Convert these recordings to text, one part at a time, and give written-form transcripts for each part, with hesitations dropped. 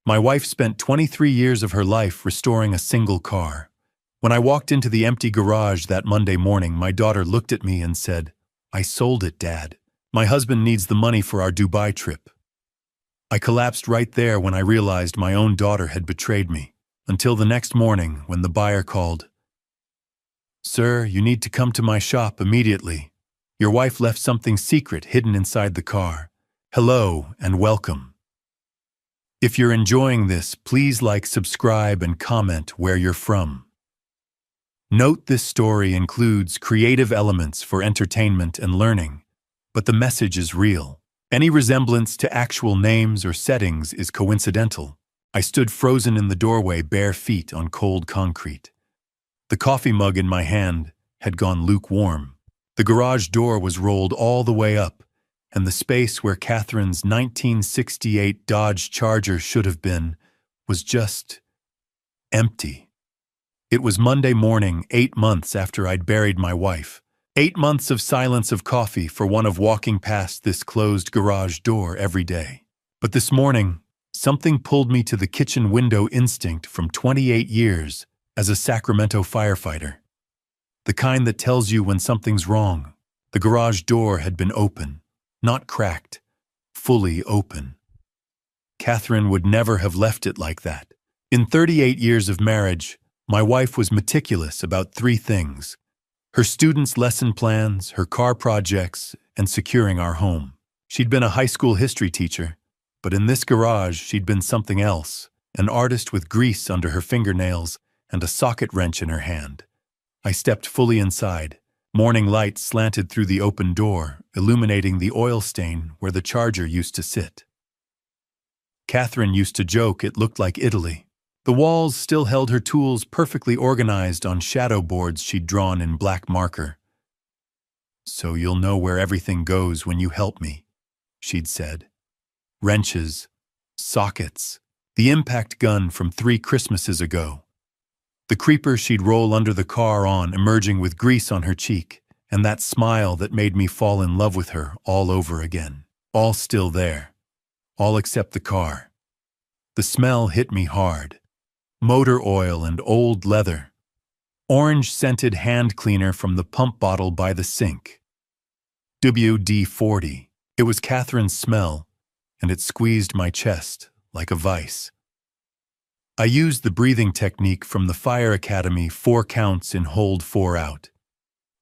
My wife spent 23 years of her life restoring a single car. When I walked into the empty garage that Monday morning, my daughter looked at me and said, "I sold it, Dad. My husband needs the money for our Dubai trip." I collapsed right there when I realized my own daughter had betrayed me, until the next morning when the buyer called. "Sir, you need to come to my shop immediately. Your wife left something secret hidden inside the car. Hello and welcome." If you're enjoying this, please like, subscribe, and comment where you're from. Note this story includes creative elements for entertainment and learning, but the message is real. Any resemblance to actual names or settings is coincidental. I stood frozen in the doorway, bare feet on cold concrete. The coffee mug in my hand had gone lukewarm. The garage door was rolled all the way up, and the space where Catherine's 1968 Dodge Charger should have been was just empty. It was Monday morning, 8 months after I'd buried my wife. 8 months of silence of coffee for one of walking past this closed garage door every day. But this morning, something pulled me to the kitchen window instinct from 28 years as a Sacramento firefighter. The kind that tells you when something's wrong. The garage door had been open, not cracked, fully open. Catherine would never have left it like that. In 38 years of marriage, my wife was meticulous about 3 things: her students' lesson plans, her car projects, and securing our home. She'd been a high school history teacher, but in this garage she'd been something else, an artist with grease under her fingernails and a socket wrench in her hand. I stepped fully inside. Morning light slanted through the open door, illuminating the oil stain where the Charger used to sit. Catherine used to joke it looked like Italy. The walls still held her tools perfectly organized on shadow boards she'd drawn in black marker. "So you'll know where everything goes when you help me," she'd said. Wrenches, sockets, the impact gun from 3 Christmases ago. The creeper she'd roll under the car on, emerging with grease on her cheek, and that smile that made me fall in love with her all over again. All still there. All except the car. The smell hit me hard. Motor oil and old leather. Orange-scented hand cleaner from the pump bottle by the sink. WD-40. It was Catherine's smell, and it squeezed my chest like a vice. I used the breathing technique from the Fire Academy, 4 counts in hold 4 out.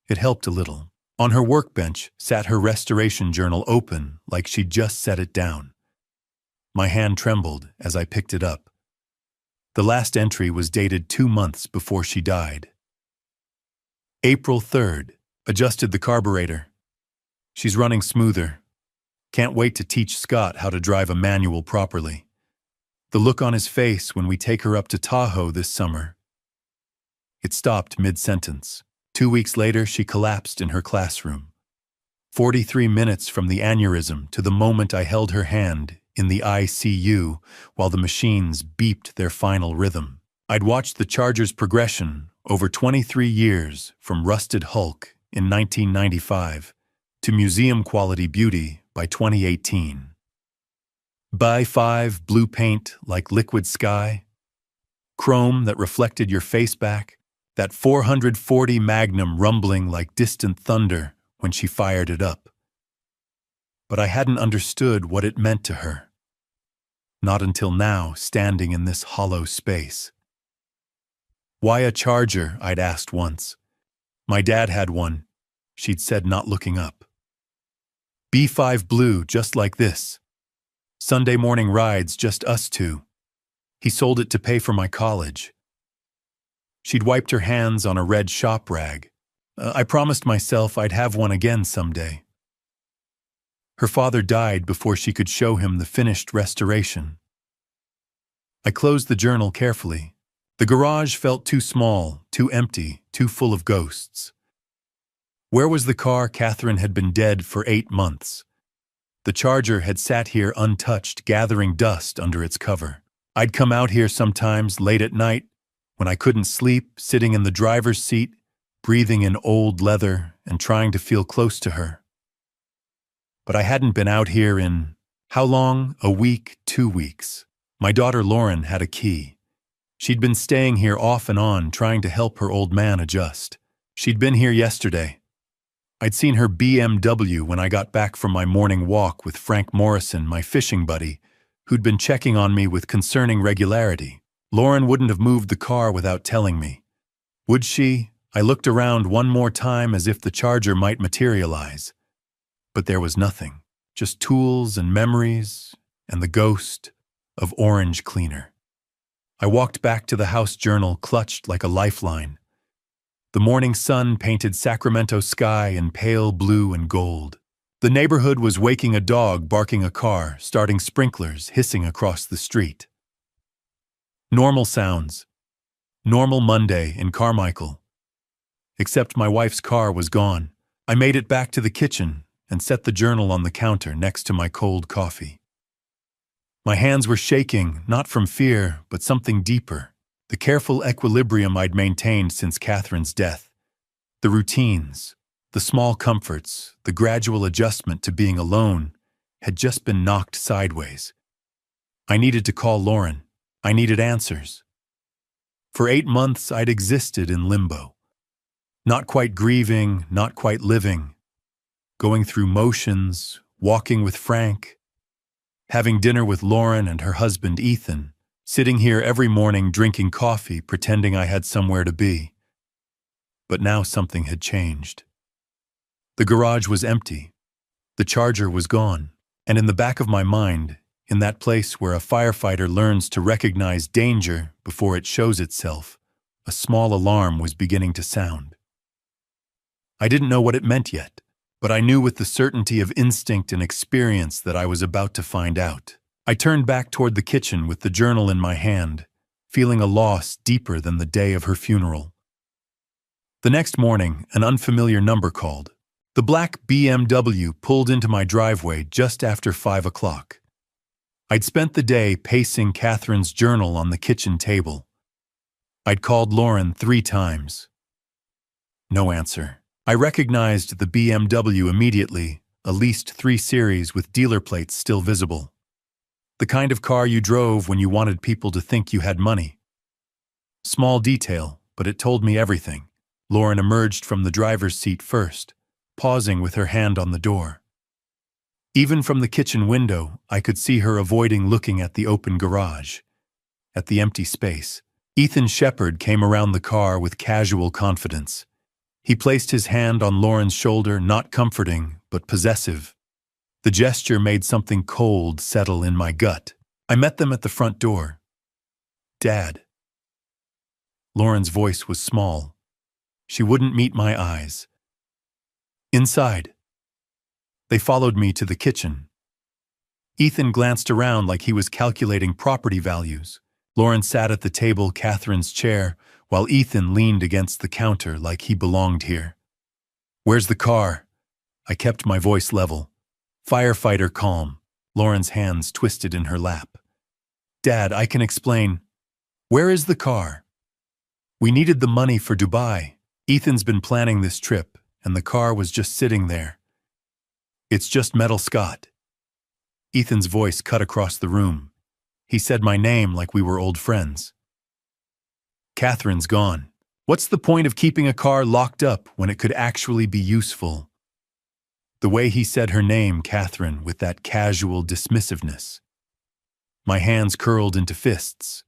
It helped a little. On her workbench sat her restoration journal open like she'd just set it down. My hand trembled as I picked it up. The last entry was dated 2 months before she died. April 3rd. Adjusted the carburetor. She's running smoother. Can't wait to teach Scott how to drive a manual properly. The look on his face when we take her up to Tahoe this summer. It stopped mid-sentence. 2 weeks later, she collapsed in her classroom. 43 minutes from the aneurysm to the moment I held her hand in the ICU while the machines beeped their final rhythm. I'd watched the Charger's progression over 23 years from rusted hulk in 1995 to museum-quality beauty by 2018. By 5 blue paint like liquid sky, chrome that reflected your face back, that 440 Magnum rumbling like distant thunder when she fired it up. But I hadn't understood what it meant to her. Not until now, standing in this hollow space. "Why a Charger?" I'd asked once. "My dad had one," she'd said, not looking up. "B5 blue, just like this. Sunday morning rides, just us 2. He sold it to pay for my college." She'd wiped her hands on a red shop rag. I promised myself I'd have one again someday. Her father died before she could show him the finished restoration. I closed the journal carefully. The garage felt too small, too empty, too full of ghosts. Where was the car Catherine had been dead for 8 months? The Charger had sat here untouched, gathering dust under its cover. I'd come out here sometimes late at night, when I couldn't sleep, sitting in the driver's seat, breathing in old leather and trying to feel close to her. But I hadn't been out here in, how long? A week, 2 weeks. My daughter Lauren had a key. She'd been staying here off and on, trying to help her old man adjust. She'd been here yesterday. I'd seen her BMW when I got back from my morning walk with Frank Morrison, my fishing buddy, who'd been checking on me with concerning regularity. Lauren wouldn't have moved the car without telling me. Would she? I looked around one more time as if the charger might materialize. But there was nothing, just tools and memories and the ghost of orange cleaner. I walked back to the house journal clutched like a lifeline. The morning sun painted Sacramento sky in pale blue and gold. The neighborhood was waking a dog barking a car, starting sprinklers hissing across the street. Normal sounds. Normal Monday in Carmichael. Except my wife's car was gone. I made it back to the kitchen and set the journal on the counter next to my cold coffee. My hands were shaking, not from fear, but something deeper. The careful equilibrium I'd maintained since Catherine's death. The routines, the small comforts, the gradual adjustment to being alone had just been knocked sideways. I needed to call Lauren. I needed answers. For 8 months, I'd existed in limbo. Not quite grieving, not quite living. Going through motions, walking with Frank, having dinner with Lauren and her husband Ethan, sitting here every morning drinking coffee, pretending I had somewhere to be. But now something had changed. The garage was empty. The charger was gone. And in the back of my mind, in that place where a firefighter learns to recognize danger before it shows itself, a small alarm was beginning to sound. I didn't know what it meant yet, but I knew with the certainty of instinct and experience that I was about to find out. I turned back toward the kitchen with the journal in my hand, feeling a loss deeper than the day of her funeral. The next morning, an unfamiliar number called. The black BMW pulled into my driveway just after 5 o'clock. I'd spent the day pacing Catherine's journal on the kitchen table. I'd called Lauren 3 times. No answer. I recognized the BMW immediately, a leased 3 Series with dealer plates still visible. The kind of car you drove when you wanted people to think you had money. Small detail, but it told me everything. Lauren emerged from the driver's seat first, pausing with her hand on the door. Even from the kitchen window, I could see her avoiding looking at the open garage, at the empty space. Ethan Shepard came around the car with casual confidence. He placed his hand on Lauren's shoulder, not comforting, but possessive. The gesture made something cold settle in my gut. I met them at the front door. Dad. Lauren's voice was small. She wouldn't meet my eyes. Inside. They followed me to the kitchen. Ethan glanced around like he was calculating property values. Lauren sat at the table, Catherine's chair, while Ethan leaned against the counter like he belonged here. Where's the car? I kept my voice level. Firefighter calm. Lauren's hands twisted in her lap. Dad, I can explain. Where is the car? We needed the money for Dubai. Ethan's been planning this trip, and the car was just sitting there. It's just Metal Scott. Ethan's voice cut across the room. He said my name like we were old friends. Catherine's gone. What's the point of keeping a car locked up when it could actually be useful? The way he said her name, Catherine, with that casual dismissiveness. My hands curled into fists.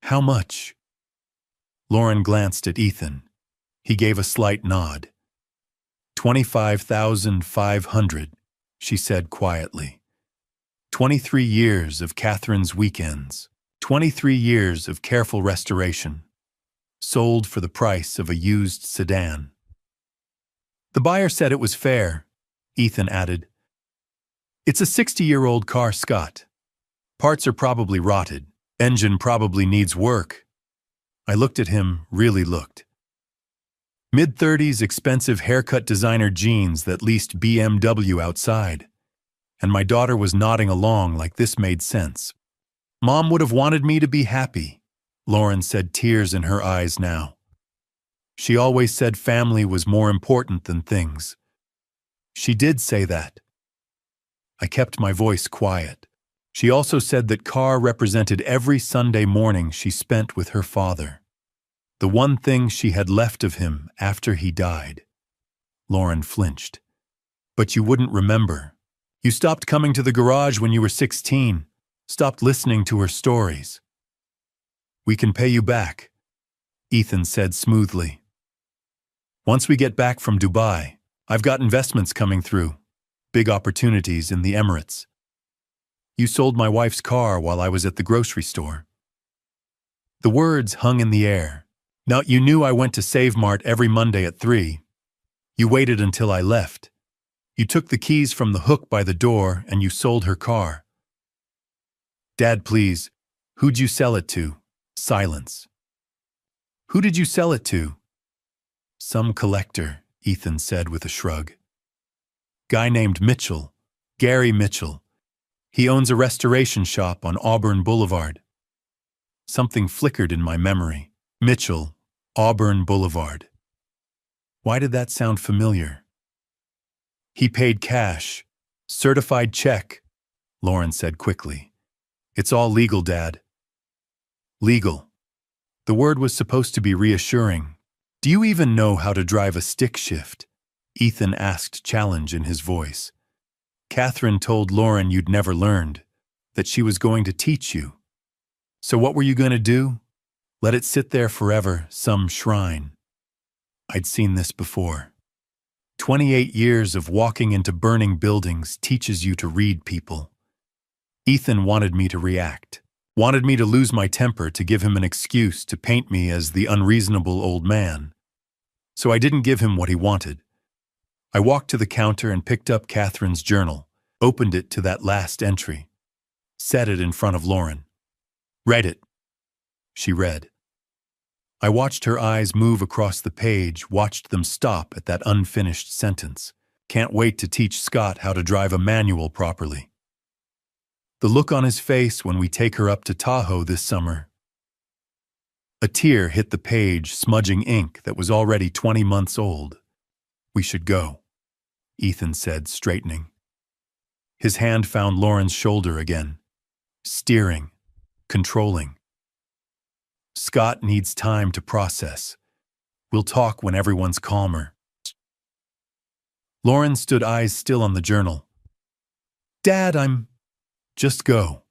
How much? Lauren glanced at Ethan. He gave a slight nod. 25,500, she said quietly. 23 years of Catherine's weekends. 23 years of careful restoration. Sold for the price of a used sedan. The buyer said it was fair, Ethan added. It's a 60-year-old car, Scott. Parts are probably rotted. Engine probably needs work. I looked at him, really looked. Mid-30s expensive haircut designer jeans that leased BMW outside. And my daughter was nodding along like this made sense. Mom would have wanted me to be happy, Lauren said, tears in her eyes now. She always said family was more important than things. She did say that. I kept my voice quiet. She also said that car represented every Sunday morning she spent with her father. The one thing she had left of him after he died. Lauren flinched. But you wouldn't remember. You stopped coming to the garage when you were 16, stopped listening to her stories. We can pay you back, Ethan said smoothly. Once we get back from Dubai, I've got investments coming through, big opportunities in the Emirates. You sold my wife's car while I was at the grocery store. The words hung in the air. Now, you knew I went to Save Mart every Monday at 3. You waited until I left. You took the keys from the hook by the door and you sold her car. Dad, please, who'd you sell it to? Silence. Who did you sell it to? Some collector, Ethan said with a shrug. Guy named Mitchell, Gary Mitchell. He owns a restoration shop on Auburn Boulevard. Something flickered in my memory. Mitchell, Auburn Boulevard. Why did that sound familiar? He paid cash. Certified check, Lauren said quickly. It's all legal, Dad. Legal. The word was supposed to be reassuring. Do you even know how to drive a stick shift? Ethan asked challenge in his voice. Catherine told Lauren you'd never learned, that she was going to teach you. So what were you going to do? Let it sit there forever, some shrine. I'd seen this before. 28 years of walking into burning buildings teaches you to read people. Ethan wanted me to react, wanted me to lose my temper to give him an excuse to paint me as the unreasonable old man. So I didn't give him what he wanted. I walked to the counter and picked up Catherine's journal, opened it to that last entry, set it in front of Lauren. Read it. She read. I watched her eyes move across the page, watched them stop at that unfinished sentence. Can't wait to teach Scott how to drive a manual properly. The look on his face when we take her up to Tahoe this summer. A tear hit the page, smudging ink that was already 20 months old. We should go, Ethan said, straightening. His hand found Lauren's shoulder again, steering, controlling. Scott needs time to process. We'll talk when everyone's calmer. Lauren stood eyes still on the journal. Dad, Just go.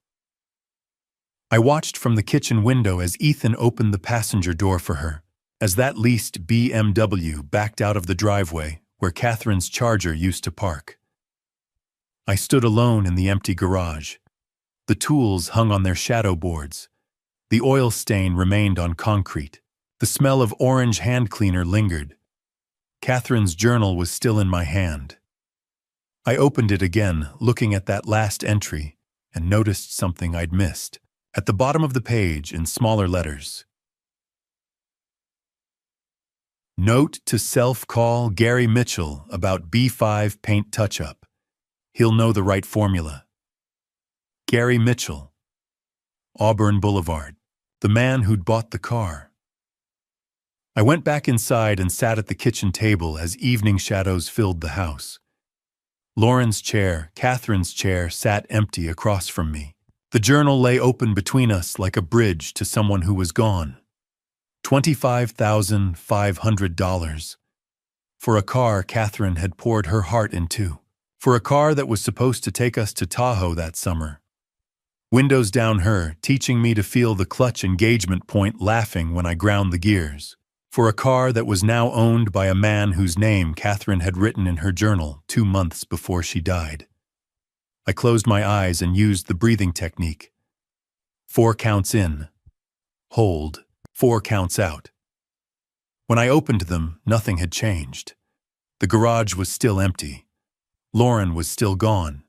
I watched from the kitchen window as Ethan opened the passenger door for her, as that leased BMW backed out of the driveway where Catherine's Charger used to park. I stood alone in the empty garage. The tools hung on their shadow boards. The oil stain remained on concrete. The smell of orange hand cleaner lingered. Catherine's journal was still in my hand. I opened it again, looking at that last entry, and noticed something I'd missed. At the bottom of the page, in smaller letters. Note to self, call Gary Mitchell about B5 paint touch-up. He'll know the right formula. Gary Mitchell, Auburn Boulevard, the man who'd bought the car. I went back inside and sat at the kitchen table as evening shadows filled the house. Lauren's chair, Catherine's chair, sat empty across from me. The journal lay open between us like a bridge to someone who was gone. $25,500. For a car Catherine had poured her heart into. For a car that was supposed to take us to Tahoe that summer. Windows down her, teaching me to feel the clutch engagement point, laughing when I ground the gears. For a car that was now owned by a man whose name Catherine had written in her journal 2 months before she died. I closed my eyes and used the breathing technique. 4 counts in. Hold. 4 counts out. When I opened them, nothing had changed. The garage was still empty. Lauren was still gone.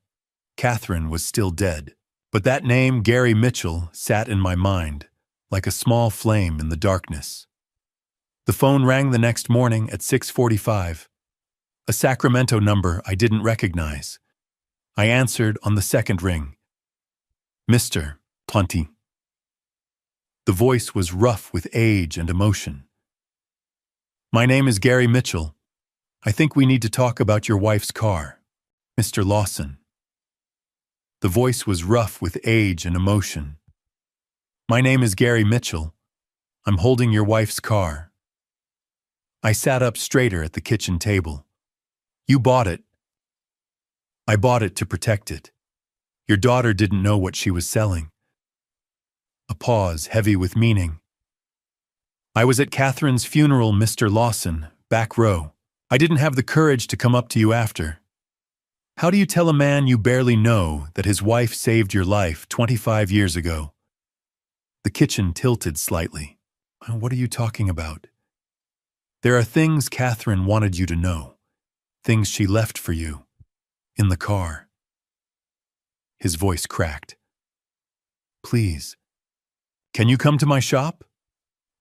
Catherine was still dead. But that name, Gary Mitchell, sat in my mind, like a small flame in the darkness. The phone rang the next morning at 6:45. A Sacramento number I didn't recognize. I answered on the second ring. Mr. Plenty. The voice was rough with age and emotion. My name is Gary Mitchell. I think we need to talk about your wife's car, Mr. Lawson. The voice was rough with age and emotion. "My name is Gary Mitchell. I'm holding your wife's car." I sat up straighter at the kitchen table. "You bought it." "I bought it to protect it. Your daughter didn't know what she was selling." A pause, heavy with meaning. "I was at Catherine's funeral, Mr. Lawson, back row. I didn't have the courage to come up to you after. How do you tell a man you barely know that his wife saved your life 25 years ago?" The kitchen tilted slightly. "What are you talking about?" "There are things Catherine wanted you to know. Things she left for you. In the car." His voice cracked. "Please, can you come to my shop?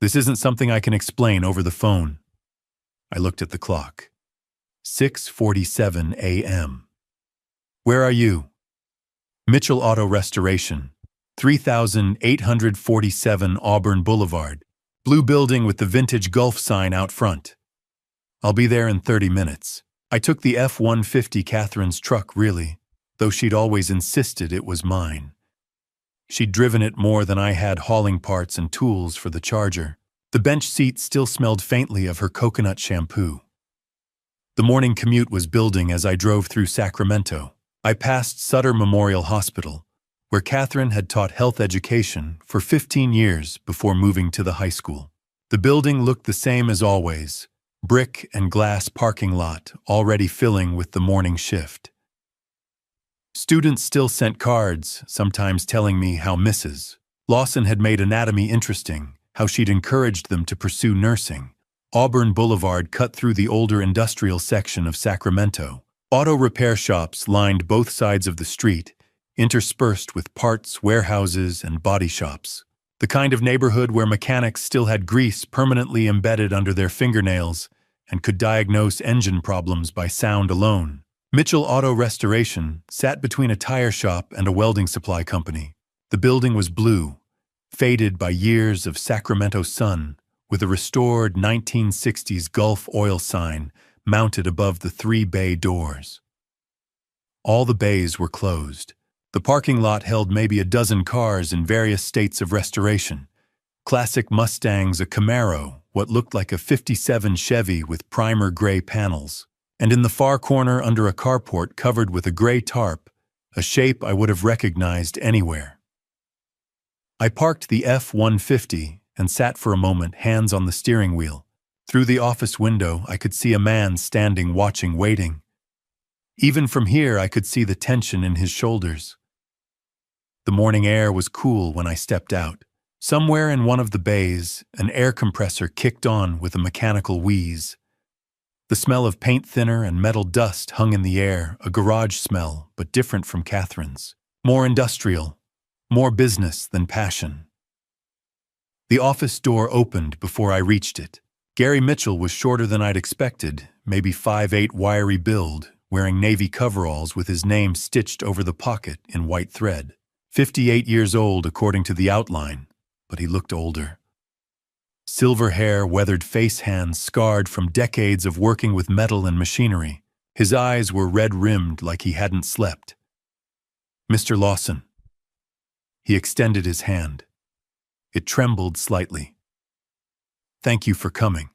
This isn't something I can explain over the phone." I looked at the clock. 6:47 a.m. "Where are you?" "Mitchell Auto Restoration, 3847 Auburn Boulevard. Blue building with the vintage Gulf sign out front. I'll be there in 30 minutes. I took the F-150 Catherine's truck, really, though she'd always insisted it was mine. She'd driven it more than I had hauling parts and tools for the Charger. The bench seat still smelled faintly of her coconut shampoo. The morning commute was building as I drove through Sacramento. I passed Sutter Memorial Hospital, where Catherine had taught health education for 15 years before moving to the high school. The building looked the same as always, brick and glass parking lot already filling with the morning shift. Students still sent cards, sometimes telling me how Mrs. Lawson had made anatomy interesting, how she'd encouraged them to pursue nursing. Auburn Boulevard cut through the older industrial section of Sacramento. Auto repair shops lined both sides of the street, interspersed with parts, warehouses, and body shops. The kind of neighborhood where mechanics still had grease permanently embedded under their fingernails and could diagnose engine problems by sound alone. Mitchell Auto Restoration sat between a tire shop and a welding supply company. The building was blue, faded by years of Sacramento sun, with a restored 1960s Gulf oil sign mounted above the 3 bay doors. All the bays were closed. The parking lot held maybe a dozen cars in various states of restoration. Classic Mustangs, a Camaro, what looked like a '57 Chevy with primer gray panels. And in the far corner under a carport covered with a gray tarp, a shape I would have recognized anywhere. I parked the F-150 and sat for a moment, hands on the steering wheel. Through the office window, I could see a man standing, watching, waiting. Even from here, I could see the tension in his shoulders. The morning air was cool when I stepped out. Somewhere in one of the bays, an air compressor kicked on with a mechanical wheeze. The smell of paint thinner and metal dust hung in the air, a garage smell, but different from Catherine's. More industrial, more business than passion. The office door opened before I reached it. Gary Mitchell was shorter than I'd expected, maybe 5'8", wiry build, wearing navy coveralls with his name stitched over the pocket in white thread. 58 years old according to the outline, but he looked older. Silver hair, weathered face, hands scarred from decades of working with metal and machinery. His eyes were red-rimmed like he hadn't slept. "Mr. Lawson." He extended his hand. It trembled slightly. "Thank you for coming."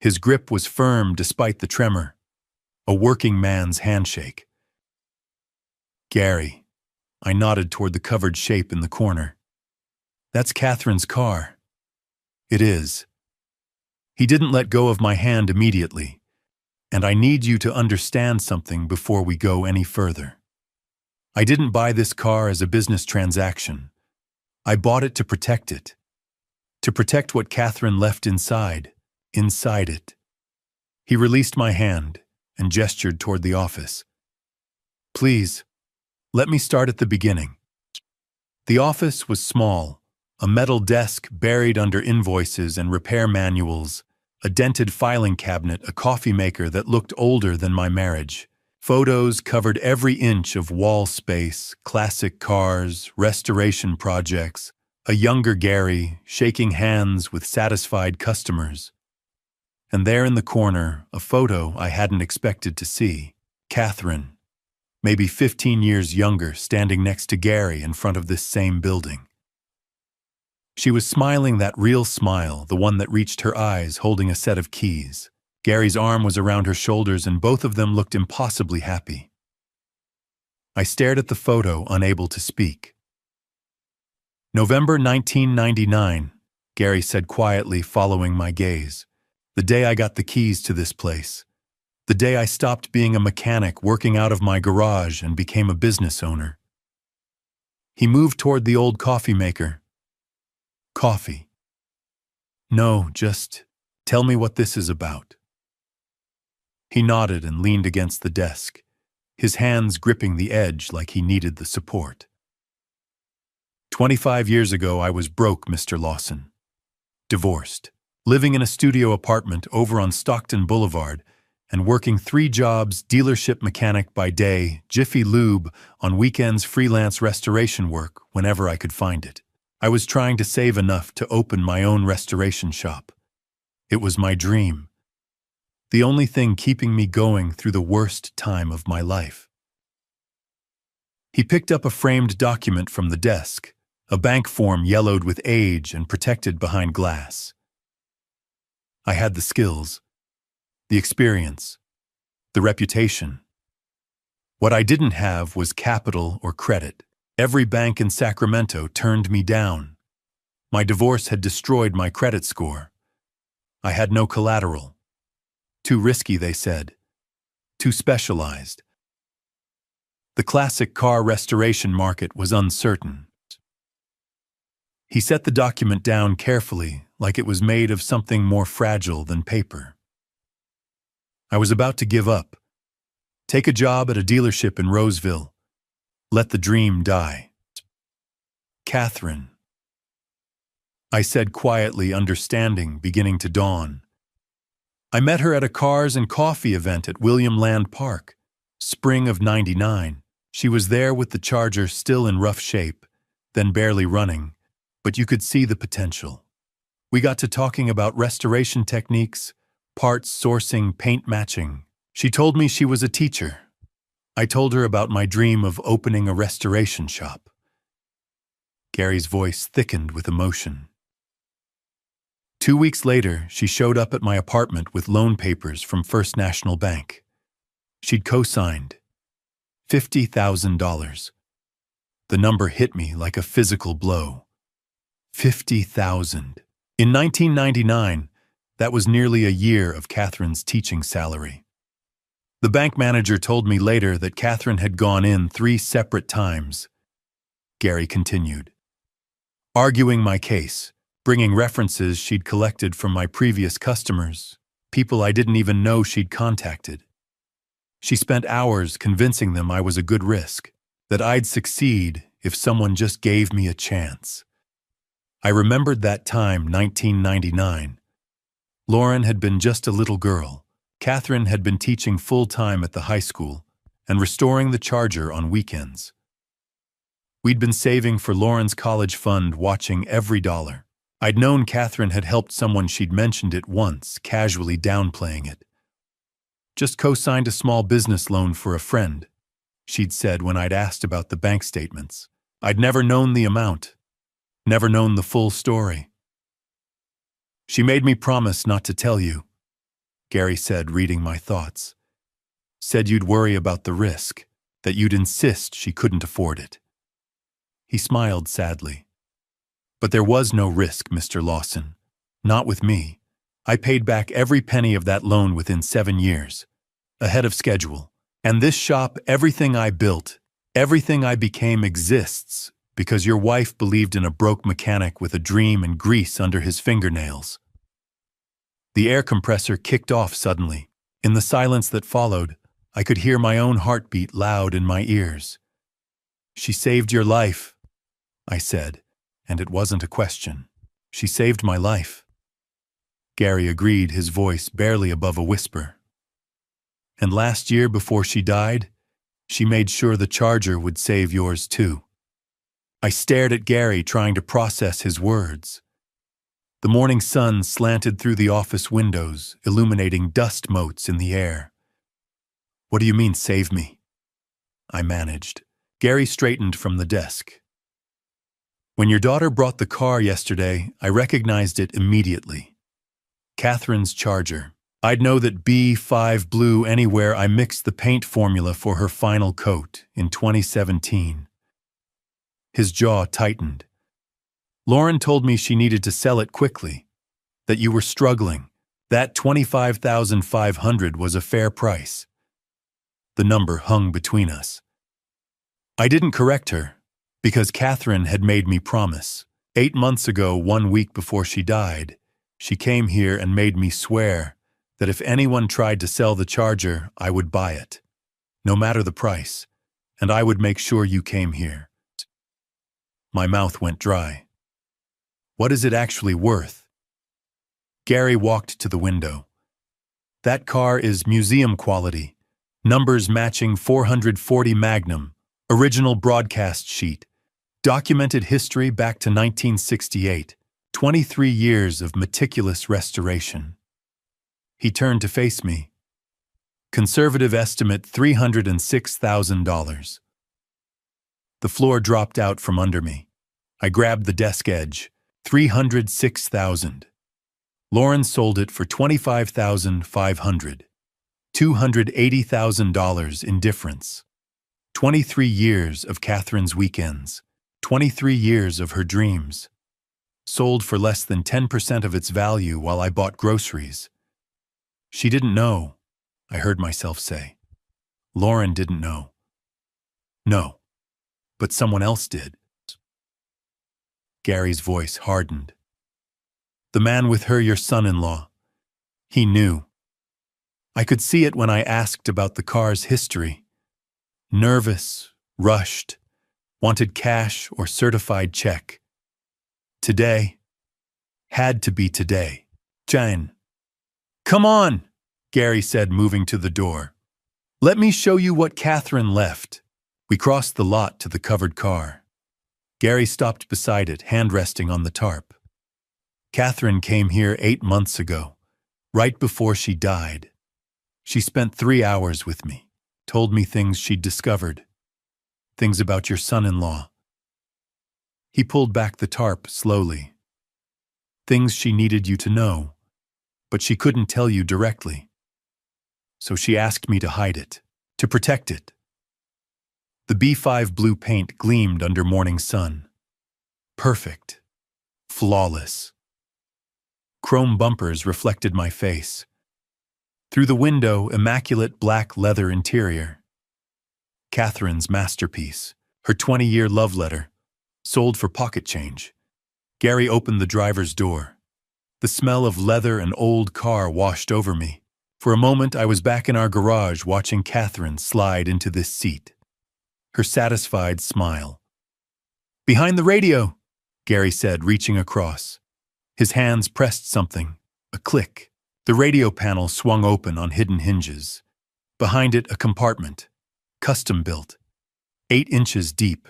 His grip was firm despite the tremor, a working man's handshake. "Gary." I nodded toward the covered shape in the corner. "That's Catherine's car." "It is." He didn't let go of my hand immediately, and I need you to understand something before we go any further. I didn't buy this car as a business transaction. I bought it to protect it. To protect what Catherine left inside it. He released my hand and gestured toward the office. "Please, let me start at the beginning." The office was small, a metal desk buried under invoices and repair manuals, a dented filing cabinet, a coffee maker that looked older than my marriage. Photos covered every inch of wall space, classic cars, restoration projects, a younger Gary shaking hands with satisfied customers. And there in the corner, a photo I hadn't expected to see. Catherine, maybe 15 years younger, standing next to Gary in front of this same building. She was smiling that real smile, the one that reached her eyes, holding a set of keys. Gary's arm was around her shoulders and both of them looked impossibly happy. I stared at the photo, unable to speak. November 1999, Gary said quietly, following my gaze. The day I got the keys to this place. The day I stopped being a mechanic working out of my garage and became a business owner. He moved toward the old coffee maker. Coffee. No, just tell me what this is about. He nodded and leaned against the desk, his hands gripping the edge like he needed the support. 25 years ago, I was broke, Mr. Lawson. Divorced, living in a studio apartment over on Stockton Boulevard, and working 3 jobs, dealership mechanic by day, Jiffy Lube, on weekends freelance restoration work whenever I could find it. I was trying to save enough to open my own restoration shop. It was my dream. The only thing keeping me going through the worst time of my life. He picked up a framed document from the desk, a bank form yellowed with age and protected behind glass. I had the skills, the experience, the reputation. What I didn't have was capital or credit. Every bank in Sacramento turned me down. My divorce had destroyed my credit score. I had no collateral. Too risky, they said. Too specialized. The classic car restoration market was uncertain. He set the document down carefully, like it was made of something more fragile than paper. I was about to give up. Take a job at a dealership in Roseville. Let the dream die. Catherine. I said quietly, understanding beginning to dawn. I met her at a cars and coffee event at William Land Park, spring of '99. She was there with the Charger still in rough shape, then barely running, but you could see the potential. We got to talking about restoration techniques, parts sourcing, paint matching. She told me she was a teacher. I told her about my dream of opening a restoration shop. Gary's voice thickened with emotion. 2 weeks later, she showed up at my apartment with loan papers from First National Bank. She'd co-signed $50,000. The number hit me like a physical blow. 50,000. In 1999, that was nearly a year of Catherine's teaching salary. The bank manager told me later that Catherine had gone in 3 separate times. Gary continued, arguing my case, bringing references she'd collected from my previous customers, people I didn't even know she'd contacted. She spent hours convincing them I was a good risk, that I'd succeed if someone just gave me a chance. I remembered that time, 1999. Lauren had been just a little girl. Catherine had been teaching full-time at the high school and restoring the Charger on weekends. We'd been saving for Lauren's college fund, watching every dollar. I'd known Catherine had helped someone she'd mentioned it once, casually downplaying it. Just co-signed a small business loan for a friend, she'd said when I'd asked about the bank statements. I'd never known the amount, never known the full story. She made me promise not to tell you, Gary said, reading my thoughts. Said you'd worry about the risk, that you'd insist she couldn't afford it. He smiled sadly. But there was no risk, Mr. Lawson. Not with me. I paid back every penny of that loan within 7 years, ahead of schedule. And this shop, everything I built, everything I became exists because your wife believed in a broke mechanic with a dream and grease under his fingernails. The air compressor kicked off suddenly. In the silence that followed, I could hear my own heartbeat loud in my ears. She saved your life, I said, and it wasn't a question. She saved my life. Gary agreed, his voice barely above a whisper. And last year, before she died, she made sure the Charger would save yours too. I stared at Gary, trying to process his words. The morning sun slanted through the office windows, illuminating dust motes in the air. What do you mean, save me? I managed. Gary straightened from the desk. When your daughter brought the car yesterday, I recognized it immediately. Catherine's Charger. I'd know that B5 Blue anywhere I mixed the paint formula for her final coat in 2017. His jaw tightened. Lauren told me she needed to sell it quickly, that you were struggling. That $25,500 was a fair price. The number hung between us. I didn't correct her, because Catherine had made me promise. 8 months ago, 1 week before she died, she came here and made me swear that if anyone tried to sell the Charger, I would buy it, no matter the price, and I would make sure you came here. My mouth went dry. What is it actually worth? Gary walked to the window. That car is museum quality, numbers matching 440 Magnum, original broadcast sheet, documented history back to 1968, 23 years of meticulous restoration. He turned to face me. Conservative estimate $306,000. The floor dropped out from under me. I grabbed the desk edge. $306,000. Lauren sold it for $25,500. $280,000 in difference. 23 years of Catherine's weekends. 23 years of her dreams. Sold for less than 10% of its value while I bought groceries. She didn't know, I heard myself say. Lauren didn't know. No, but someone else did. Gary's voice hardened. The man with her, your son-in-law. He knew. I could see it when I asked about the car's history. Nervous, rushed, wanted cash or certified check. Today. Had to be today. Jane. Come on, Gary said, moving to the door. Let me show you what Catherine left. We crossed the lot to the covered car. Gary stopped beside it, hand resting on the tarp. Catherine came here 8 months ago, right before she died. She spent 3 hours with me, told me things she'd discovered, things about your son-in-law. He pulled back the tarp slowly. Things she needed you to know, but she couldn't tell you directly. So she asked me to hide it, to protect it. The B5 blue paint gleamed under morning sun. Perfect. Flawless. Chrome bumpers reflected my face. Through the window, immaculate black leather interior. Catherine's masterpiece, her 20-year love letter, sold for pocket change. Gary opened the driver's door. The smell of leather and old car washed over me. For a moment, I was back in our garage watching Catherine slide into this seat. Her satisfied smile. Behind the radio, Gary said, reaching across. His hands pressed something. A click. The radio panel swung open on hidden hinges. Behind it, a compartment. Custom-built. 8 inches deep.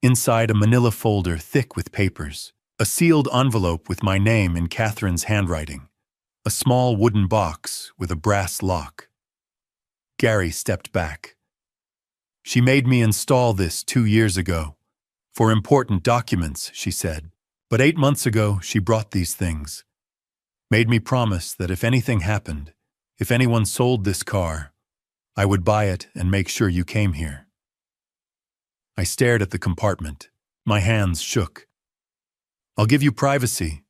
Inside, a manila folder thick with papers. A sealed envelope with my name in Catherine's handwriting. A small wooden box with a brass lock. Gary stepped back. She made me install this 2 years ago. For important documents, she said. But 8 months ago, she brought these things. Made me promise that if anything happened, if anyone sold this car, I would buy it and make sure you came here. I stared at the compartment. My hands shook. I'll give you privacy,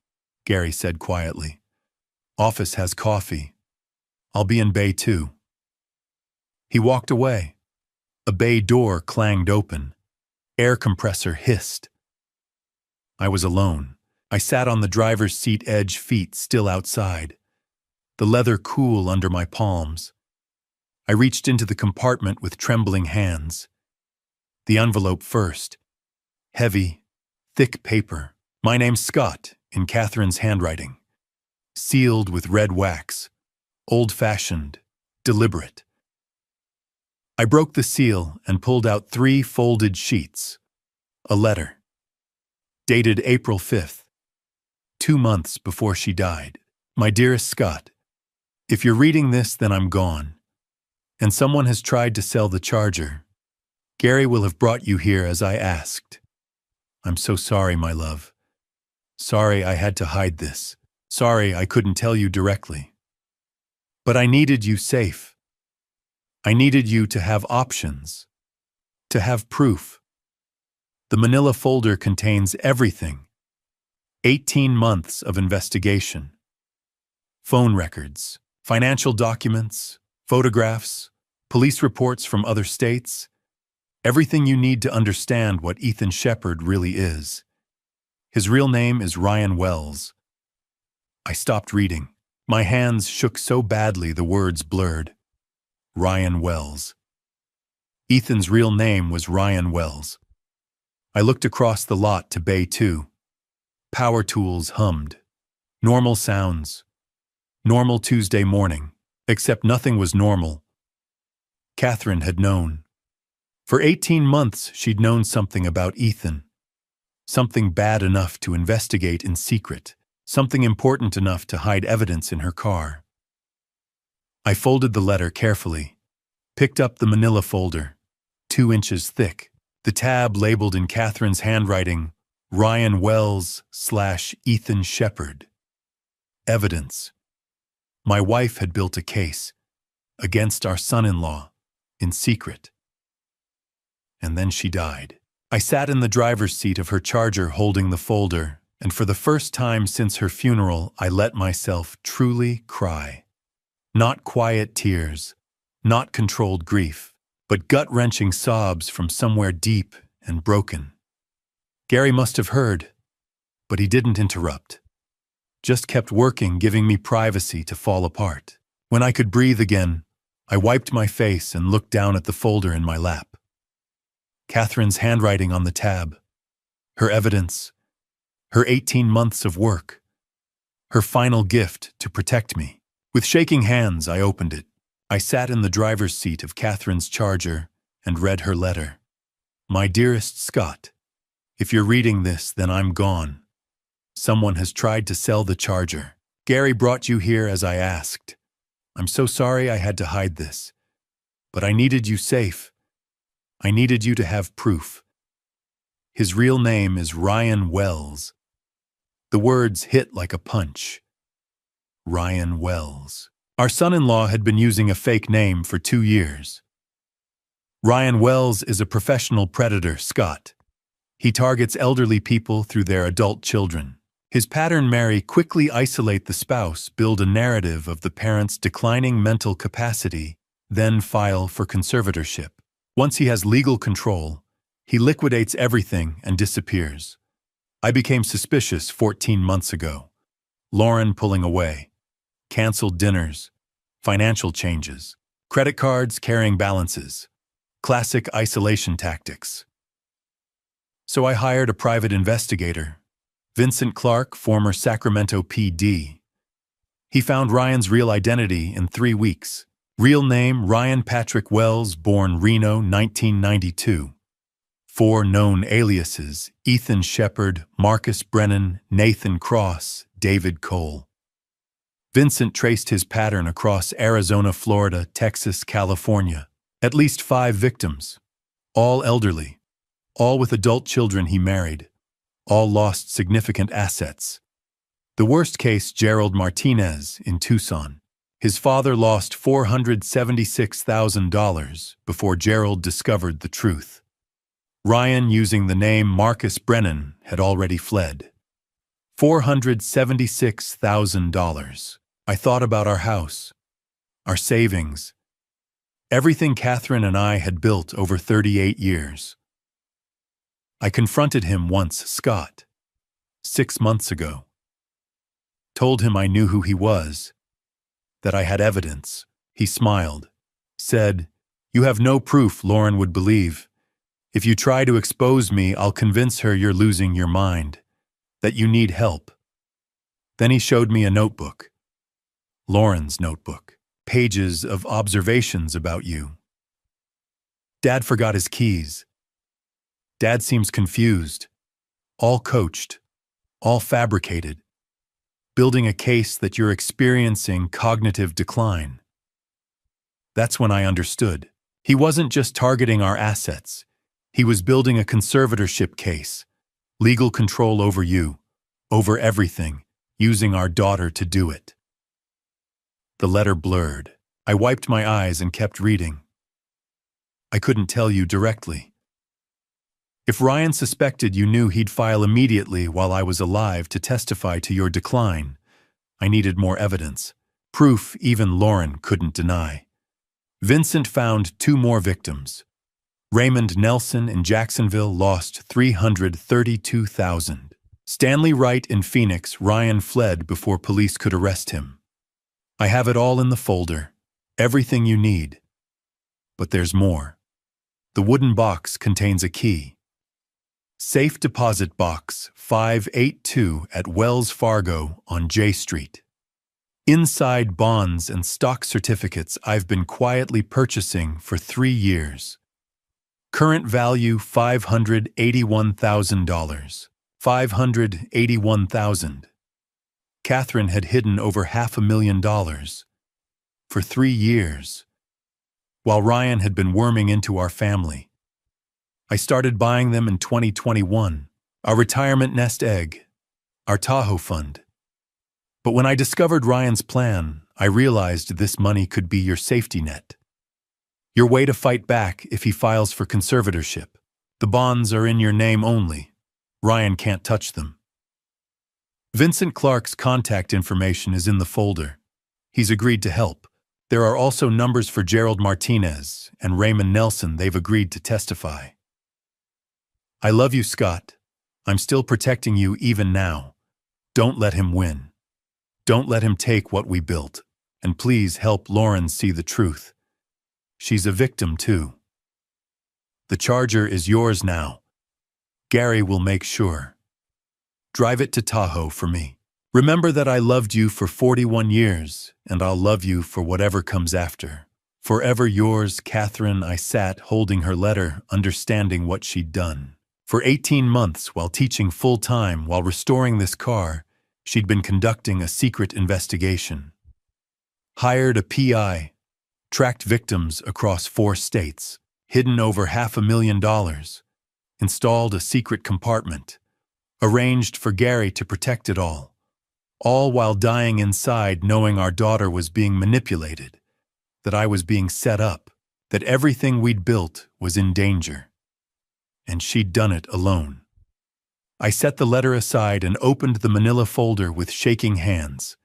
Gary said quietly. Office has coffee. I'll be in Bay 2. He walked away. A bay door clanged open. Air compressor hissed. I was alone. I sat on the driver's seat edge, feet still outside. The leather cool under my palms. I reached into the compartment with trembling hands. The envelope first. Heavy, thick paper. My name's Scott, in Catherine's handwriting. Sealed with red wax. Old-fashioned, deliberate. I broke the seal and pulled out 3 folded sheets. A letter. Dated April 5th. 2 months before she died. My dearest Scott, if you're reading this, then I'm gone. And someone has tried to sell the Charger. Gary will have brought you here as I asked. I'm so sorry, my love. Sorry I had to hide this. Sorry I couldn't tell you directly. But I needed you safe. I needed you to have options, to have proof. The manila folder contains everything. 18 months of investigation. Phone records, financial documents, photographs, police reports from other states. Everything you need to understand what Ethan Shepard really is. His real name is Ryan Wells. I stopped reading. My hands shook so badly the words blurred. Ryan Wells. Ethan's real name was Ryan Wells. I looked across the lot to Bay 2. Power tools hummed. Normal sounds. Normal Tuesday morning, except nothing was normal. Catherine had known. For 18 months, she'd known something about Ethan. Something bad enough to investigate in secret. Something important enough to hide evidence in her car. I folded the letter carefully, picked up the manila folder, 2 inches thick, the tab labeled in Catherine's handwriting, Ryan Wells/Ethan Shepard. Evidence. My wife had built a case against our son-in-law in secret. And then she died. I sat in the driver's seat of her Charger holding the folder, and for the first time since her funeral, I let myself truly cry. Not quiet tears, not controlled grief, but gut-wrenching sobs from somewhere deep and broken. Gary must have heard, but he didn't interrupt. Just kept working, giving me privacy to fall apart. When I could breathe again, I wiped my face and looked down at the folder in my lap. Catherine's handwriting on the tab, her evidence, her 18 months of work, her final gift to protect me. With shaking hands, I opened it. I sat in the driver's seat of Catherine's Charger and read her letter. My dearest Scott, if you're reading this, then I'm gone. Someone has tried to sell the Charger. Gary brought you here as I asked. I'm so sorry I had to hide this. But I needed you safe. I needed you to have proof. His real name is Ryan Wells. The words hit like a punch. Ryan Wells. Our son-in-law had been using a fake name for 2 years. Ryan Wells is a professional predator, Scott. He targets elderly people through their adult children. His pattern: marry, quickly isolate the spouse, build a narrative of the parent's declining mental capacity, then file for conservatorship. Once he has legal control, he liquidates everything and disappears. I became suspicious 14 months ago. Lauren pulling away. Canceled dinners. Financial changes. Credit cards carrying balances. Classic isolation tactics. So I hired a private investigator, Vincent Clark, former Sacramento PD. He found Ryan's real identity in 3 weeks. Real name: Ryan Patrick Wells, born Reno, 1992. 4 known aliases: Ethan Shepard, Marcus Brennan, Nathan Cross, David Cole. Vincent traced his pattern across Arizona, Florida, Texas, California. At least 5 victims, all elderly, all with adult children he married, all lost significant assets. The worst case: Gerald Martinez in Tucson. His father lost $476,000 before Gerald discovered the truth. Ryan, using the name Marcus Brennan, had already fled. $476,000. I thought about our house, our savings, everything Catherine and I had built over 38 years. I confronted him once, Scott, 6 months ago. Told him I knew who he was, that I had evidence. He smiled, said, "You have no proof Lauren would believe. If you try to expose me, I'll convince her you're losing your mind, that you need help." Then he showed me a notebook, Lauren's notebook, pages of observations about you. Dad forgot his keys. Dad seems confused, all coached, all fabricated, building a case that you're experiencing cognitive decline. That's when I understood. He wasn't just targeting our assets. He was building a conservatorship case, legal control over you, over everything, using our daughter to do it. The letter blurred. I wiped my eyes and kept reading. I couldn't tell you directly. If Ryan suspected you knew he'd file immediately while I was alive to testify to your decline, I needed more evidence. Proof even Lauren couldn't deny. Vincent found 2 more victims. Raymond Nelson in Jacksonville lost $332,000. Stanley Wright in Phoenix, Ryan fled before police could arrest him. I have it all in the folder, everything you need. But there's more. The wooden box contains a key. Safe Deposit Box 582 at Wells Fargo on J Street. Inside bonds and stock certificates I've been quietly purchasing for 3 years. Current value $581,000. $581,000. Catherine had hidden over $500,000 for 3 years, while Ryan had been worming into our family. I started buying them in 2021, our retirement nest egg, our Tahoe fund. But when I discovered Ryan's plan, I realized this money could be your safety net. Your way to fight back if he files for conservatorship. The bonds are in your name only. Ryan can't touch them. Vincent Clark's contact information is in the folder. He's agreed to help. There are also numbers for Gerald Martinez and Raymond Nelson. They've agreed to testify. I love you, Scott. I'm still protecting you even now. Don't let him win. Don't let him take what we built. And please help Lauren see the truth. She's a victim too. The Charger is yours now. Gary will make sure. Drive it to Tahoe for me. Remember that I loved you for 41 years, and I'll love you for whatever comes after. Forever yours, Catherine. I sat holding her letter, understanding what she'd done. For 18 months, while teaching full-time, while restoring this car, she'd been conducting a secret investigation. Hired a PI, tracked victims across 4 states, hidden over $500,000, installed a secret compartment, arranged for Gary to protect it all while dying inside knowing our daughter was being manipulated, that I was being set up, that everything we'd built was in danger. And she'd done it alone. I set the letter aside and opened the manila folder with shaking hands.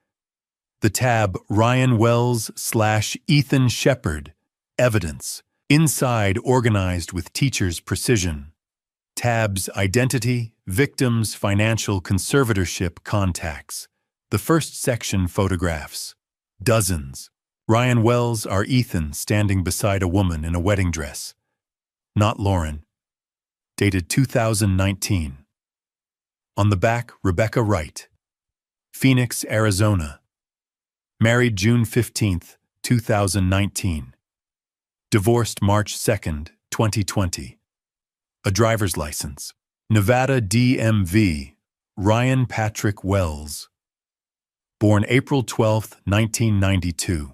The tab Ryan Wells/Ethan Shepard, Evidence, inside organized with teacher's precision. Tabs Identity, Victims, Financial, Conservatorship, Contacts. The first section photographs. Dozens. Ryan Wells, our Ethan, standing beside a woman in a wedding dress. Not Lauren. Dated 2019. On the back, Rebecca Wright. Phoenix, Arizona. Married June 15, 2019. Divorced March 2, 2020. A driver's license. Nevada DMV. Ryan Patrick Wells. Born April 12, 1992.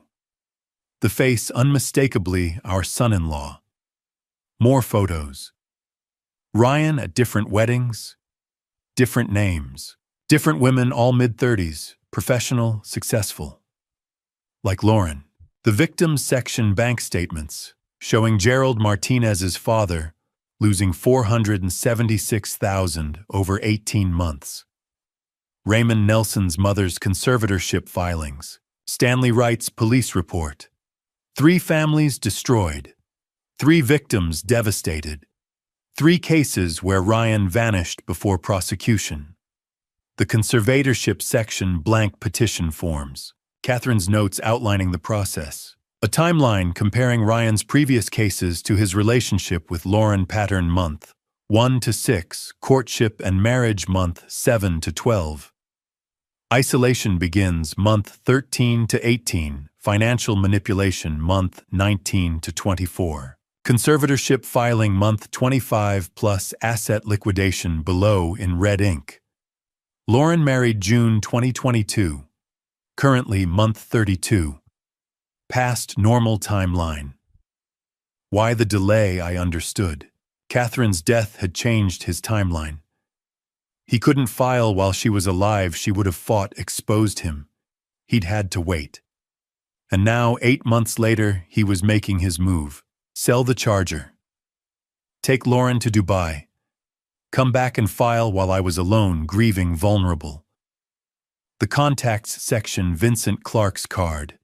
The face unmistakably our son-in-law. More photos. Ryan at different weddings, different names, different women, all mid-30s, professional, successful. Like Lauren. The victims section bank statements, showing Gerald Martinez's father losing $476,000 over 18 months. Raymond Nelson's mother's conservatorship filings. Stanley Wright's police report. 3 families destroyed. 3 victims devastated. 3 cases where Ryan vanished before prosecution. The conservatorship section blank petition forms. Catherine's notes outlining the process. A timeline comparing Ryan's previous cases to his relationship with Lauren Pattern month 1 to 6, courtship and marriage month 7 to 12. Isolation begins month 13 to 18, financial manipulation month 19 to 24. Conservatorship filing month 25 plus asset liquidation below in red ink. Lauren married June 2022. Currently month 32. Past normal timeline. Why the delay I understood. Catherine's death had changed his timeline. He couldn't file while she was alive. She would have fought, exposed him. He'd had to wait. And now, 8 months later, he was making his move. Sell the charger. Take Lauren to Dubai. Come back and file while I was alone, grieving, vulnerable. The contacts section, Vincent Clark's card.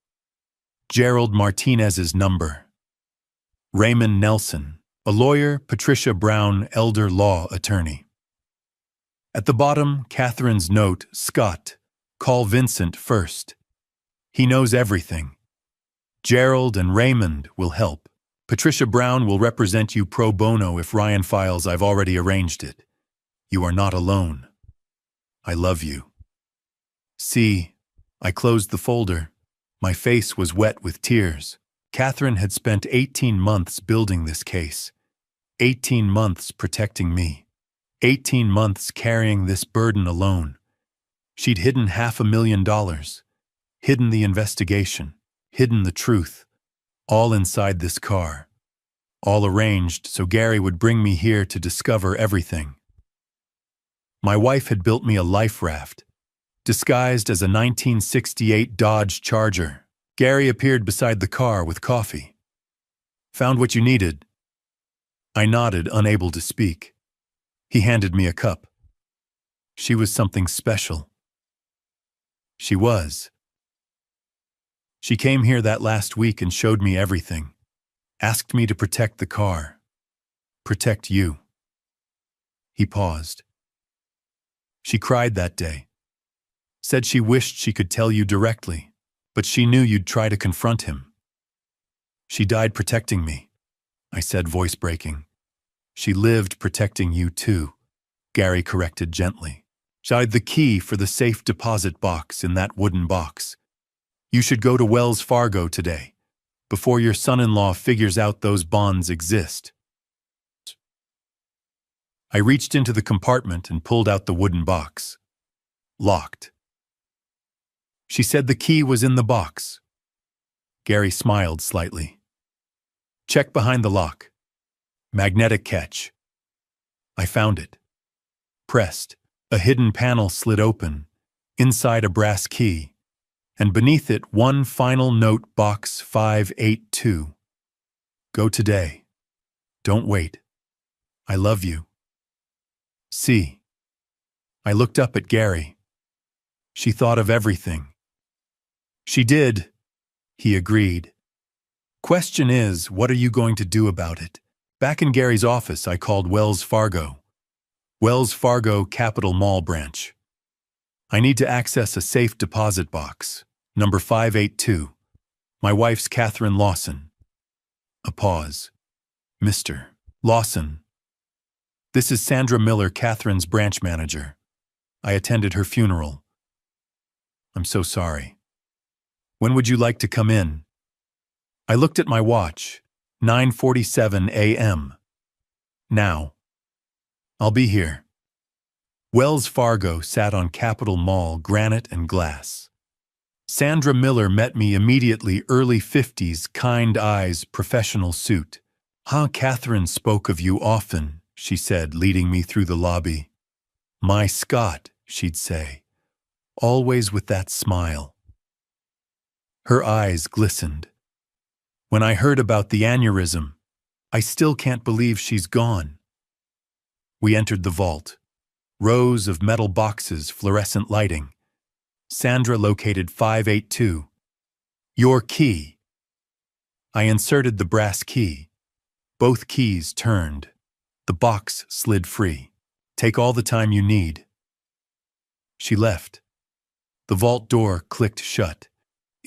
Gerald Martinez's number. Raymond Nelson, a lawyer, Patricia Brown, elder law attorney. At the bottom, Catherine's note, Scott, call Vincent first. He knows everything. Gerald and Raymond will help. Patricia Brown will represent you pro bono if Ryan files. I've already arranged it. You are not alone. I love you. See, I closed the folder. My face was wet with tears. Catherine had spent 18 months building this case. 18 months protecting me. 18 months carrying this burden alone. She'd hidden $500,000. Hidden the investigation. Hidden the truth. All inside this car. All arranged so Gary would bring me here to discover everything. My wife had built me a life raft, disguised as a 1968 Dodge Charger. Gary appeared beside the car with coffee. Found what you needed. I nodded, unable to speak. He handed me a cup. She was something special. She was. She came here that last week and showed me everything. Asked me to protect the car. Protect you. He paused. She cried that day. Said she wished she could tell you directly, but she knew you'd try to confront him. She died protecting me, I said, voice breaking. She lived protecting you too, Gary corrected gently. She had the key for the safe deposit box in that wooden box. You should go to Wells Fargo today, before your son-in-law figures out those bonds exist. I reached into the compartment and pulled out the wooden box. Locked. She said the key was in the box. Gary smiled slightly. Check behind the lock. Magnetic catch. I found it. Pressed. A hidden panel slid open. Inside a brass key. And beneath it, one final note, box 582. Go today. Don't wait. I love you. See. I looked up at Gary. She thought of everything. She did, he agreed. Question is, what are you going to do about it? Back in Gary's office, I called Wells Fargo. Wells Fargo Capital Mall branch. I need to access a safe deposit box, number 582. My wife's Catherine Lawson. A pause. Mr. Lawson. This is Sandra Miller, Catherine's branch manager. I attended her funeral. I'm so sorry. When would you like to come in? I looked at my watch. 9:47 a.m. Now. I'll be here. Wells Fargo sat on Capitol Mall, granite and glass. Sandra Miller met me immediately, early 50s, kind eyes, professional suit. Catherine spoke of you often, she said, leading me through the lobby. My Scott, she'd say, always with that smile. Her eyes glistened. When I heard about the aneurysm, I still can't believe she's gone. We entered the vault. Rows of metal boxes, fluorescent lighting. Sandra located 582. Your key. I inserted the brass key. Both keys turned. The box slid free. Take all the time you need. She left. The vault door clicked shut.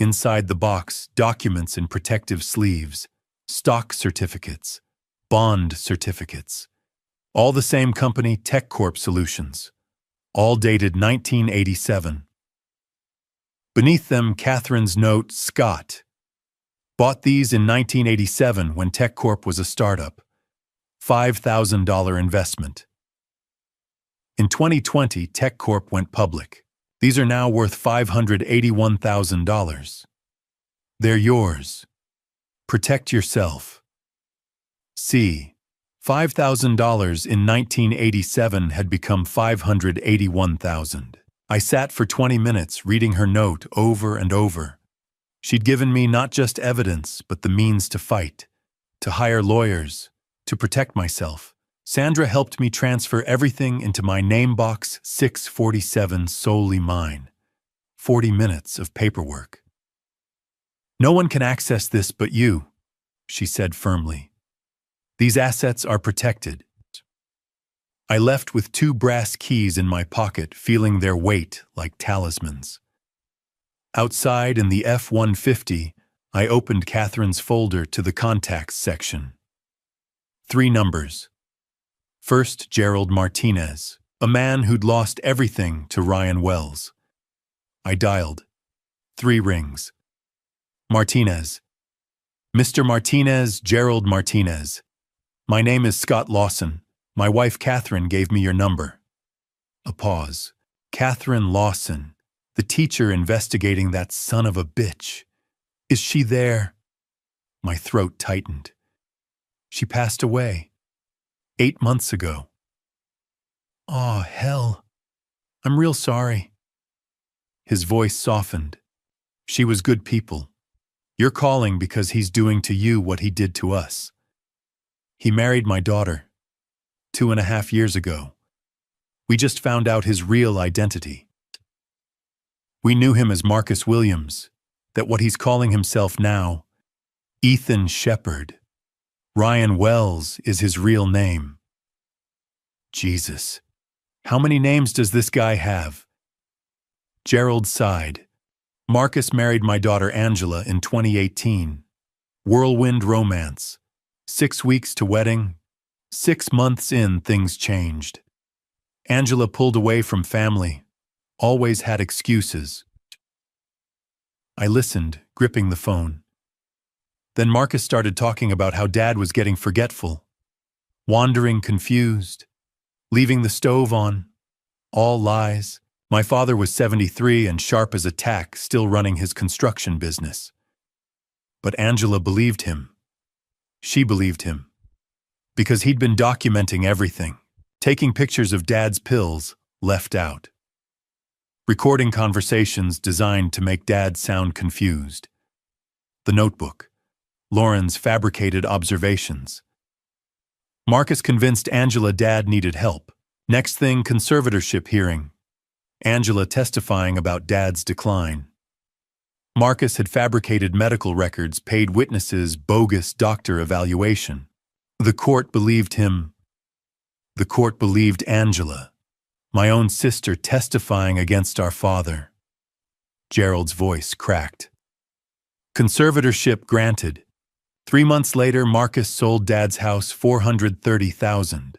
Inside the box, documents in protective sleeves, stock certificates, bond certificates. All the same company, TechCorp Solutions. All dated 1987. Beneath them, Catherine's note, Scott. Bought these in 1987 when TechCorp was a startup. $5,000 investment. In 2020, TechCorp went public. These are now worth $581,000. They're yours. Protect yourself. C. $5,000 in 1987 had become $581,000. I sat for 20 minutes reading her note over and over. She'd given me not just evidence, but the means to fight, to hire lawyers, to protect myself. Sandra helped me transfer everything into my name box 647, solely mine. 40 minutes of paperwork. "No one can access this but you," she said firmly. "These assets are protected." I left with 2 brass keys in my pocket, feeling their weight like talismans. Outside in the F-150, I opened Catherine's folder to the contacts section. 3 numbers. First, Gerald Martinez, a man who'd lost everything to Ryan Wells. I dialed. 3 rings. Martinez. "Mr. Martinez, Gerald Martinez. My name is Scott Lawson. My wife Catherine gave me your number." A pause. Catherine Lawson, the teacher investigating that son of a bitch. Is she there? My throat tightened. She passed away. 8 months ago. "Aw, hell. I'm real sorry." His voice softened. "She was good people. You're calling because he's doing to you what he did to us. He married my daughter 2.5 years ago. We just found out his real identity. We knew him as Marcus Williams, that what he's calling himself now, Ethan Shepard. Ryan Wells is his real name." Jesus. How many names does this guy have? Gerald sighed. "Marcus married my daughter Angela in 2018. Whirlwind romance. 6 weeks to wedding. 6 months in, things changed. Angela pulled away from family. Always had excuses." I listened, gripping the phone. Then Marcus started talking about how Dad was getting forgetful, wandering confused, leaving the stove on. All lies. My father was 73 and sharp as a tack, still running his construction business. But Angela believed him. She believed him. Because he'd been documenting everything, taking pictures of Dad's pills, left out. Recording conversations designed to make Dad sound confused. The notebook. Lauren's fabricated observations. Marcus convinced Angela Dad needed help. Next thing, conservatorship hearing. Angela testifying about Dad's decline. Marcus had fabricated medical records, paid witnesses, bogus doctor evaluation. The court believed him. The court believed Angela. My own sister testifying against our father. Gerald's voice cracked. Conservatorship granted. 3 months later, Marcus sold Dad's house $430,000.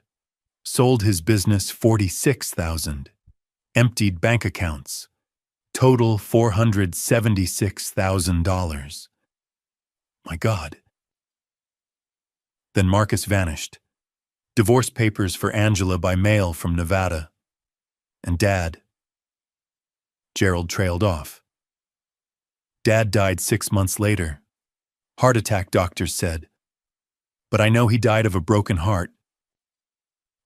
Sold his business $46,000. Emptied bank accounts. Total $476,000. My God. Then Marcus vanished. Divorce papers for Angela by mail from Nevada. And Dad. Gerald trailed off. Dad died 6 months later. Heart attack, doctors said. But I know he died of a broken heart.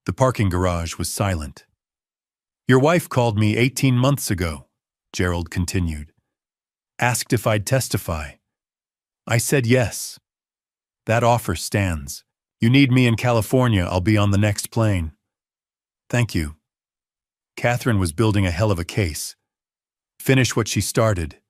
The parking garage was silent. Your wife called me 18 months ago, Gerald continued. Asked if I'd testify. I said yes. That offer stands. You need me in California, I'll be on the next plane. Thank you. Catherine was building a hell of a case. Finish what she started.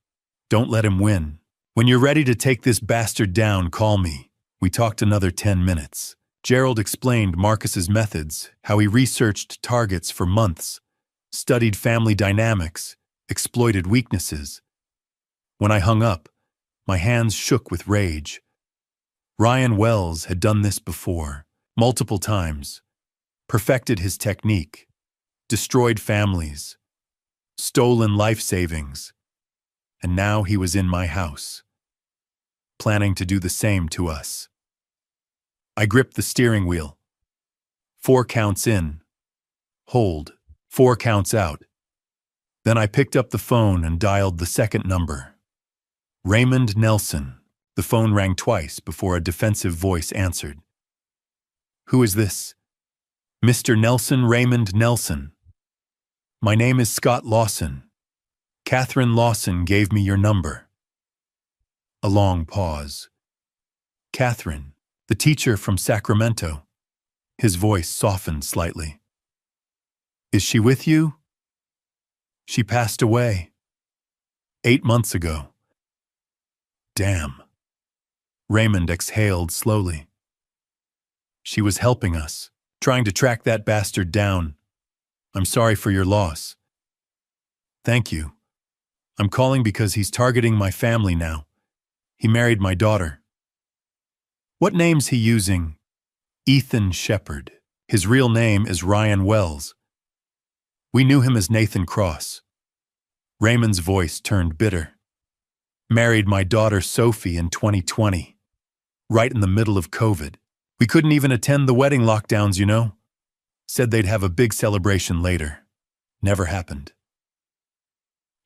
Don't let him win. When you're ready to take this bastard down, call me. We talked another 10 minutes. Gerald explained Marcus's methods, how he researched targets for months, studied family dynamics, exploited weaknesses. When I hung up, my hands shook with rage. Ryan Wells had done this before, multiple times, perfected his technique, destroyed families, stolen life savings, and now he was in my house, planning to do the same to us. I gripped the steering wheel. 4 counts in. Hold. 4 counts out. Then I picked up the phone and dialed the second number. Raymond Nelson. The phone rang twice before a defensive voice answered. Who is this? Mr. Nelson Raymond Nelson. My name is Scott Lawson. Catherine Lawson gave me your number. A long pause. Catherine, the teacher from Sacramento. His voice softened slightly. Is she with you? She passed away 8 months ago. Damn. Raymond exhaled slowly. She was helping us, trying to track that bastard down. I'm sorry for your loss. Thank you. I'm calling because he's targeting my family now. He married my daughter. What name's he using? Ethan Shepard. His real name is Ryan Wells. We knew him as Nathan Cross. Raymond's voice turned bitter. Married my daughter Sophie in 2020, right in the middle of COVID. We couldn't even attend the wedding lockdowns, you know? Said they'd have a big celebration later. Never happened.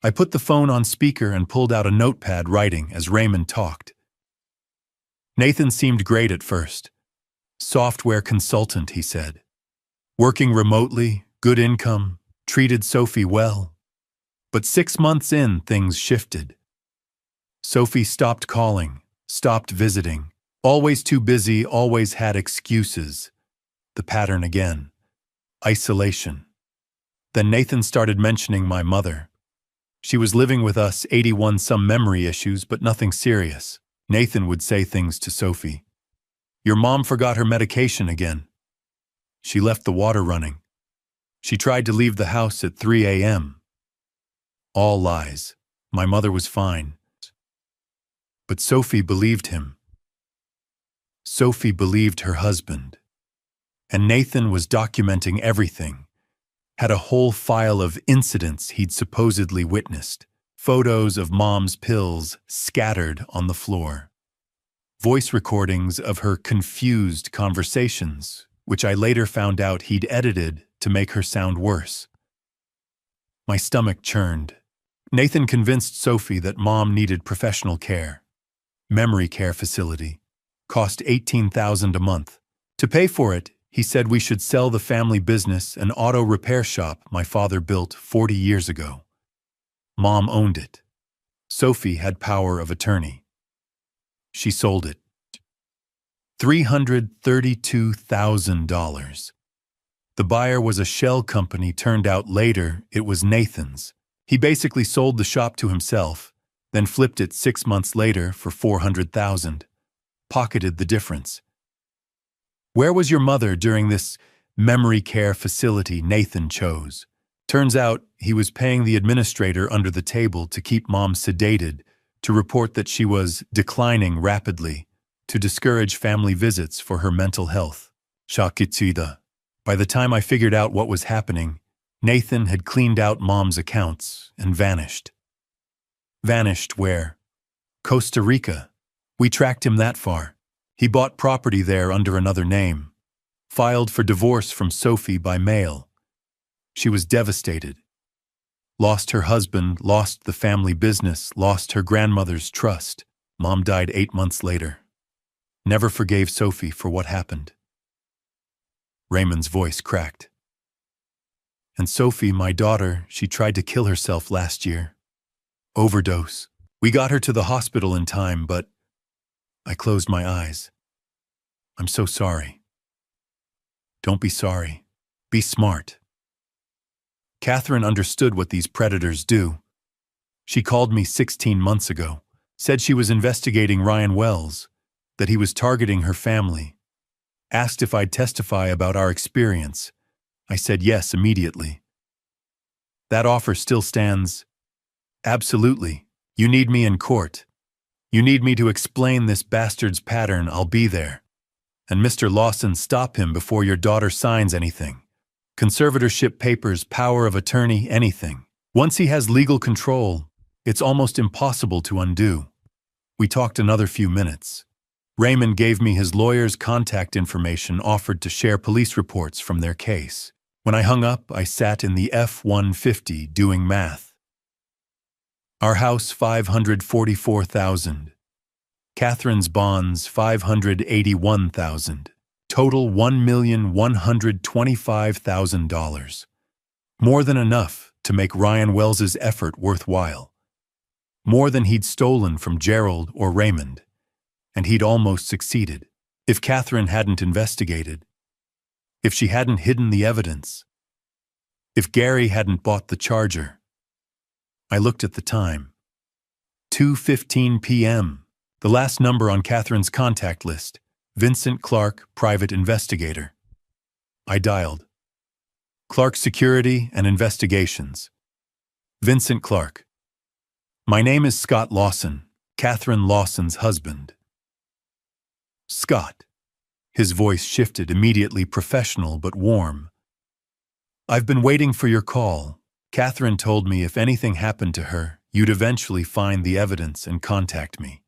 I put the phone on speaker and pulled out a notepad writing as Raymond talked. Nathan seemed great at first. Software consultant, he said. Working remotely, good income, treated Sophie well. But 6 months in, things shifted. Sophie stopped calling, stopped visiting. Always too busy, always had excuses. The pattern again. Isolation. Then Nathan started mentioning my mother. She was living with us, 81 some memory issues, but nothing serious. Nathan would say things to Sophie. Your mom forgot her medication again. She left the water running. She tried to leave the house at 3 a.m. All lies. My mother was fine. But Sophie believed him. Sophie believed her husband. And Nathan was documenting everything. Had a whole file of incidents he'd supposedly witnessed. Photos of mom's pills scattered on the floor. Voice recordings of her confused conversations, which I later found out he'd edited to make her sound worse. My stomach churned. Nathan convinced Sophie that mom needed professional care. Memory care facility. Cost $18,000 a month. To pay for it, he said we should sell the family business, an auto repair shop my father built 40 years ago. Mom owned it. Sophie had power of attorney. She sold it. $332,000. The buyer was a shell company. Turned out later it was Nathan's. He basically sold the shop to himself, then flipped it 6 months later for $400,000. Pocketed the difference. Where was your mother during this memory care facility Nathan chose? Turns out he was paying the administrator under the table to keep mom sedated, to report that she was declining rapidly, to discourage family visits for her mental health. Shakitsida. By the time I figured out what was happening, Nathan had cleaned out mom's accounts and vanished. Vanished where? Costa Rica. We tracked him that far. He bought property there under another name. Filed for divorce from Sophie by mail. She was devastated. Lost her husband, lost the family business, lost her grandmother's trust. Mom died 8 months later. Never forgave Sophie for what happened. Raymond's voice cracked. And Sophie, my daughter, she tried to kill herself last year. Overdose. We got her to the hospital in time, but I closed my eyes. I'm so sorry. Don't be sorry. Be smart. Catherine understood what these predators do. She called me 16 months ago, said she was investigating Ryan Wells, that he was targeting her family. Asked if I'd testify about our experience. I said yes immediately. That offer still stands. Absolutely. You need me in court. You need me to explain this bastard's pattern. I'll be there. And Mr. Lawson, stop him before your daughter signs anything. Conservatorship papers, power of attorney, anything. Once he has legal control, it's almost impossible to undo. We talked another few minutes. Raymond gave me his lawyer's contact information, offered to share police reports from their case. When I hung up, I sat in the F-150 doing math. Our house, $544,000. Catherine's bonds, $581,000. Total $1,125,000. More than enough to make Ryan Wells's effort worthwhile. More than he'd stolen from Gerald or Raymond. And he'd almost succeeded. If Catherine hadn't investigated. If she hadn't hidden the evidence. If Gary hadn't bought the charger. I looked at the time. 2:15 p.m. The last number on Catherine's contact list. Vincent Clark, private investigator. I dialed. Clark Security and Investigations. Vincent Clark. My name is Scott Lawson, Catherine Lawson's husband. Scott. His voice shifted, immediately professional but warm. I've been waiting for your call. Catherine told me if anything happened to her, you'd eventually find the evidence and contact me.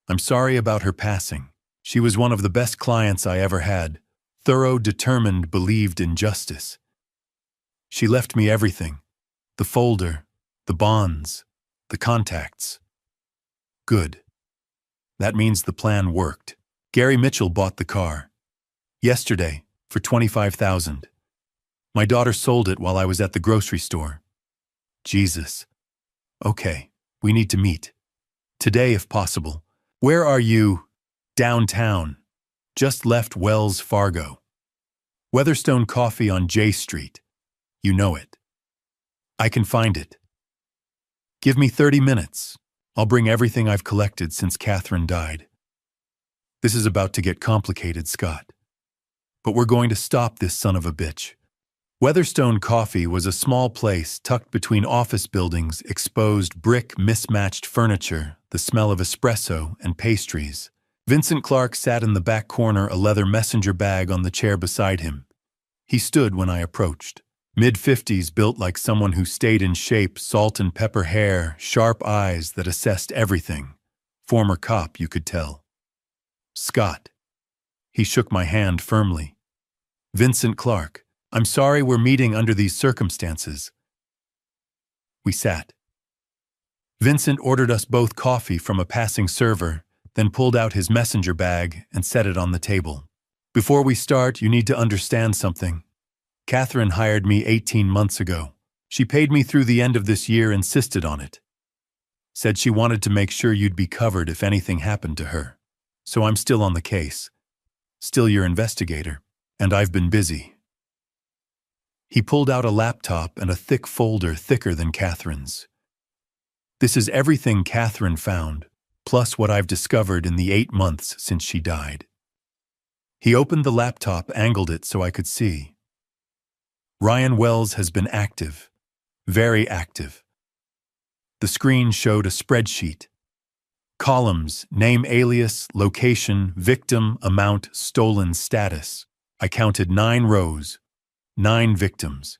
I'm sorry about her passing. She was one of the best clients I ever had. Thorough, determined, believed in justice. She left me everything. The folder, the bonds, the contacts. Good. That means the plan worked. Gary Mitchell bought the car. Yesterday, for $25,000. My daughter sold it while I was at the grocery store. Jesus. Okay, we need to meet. Today, if possible. Where are you? Downtown. Just left Wells Fargo. Weatherstone Coffee on J Street. You know it. I can find it. Give me 30 minutes. I'll bring everything I've collected since Catherine died. This is about to get complicated, Scott. But we're going to stop this son of a bitch. Weatherstone Coffee was a small place tucked between office buildings, exposed brick, mismatched furniture, the smell of espresso and pastries. Vincent Clark sat in the back corner, a leather messenger bag on the chair beside him. He stood when I approached. Mid-50s, built like someone who stayed in shape, salt and pepper hair, sharp eyes that assessed everything. Former cop, you could tell. Scott. He shook my hand firmly. Vincent Clark. I'm sorry we're meeting under these circumstances. We sat. Vincent ordered us both coffee from a passing server, then pulled out his messenger bag and set it on the table. Before we start, you need to understand something. Catherine hired me 18 months ago. She paid me through the end of this year, insisted on it. Said she wanted to make sure you'd be covered if anything happened to her. So I'm still on the case. Still your investigator. And I've been busy. He pulled out a laptop and a thick folder thicker than Catherine's. This is everything Catherine found, plus what I've discovered in the 8 months since she died. He opened the laptop, angled it so I could see. Ryan Wells has been active, very active. The screen showed a spreadsheet. Columns, name, alias, location, victim, amount, stolen status. I counted 9 rows, 9 victims.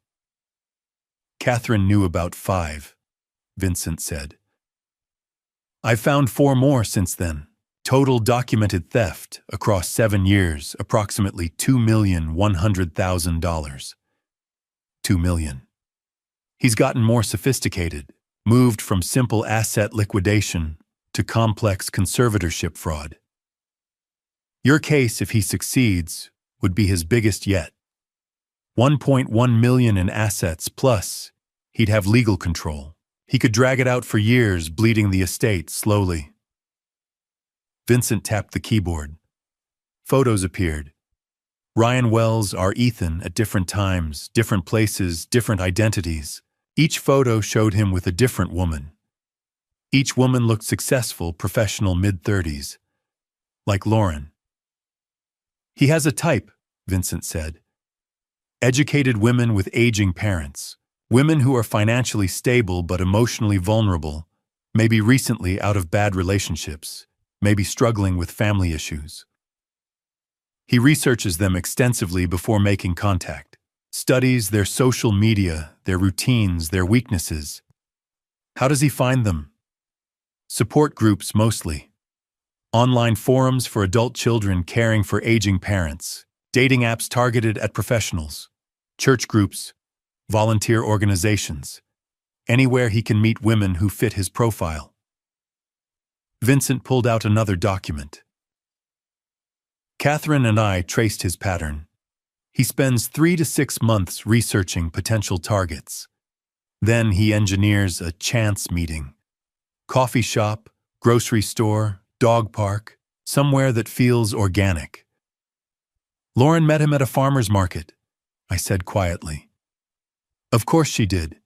Catherine knew about 5, Vincent said. I've found 4 more since then. Total documented theft across 7 years, approximately $2,100,000. $2 million. He's gotten more sophisticated, moved from simple asset liquidation to complex conservatorship fraud. Your case, if he succeeds, would be his biggest yet. $1.1 million in assets, plus he'd have legal control. He could drag it out for years, bleeding the estate slowly. Vincent tapped the keyboard. Photos appeared. Ryan Wells, our Ethan, at different times, different places, different identities. Each photo showed him with a different woman. Each woman looked successful, professional, mid-30s. Like Lauren. He has a type, Vincent said. Educated women with aging parents. Women who are financially stable but emotionally vulnerable, maybe recently out of bad relationships, maybe struggling with family issues. He researches them extensively before making contact, studies their social media, their routines, their weaknesses. How does he find them? Support groups mostly. Online forums for adult children caring for aging parents, dating apps targeted at professionals, church groups, volunteer organizations, anywhere he can meet women who fit his profile. Vincent pulled out another document. Catherine and I traced his pattern. He spends 3 to 6 months researching potential targets. Then he engineers a chance meeting. Coffee shop, grocery store, dog park, somewhere that feels organic. Lauren met him at a farmer's market, I said quietly. Of course she did.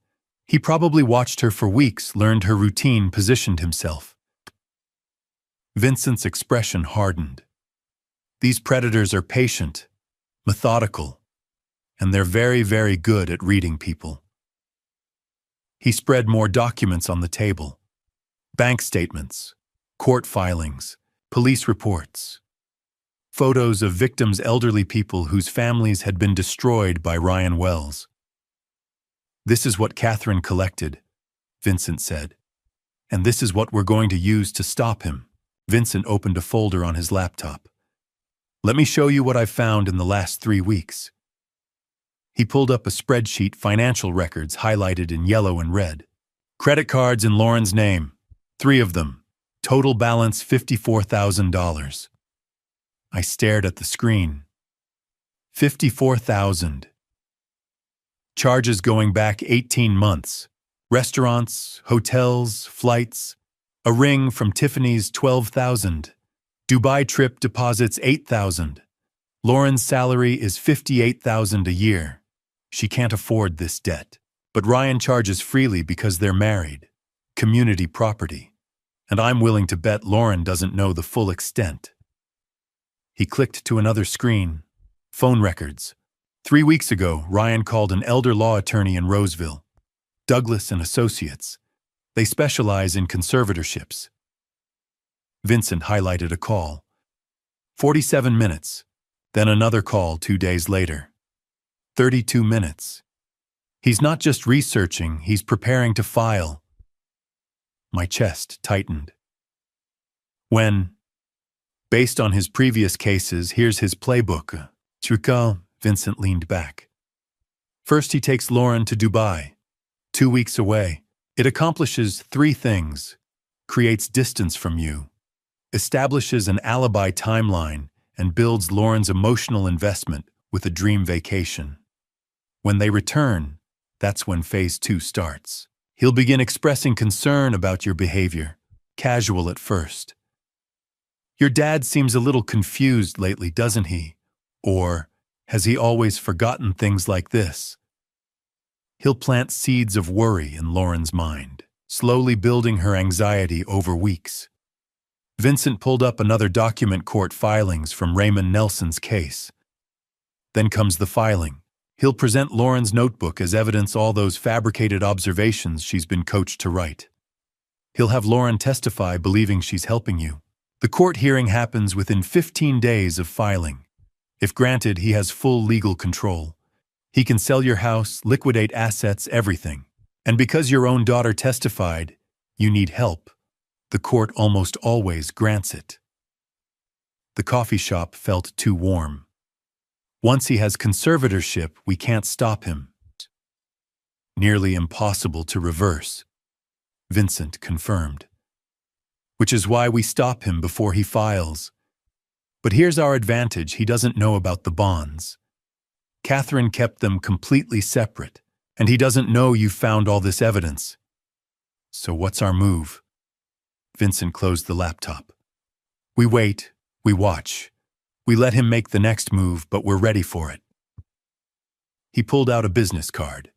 He probably watched her for weeks, learned her routine, positioned himself. Vincent's expression hardened. These predators are patient, methodical, and they're very, very good at reading people. He spread more documents on the table. Bank statements, court filings, police reports, photos of victims, elderly people whose families had been destroyed by Ryan Wells. This is what Catherine collected, Vincent said. And this is what we're going to use to stop him. Vincent opened a folder on his laptop. Let me show you what I've found in the last 3 weeks. He pulled up a spreadsheet, financial records highlighted in yellow and red. Credit cards in Lauren's name, 3 of them. Total balance $54,000. I stared at the screen. $54,000. Charges going back 18 months. Restaurants, hotels, flights. A ring from Tiffany's, $12,000. Dubai trip deposits $8,000. Lauren's salary is $58,000 a year. She can't afford this debt. But Ryan charges freely because they're married. Community property. And I'm willing to bet Lauren doesn't know the full extent. He clicked to another screen. Phone records. 3 weeks ago, Ryan called an elder law attorney in Roseville. Douglas and Associates. They specialize in conservatorships. Vincent highlighted a call. 47 minutes. Then another call 2 days later. 32 minutes. He's not just researching, he's preparing to file. My chest tightened. Based on his previous cases, here's his playbook. Trucal, Vincent leaned back. First, he takes Lauren to Dubai. 2 weeks away. It accomplishes 3 things. Creates distance from you. Establishes an alibi timeline and builds Lauren's emotional investment with a dream vacation. When they return, that's when phase 2 starts. He'll begin expressing concern about your behavior, casual at first. Your dad seems a little confused lately, doesn't he? Or has he always forgotten things like this? He'll plant seeds of worry in Lauren's mind, slowly building her anxiety over weeks. Vincent pulled up another document, court filings from Raymond Nelson's case. Then comes the filing. He'll present Lauren's notebook as evidence, all those fabricated observations she's been coached to write. He'll have Lauren testify, believing she's helping you. The court hearing happens within 15 days of filing. If granted, he has full legal control. He can sell your house, liquidate assets, everything. And because your own daughter testified, you need help. The court almost always grants it. The coffee shop felt too warm. Once he has conservatorship, we can't stop him. Nearly impossible to reverse, Vincent confirmed. Which is why we stop him before he files. But here's our advantage: he doesn't know about the bonds. Catherine kept them completely separate, and he doesn't know you found all this evidence. So what's our move? Vincent closed the laptop. We wait, we watch. We let him make the next move, but we're ready for it. He pulled out a business card.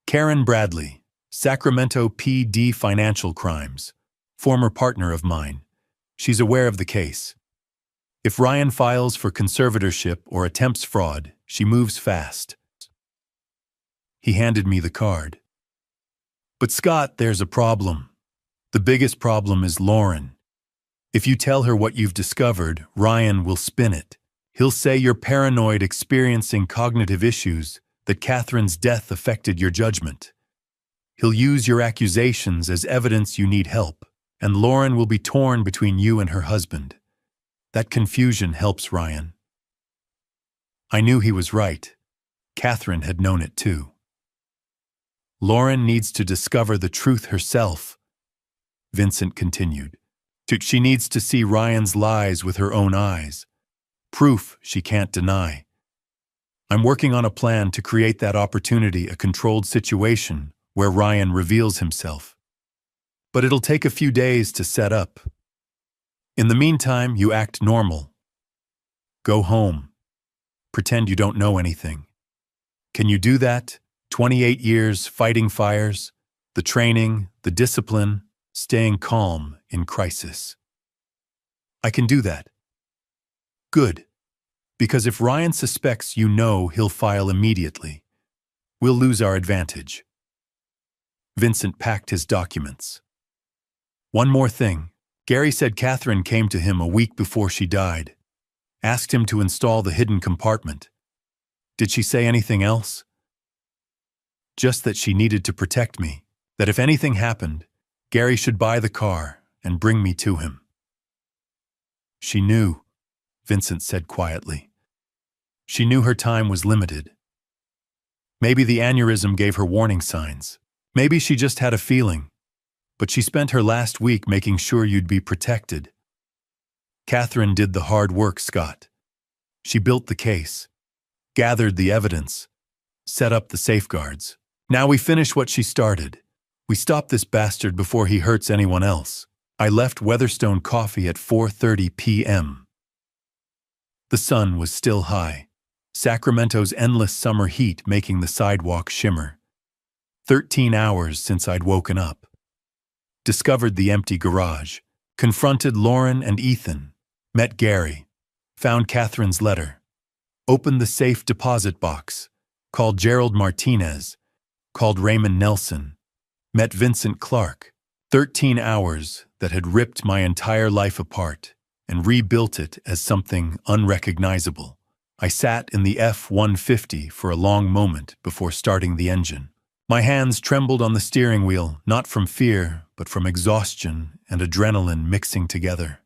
Karen Bradley, Sacramento PD Financial Crimes, former partner of mine. She's aware of the case. If Ryan files for conservatorship or attempts fraud, she moves fast. He handed me the card. But Scott, there's a problem. The biggest problem is Lauren. If you tell her what you've discovered, Ryan will spin it. He'll say you're paranoid, experiencing cognitive issues, that Catherine's death affected your judgment. He'll use your accusations as evidence you need help, and Lauren will be torn between you and her husband. That confusion helps Ryan. I knew he was right. Catherine had known it too. Lauren needs to discover the truth herself, Vincent continued. She needs to see Ryan's lies with her own eyes. proof she can't deny. I'm working on a plan to create that opportunity, a controlled situation where Ryan reveals himself. But it'll take a few days to set up. In the meantime, you act normal. Go home. Pretend you don't know anything. Can you do that? 28 years fighting fires, the training, the discipline, staying calm in crisis. I can do that. Good. Because if Ryan suspects, you know he'll file immediately. We'll lose our advantage. Vincent packed his documents. One more thing. Gary said Catherine came to him a week before she died. Asked him to install the hidden compartment. Did she say anything else? Just that she needed to protect me. That if anything happened, Gary should buy the car and bring me to him. She knew, Vincent said quietly. She knew her time was limited. Maybe the aneurysm gave her warning signs. Maybe she just had a feeling. But she spent her last week making sure you'd be protected. Catherine did the hard work, Scott. She built the case, gathered the evidence, set up the safeguards. Now we finish what she started. We stop this bastard before he hurts anyone else. I left Weatherstone Coffee at 4:30 p.m. The sun was still high, Sacramento's endless summer heat making the sidewalk shimmer. 13 hours since I'd woken up. Discovered the empty garage, confronted Lauren and Ethan, met Gary, found Catherine's letter, opened the safe deposit box, called Gerald Martinez, called Raymond Nelson, met Vincent Clark. 13 hours that had ripped my entire life apart and rebuilt it as something unrecognizable. I sat in the F-150 for a long moment before starting the engine. My hands trembled on the steering wheel, not from fear, but from exhaustion and adrenaline mixing together.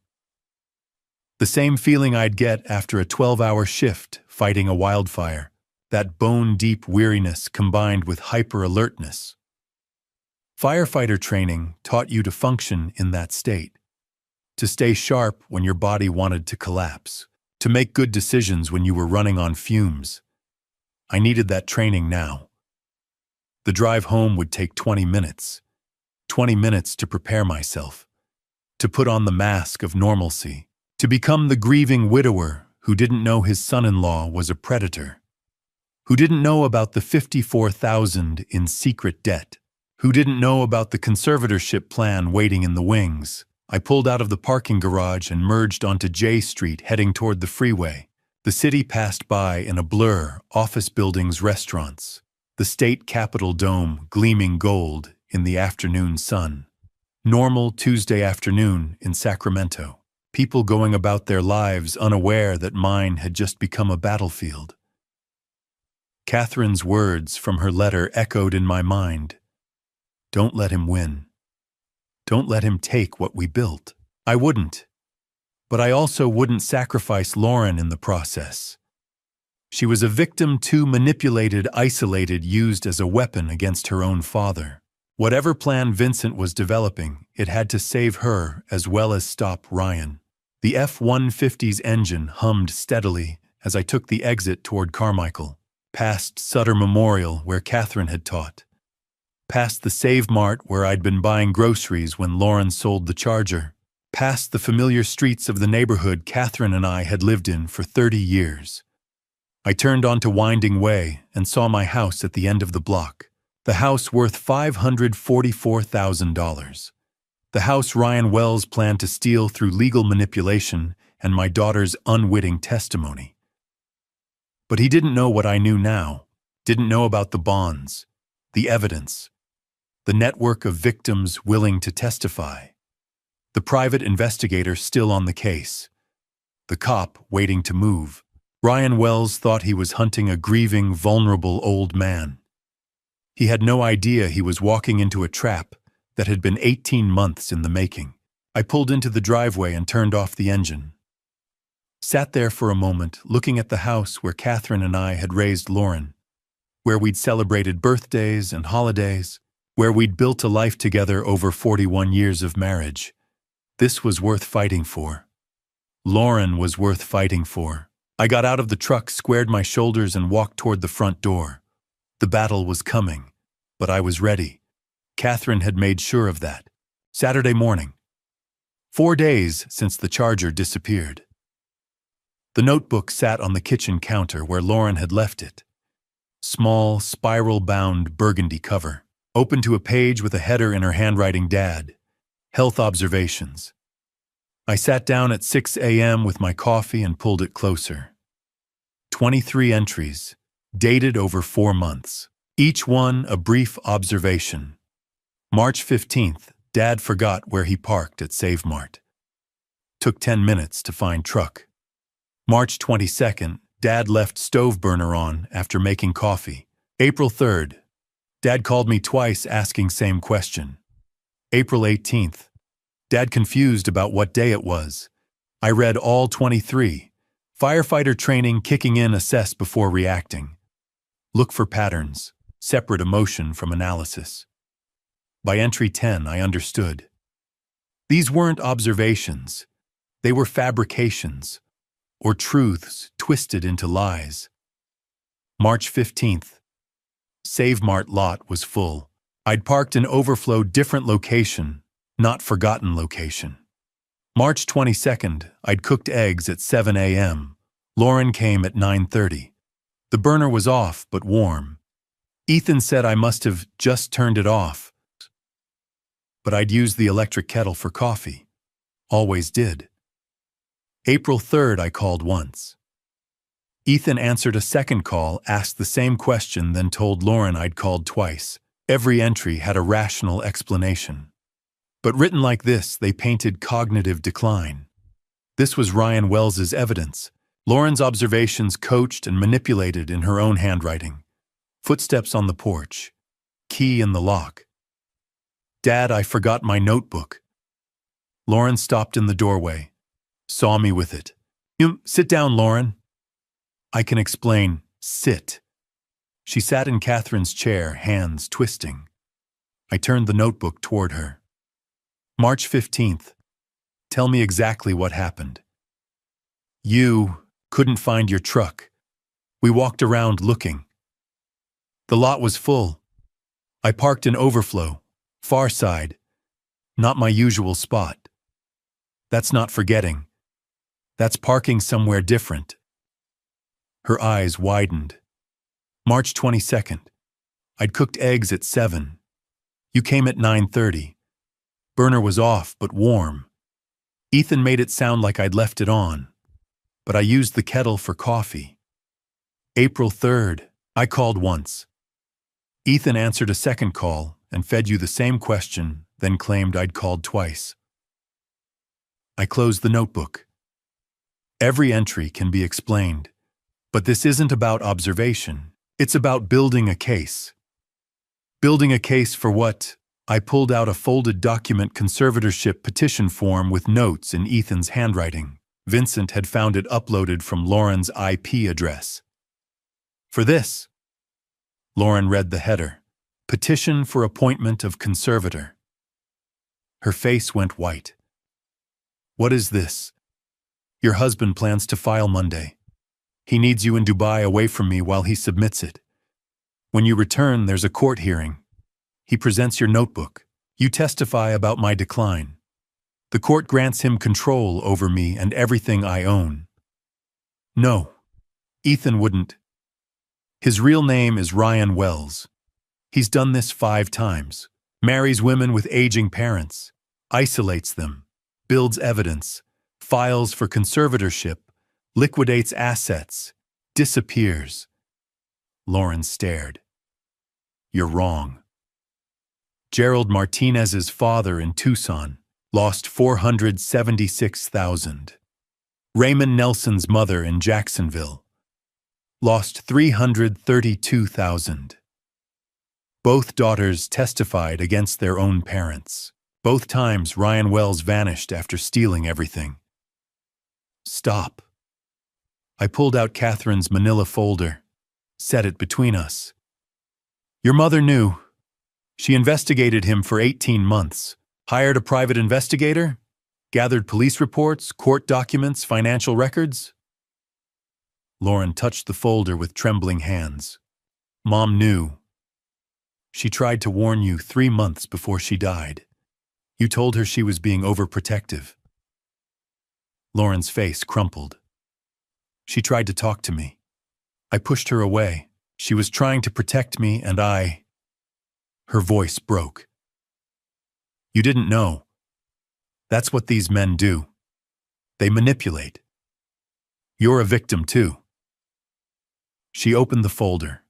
The same feeling I'd get after a 12-hour shift fighting a wildfire, that bone-deep weariness combined with hyper-alertness. Firefighter training taught you to function in that state, to stay sharp when your body wanted to collapse, to make good decisions when you were running on fumes. I needed that training now. The drive home would take 20 minutes. 20 minutes to prepare myself, to put on the mask of normalcy, to become the grieving widower who didn't know his son-in-law was a predator, who didn't know about the $54,000 in secret debt, who didn't know about the conservatorship plan waiting in the wings. I pulled out of the parking garage and merged onto J Street heading toward the freeway. The city passed by in a blur, office buildings, restaurants, the state capitol dome gleaming gold in the afternoon sun. Normal Tuesday afternoon in Sacramento. People going about their lives unaware that mine had just become a battlefield. Catherine's words from her letter echoed in my mind. Don't let him win. Don't let him take what we built. I wouldn't. But I also wouldn't sacrifice Lauren in the process. She was a victim too manipulated, isolated, used as a weapon against her own father. Whatever plan Vincent was developing, it had to save her as well as stop Ryan. The F-150's engine hummed steadily as I took the exit toward Carmichael, past Sutter Memorial where Catherine had taught, past the Save Mart where I'd been buying groceries when Lauren sold the Charger, past the familiar streets of the neighborhood Catherine and I had lived in for 30 years. I turned onto Winding Way and saw my house at the end of the block, the house worth $544,000. The house Ryan Wells planned to steal through legal manipulation and my daughter's unwitting testimony. But he didn't know what I knew now, didn't know about the bonds, the evidence, the network of victims willing to testify, the private investigator still on the case, the cop waiting to move. Ryan Wells thought he was hunting a grieving, vulnerable old man. He had no idea he was walking into a trap that had been 18 months in the making. I pulled into the driveway and turned off the engine. Sat there for a moment, looking at the house where Catherine and I had raised Lauren, where we'd celebrated birthdays and holidays, where we'd built a life together over 41 years of marriage. This was worth fighting for. Lauren was worth fighting for. I got out of the truck, squared my shoulders, and walked toward the front door. The battle was coming, but I was ready. Catherine had made sure of that. Saturday morning. 4 days since the charger disappeared. The notebook sat on the kitchen counter where Lauren had left it. Small, spiral-bound burgundy cover, open to a page with a header in her handwriting, Dad. Health observations. I sat down at 6 a.m. with my coffee and pulled it closer. 23 entries, dated over 4 months. Each one a brief observation. March 15th, Dad forgot where he parked at Save Mart. Took 10 minutes to find truck. March 22nd, Dad left stove burner on after making coffee. April 3rd, Dad called me twice asking same question. April 18th, Dad confused about what day it was. I read all 23. Firefighter training kicking in, assess before reacting. Look for patterns, separate emotion from analysis. By entry 10, I understood. These weren't observations. They were fabrications, or truths twisted into lies. March 15th. Save Mart lot was full. I'd parked an overflow different location, not forgotten location. March 22nd, I'd cooked eggs at 7 a.m. Lauren came at 9:30. The burner was off but warm. Ethan said I must have just turned it off, but I'd used the electric kettle for coffee. Always did. April 3rd, I called once. Ethan answered a second call, asked the same question, then told Lauren I'd called twice. Every entry had a rational explanation. But written like this, they painted cognitive decline. This was Ryan Wells's evidence. Lauren's observations coached and manipulated in her own handwriting. Footsteps on the porch. Key in the lock. Dad, I forgot my notebook. Lauren stopped in the doorway. Saw me with it. Sit down, Lauren. I can explain. Sit. She sat in Catherine's chair, hands twisting. I turned the notebook toward her. March 15th. Tell me exactly what happened. You couldn't find your truck. We walked around looking. The lot was full. I parked in overflow, far side, not my usual spot. That's not forgetting. That's parking somewhere different. Her eyes widened. March 22nd. I'd cooked eggs at 7. You came at 9:30. Burner was off but warm. Ethan made it sound like I'd left it on, but I used the kettle for coffee. April 3rd. I called once. Ethan answered a second call and fed you the same question, then claimed I'd called twice. I closed the notebook. Every entry can be explained, but this isn't about observation. It's about building a case. Building a case for what? I pulled out a folded document conservatorship petition form with notes in Ethan's handwriting. Vincent had found it uploaded from Lauren's IP address. For this, Lauren read the header. Petition for appointment of conservator. Her face went white. What is this? Your husband plans to file Monday. He needs you in Dubai away from me while he submits it. When you return, there's a court hearing. He presents your notebook. You testify about my decline. The court grants him control over me and everything I own. No, Ethan wouldn't. His real name is Ryan Wells. He's done this 5 times. Marries women with aging parents. Isolates them. Builds evidence. Files for conservatorship. Liquidates assets. Disappears. Lauren stared. You're wrong. Gerald Martinez's father in Tucson lost $476,000. Raymond Nelson's mother in Jacksonville lost $332,000. Both daughters testified against their own parents. Both times Ryan Wells vanished after stealing everything. Stop. I pulled out Catherine's manila folder, set it between us. Your mother knew. She investigated him for 18 months, hired a private investigator, gathered police reports, court documents, financial records. Lauren touched the folder with trembling hands. Mom knew. She tried to warn you 3 months before she died. You told her she was being overprotective. Lauren's face crumpled. She tried to talk to me. I pushed her away. She was trying to protect me, and I... Her voice broke. You didn't know. That's what these men do. They manipulate. You're a victim too. She opened the folder.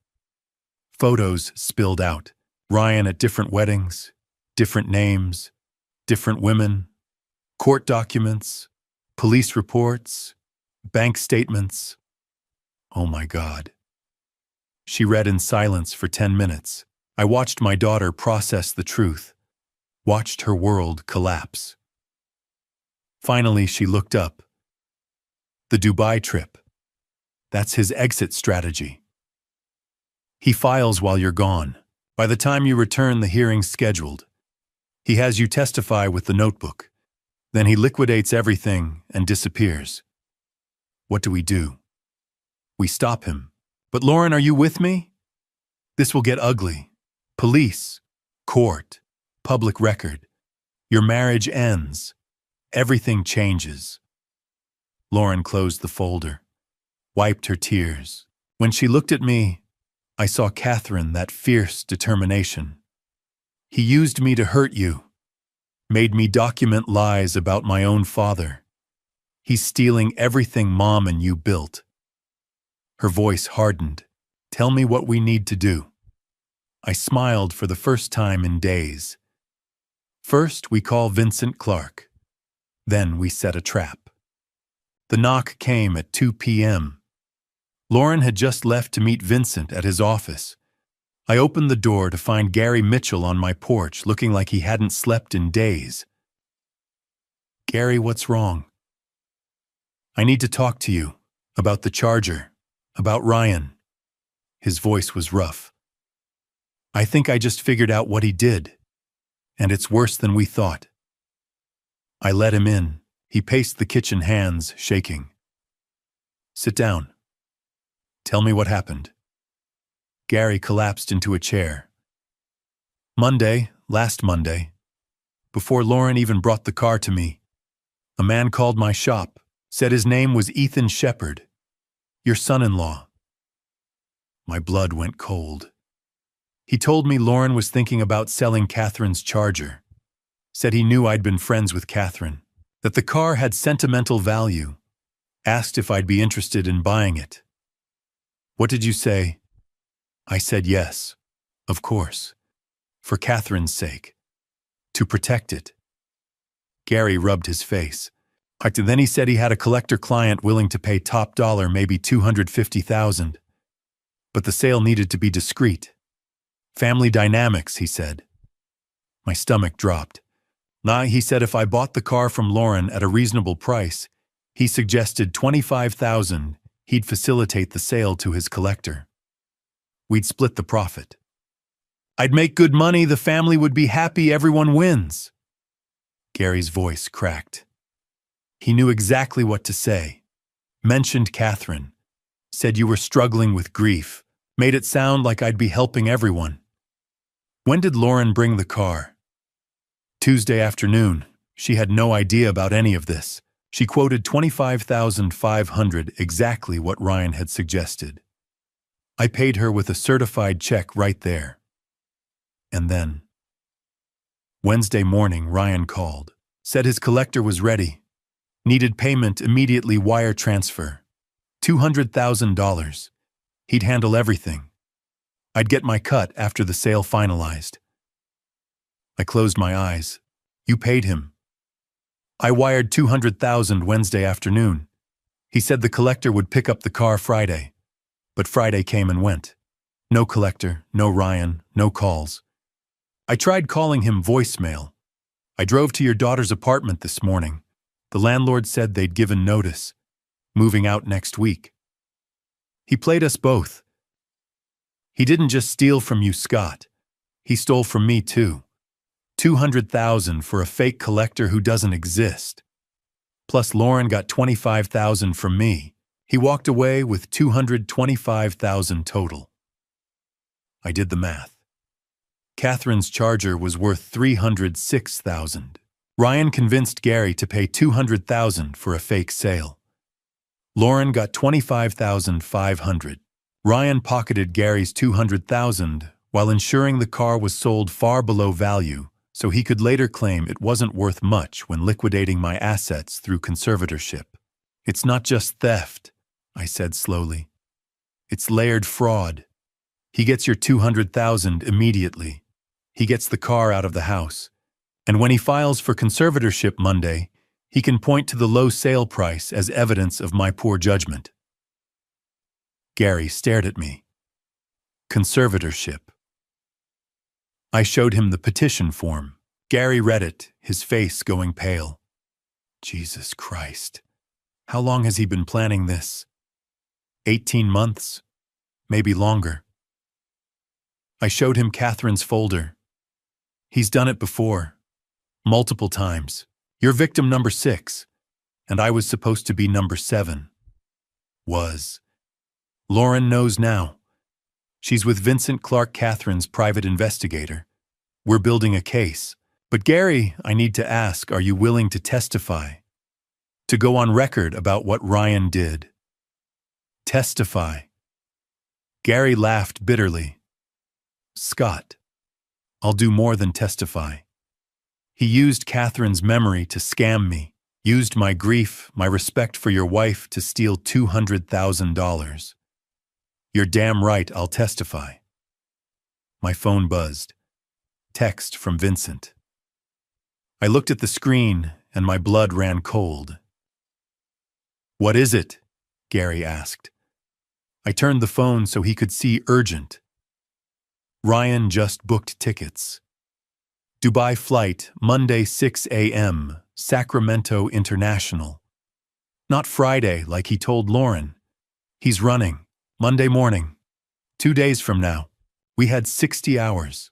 Photos spilled out. Ryan at different weddings, different names, different women, court documents, police reports, bank statements. Oh my God. She read in silence for 10 minutes. I watched my daughter process the truth, watched her world collapse. Finally, she looked up. The Dubai trip. That's his exit strategy. He files while you're gone. By the time you return, the hearing's scheduled. He has you testify with the notebook. Then he liquidates everything and disappears. What do? We stop him. But Lauren, are you with me? This will get ugly. Police, court, public record. Your marriage ends. Everything changes. Lauren closed the folder, wiped her tears. When she looked at me, I saw Catherine, that fierce determination. He used me to hurt you, made me document lies about my own father. He's stealing everything Mom and you built. Her voice hardened. Tell me what we need to do. I smiled for the first time in days. First, we call Vincent Clark. Then we set a trap. The knock came at 2 p.m. Lauren had just left to meet Vincent at his office. I opened the door to find Gary Mitchell on my porch, looking like he hadn't slept in days. Gary, what's wrong? I need to talk to you about the charger, about Ryan. His voice was rough. I think I just figured out what he did, and it's worse than we thought. I let him in. He paced the kitchen, hands shaking. Sit down. Tell me what happened. Gary collapsed into a chair. Last Monday, before Lauren even brought the car to me, a man called my shop, said his name was Ethan Shepard, your son-in-law. My blood went cold. He told me Lauren was thinking about selling Catherine's charger, said he knew I'd been friends with Catherine, that the car had sentimental value, asked if I'd be interested in buying it. What did you say? I said yes, of course, for Catherine's sake, to protect it. Gary rubbed his face. Then he said he had a collector client willing to pay top dollar, maybe $250,000. But the sale needed to be discreet. Family dynamics, he said. My stomach dropped. He said if I bought the car from Lauren at a reasonable price, he suggested $25,000, he'd facilitate the sale to his collector. We'd split the profit. I'd make good money, the family would be happy, everyone wins. Gary's voice cracked. He knew exactly what to say. Mentioned Catherine. Said you were struggling with grief. Made it sound like I'd be helping everyone. When did Lauren bring the car? Tuesday afternoon. She had no idea about any of this. She quoted $25,500, exactly what Ryan had suggested. I paid her with a certified check right there. And then, Wednesday morning, Ryan called. Said his collector was ready. Needed payment immediately, wire transfer. $200,000. He'd handle everything. I'd get my cut after the sale finalized. I closed my eyes. You paid him. I wired $200,000 Wednesday afternoon. He said the collector would pick up the car Friday. But Friday came and went. No collector, no Ryan, no calls. I tried calling him, voicemail. I drove to your daughter's apartment this morning. The landlord said they'd given notice. Moving out next week. He played us both. He didn't just steal from you, Scott. He stole from me too. $200,000 for a fake collector who doesn't exist. Plus Lauren got $25,000 from me. He walked away with $225,000 total. I did the math. Catherine's charger was worth $306,000. Ryan convinced Gary to pay $200,000 for a fake sale. Lauren got $25,500. Ryan pocketed Gary's $200,000 while ensuring the car was sold far below value, so he could later claim it wasn't worth much when liquidating my assets through conservatorship. It's not just theft, I said slowly. It's layered fraud. He gets your $200,000 immediately. He gets the car out of the house. And when he files for conservatorship Monday, he can point to the low sale price as evidence of my poor judgment. Gary stared at me. Conservatorship. I showed him the petition form. Gary read it, his face going pale. Jesus Christ. How long has he been planning this? 18 months? Maybe longer. I showed him Catherine's folder. He's done it before. Multiple times. You're victim number 6, and I was supposed to be number 7. Was. Lauren knows now. She's with Vincent Clark, Catherine's private investigator. We're building a case. But Gary, I need to ask, are you willing to testify? To go on record about what Ryan did? Testify. Gary laughed bitterly. Scott, I'll do more than testify. He used Catherine's memory to scam me, used my grief, my respect for your wife to steal $200,000. You're damn right I'll testify. My phone buzzed. Text from Vincent. I looked at the screen and my blood ran cold. What is it? Gary asked. I turned the phone so he could see urgent. Ryan just booked tickets. Dubai flight, Monday 6 a.m., Sacramento International. Not Friday like he told Lauren. He's running. Monday morning. 2 days from now. We had 60 hours.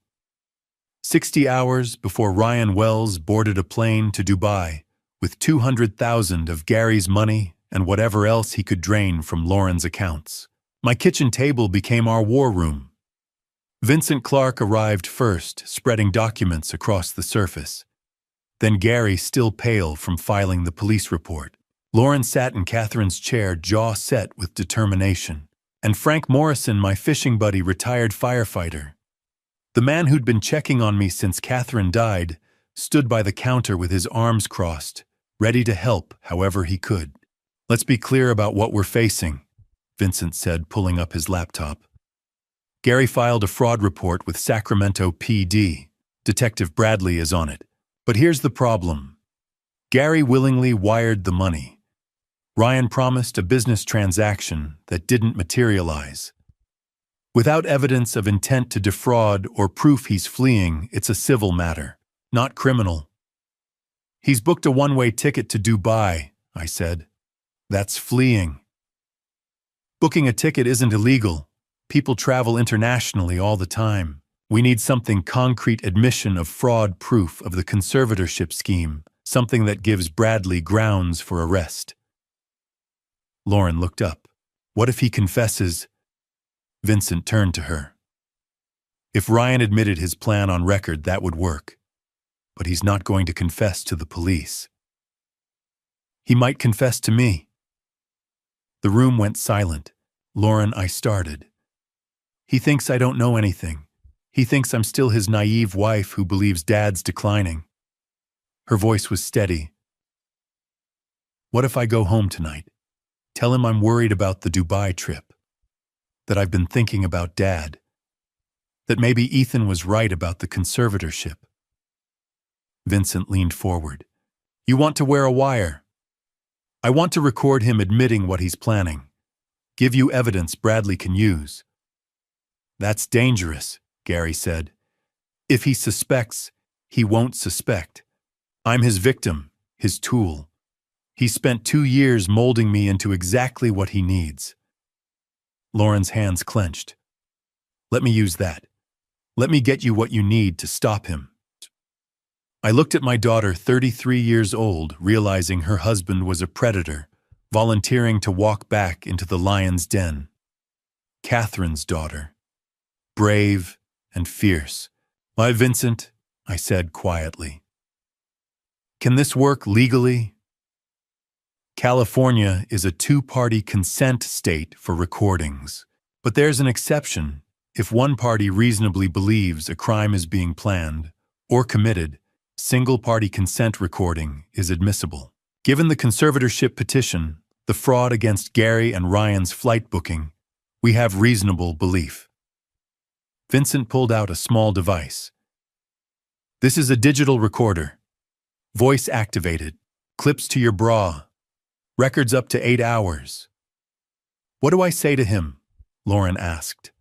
60 hours before Ryan Wells boarded a plane to Dubai with $200,000 of Gary's money and whatever else he could drain from Lauren's accounts. My kitchen table became our war room. Vincent Clark arrived first, spreading documents across the surface. Then Gary, still pale from filing the police report. Lauren sat in Catherine's chair, jaw set with determination. And Frank Morrison, my fishing buddy, retired firefighter. The man who'd been checking on me since Catherine died, stood by the counter with his arms crossed, ready to help however he could. Let's be clear about what we're facing, Vincent said, pulling up his laptop. Gary filed a fraud report with Sacramento PD. Detective Bradley is on it. But here's the problem. Gary willingly wired the money. Ryan promised a business transaction that didn't materialize. Without evidence of intent to defraud or proof he's fleeing, it's a civil matter, not criminal. He's booked a one-way ticket to Dubai, I said. That's fleeing. Booking a ticket isn't illegal. People travel internationally all the time. We need something concrete, admission of fraud, proof of the conservatorship scheme, something that gives Bradley grounds for arrest. Lauren looked up. What if he confesses? Vincent turned to her. If Ryan admitted his plan on record, that would work. But he's not going to confess to the police. He might confess to me. The room went silent. Lauren, I started. He thinks I don't know anything. He thinks I'm still his naive wife who believes Dad's declining. Her voice was steady. What if I go home tonight? Tell him I'm worried about the Dubai trip. That I've been thinking about Dad. That maybe Ethan was right about the conservatorship. Vincent leaned forward. You want to wear a wire? I want to record him admitting what he's planning. Give you evidence Bradley can use. That's dangerous, Gary said. If he suspects, he won't suspect. I'm his victim, his tool. He spent 2 years molding me into exactly what he needs. Lauren's hands clenched. Let me use that. Let me get you what you need to stop him. I looked at my daughter, 33 years old, realizing her husband was a predator, volunteering to walk back into the lion's den. Catherine's daughter. Brave and fierce. "Why, Vincent," I said quietly. "Can this work legally?" California is a two-party consent state for recordings. But there's an exception. If one party reasonably believes a crime is being planned or committed, single-party consent recording is admissible. Given the conservatorship petition, the fraud against Gary and Ryan's flight booking, we have reasonable belief. Vincent pulled out a small device. "This is a digital recorder. Voice-activated. Clips to your bra. Records up to 8 hours." "What do I say to him?" Lauren asked.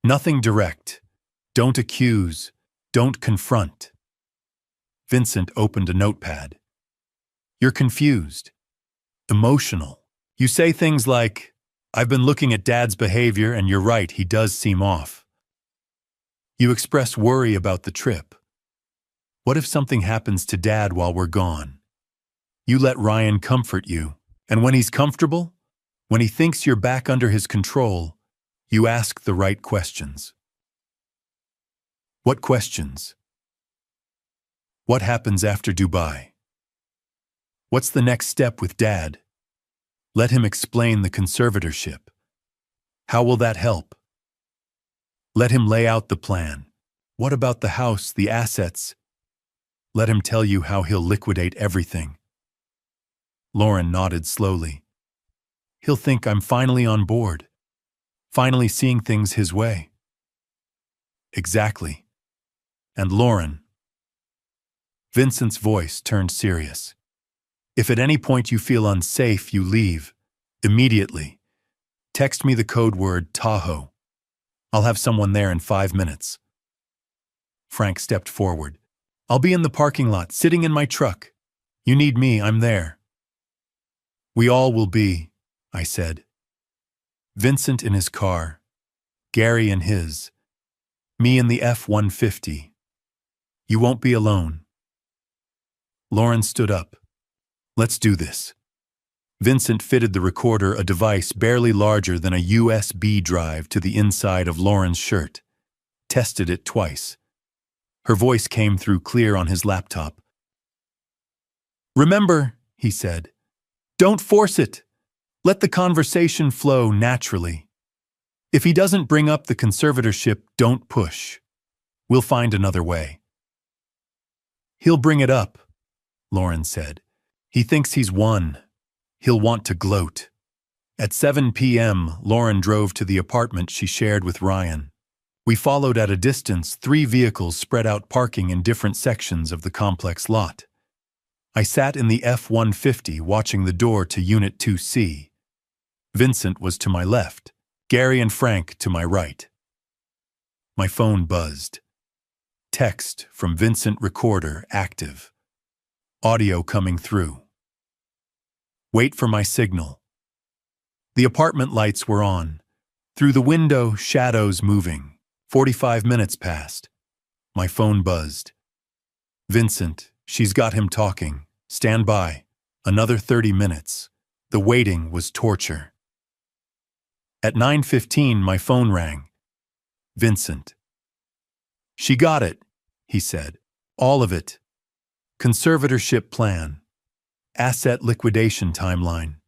"Nothing direct. Don't accuse. Don't confront." Vincent opened a notepad. "You're confused. Emotional. You say things like, 'I've been looking at Dad's behavior and you're right, he does seem off.' You express worry about the trip. What if something happens to Dad while we're gone? You let Ryan comfort you, and when he's comfortable, when he thinks you're back under his control, you ask the right questions." "What questions?" "What happens after Dubai? What's the next step with Dad? Let him explain the conservatorship. How will that help? Let him lay out the plan. What about the house, the assets? Let him tell you how he'll liquidate everything." Lauren nodded slowly. "He'll think I'm finally on board. Finally seeing things his way." "Exactly. And Lauren." Vincent's voice turned serious. "If at any point you feel unsafe, you leave. Immediately. Text me the code word Tahoe. I'll have someone there in 5 minutes." Frank stepped forward. "I'll be in the parking lot, sitting in my truck. You need me, I'm there." "We all will be," I said. Vincent in his car, Gary in his, me in the F-150. You won't be alone. Lauren stood up. "Let's do this." Vincent fitted the recorder, a device barely larger than a USB drive, to the inside of Lauren's shirt. Tested it twice. Her voice came through clear on his laptop. "Remember," he said, "don't force it. Let the conversation flow naturally. If he doesn't bring up the conservatorship, don't push. We'll find another way." "He'll bring it up," Lauren said. "He thinks he's won. He'll want to gloat." At 7 p.m., Lauren drove to the apartment she shared with Ryan. We followed at a distance, 3 vehicles spread out parking in different sections of the complex lot. I sat in the F-150 watching the door to Unit 2C. Vincent was to my left, Gary and Frank to my right. My phone buzzed. Text from Vincent, recorder active. Audio coming through. Wait for my signal. The apartment lights were on. Through the window, shadows moving. 45 minutes passed. My phone buzzed. "Vincent, she's got him talking. Stand by. Another 30 minutes. The waiting was torture." At 9:15, my phone rang. Vincent. "She got it," he said. "All of it. Conservatorship plan. Asset liquidation timeline."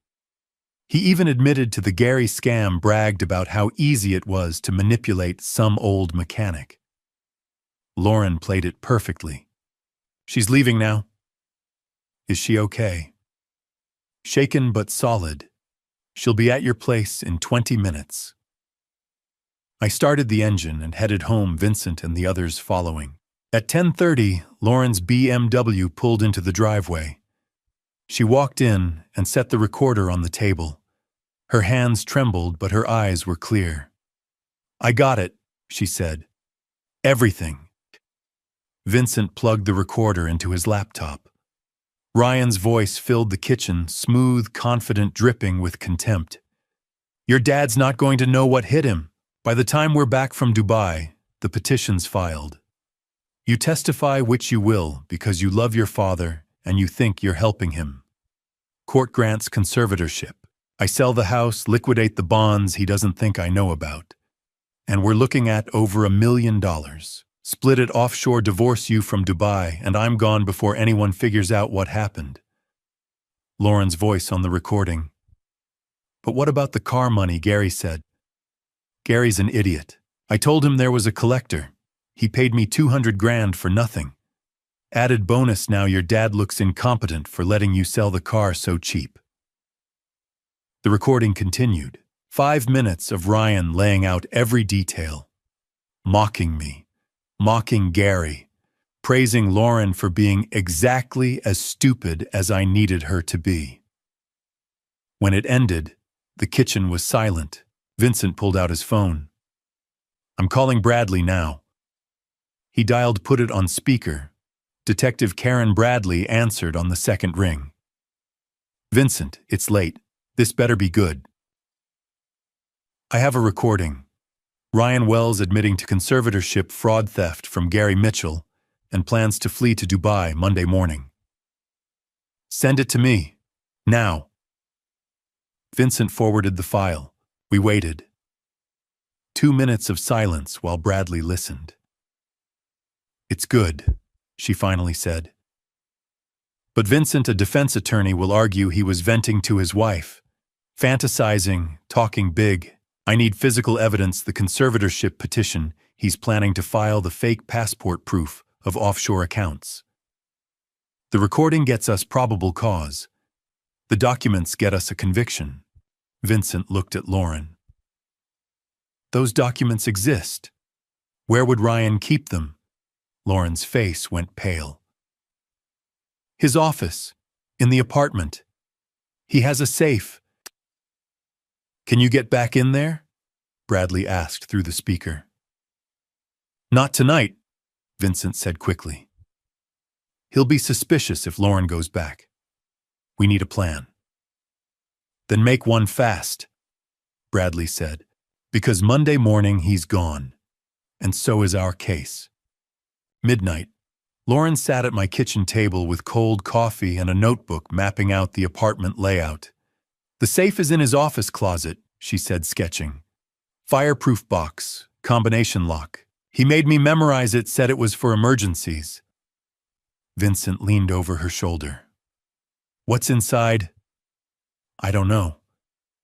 He even admitted to the Gary scam, bragged about how easy it was to manipulate some old mechanic. Lauren played it perfectly. "She's leaving now." "Is she okay?" "Shaken but solid. She'll be at your place in 20 minutes. I started the engine and headed home, Vincent and the others following. At 10:30, Lauren's BMW pulled into the driveway. She walked in and set the recorder on the table. Her hands trembled, but her eyes were clear. "I got it," she said. "Everything." Vincent plugged the recorder into his laptop. Ryan's voice filled the kitchen, smooth, confident, dripping with contempt. "Your dad's not going to know what hit him. By the time we're back from Dubai, the petition's filed. You testify which you will because you love your father and you think you're helping him. Court grants conservatorship. I sell the house, liquidate the bonds he doesn't think I know about. And we're looking at over $1 million. Split it offshore, divorce you from Dubai, and I'm gone before anyone figures out what happened. Lauren's voice on the recording. But what about the car money, Gary said. Gary's an idiot. I told him there was a collector. He paid me $200,000 for nothing. Added bonus, now your dad looks incompetent for letting you sell the car so cheap. The recording continued. 5 minutes of Ryan laying out every detail. Mocking me. Mocking Gary. Praising Lauren for being exactly as stupid as I needed her to be. When it ended, the kitchen was silent. Vincent pulled out his phone. I'm calling Bradley now. He dialed, put it on speaker. Detective Karen Bradley answered on the second ring. Vincent, it's late. This better be good. I have a recording. Ryan Wells admitting to conservatorship fraud theft from Gary Mitchell and plans to flee to Dubai Monday morning. Send it to me. Now. Vincent forwarded the file. We waited. 2 minutes of silence while Bradley listened. It's good, she finally said. But Vincent, a defense attorney, will argue he was venting to his wife. Fantasizing, talking big. I need physical evidence, the conservatorship petition. He's planning to file the fake passport proof of offshore accounts. The recording gets us probable cause. The documents get us a conviction. Vincent looked at Lauren. Those documents exist. Where would Ryan keep them? Lauren's face went pale. His office, in the apartment. He has a safe. Can you get back in there? Bradley asked through the speaker. Not tonight, Vincent said quickly. He'll be suspicious if Lauren goes back. We need a plan. Then make one fast, Bradley said, because Monday morning he's gone, and so is our case. Midnight, Lauren sat at my kitchen table with cold coffee and a notebook mapping out the apartment layout. The safe is in his office closet, she said, sketching. Fireproof box, combination lock. He made me memorize it, said it was for emergencies. Vincent leaned over her shoulder. What's inside? I don't know.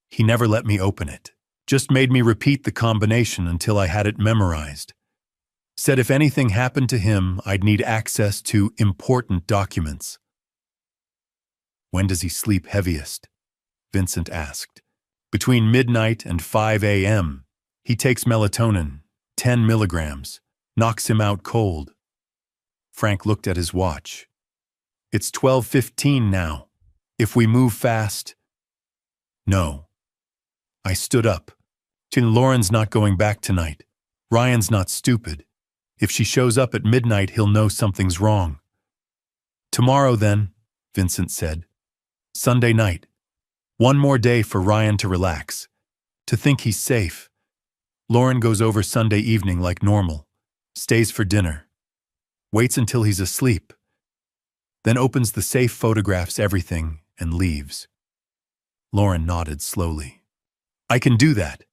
He never let me open it. Just made me repeat the combination until I had it memorized. Said if anything happened to him, I'd need access to important documents. When does he sleep heaviest? Vincent asked. Between midnight and 5 a.m. He takes melatonin, 10 milligrams, knocks him out cold. Frank looked at his watch. It's 12:15 now. If we move fast... No. I stood up. Lauren's not going back tonight. Ryan's not stupid. If she shows up at midnight, he'll know something's wrong. Tomorrow then, Vincent said. Sunday night. One more day for Ryan to relax. To think he's safe. Lauren goes over Sunday evening like normal. Stays for dinner. Waits until he's asleep. Then opens the safe, photographs everything, and leaves. Lauren nodded slowly. I can do that.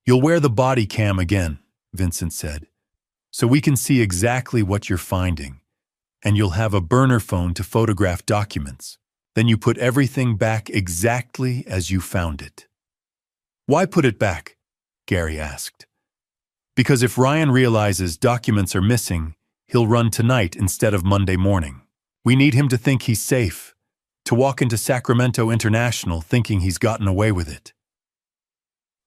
You'll wear the body cam again, Vincent said, so we can see exactly what you're finding, and you'll have a burner phone to photograph documents. Then you put everything back exactly as you found it. Why put it back? Gary asked. Because if Ryan realizes documents are missing, he'll run tonight instead of Monday morning. We need him to think he's safe, to walk into Sacramento International thinking he's gotten away with it.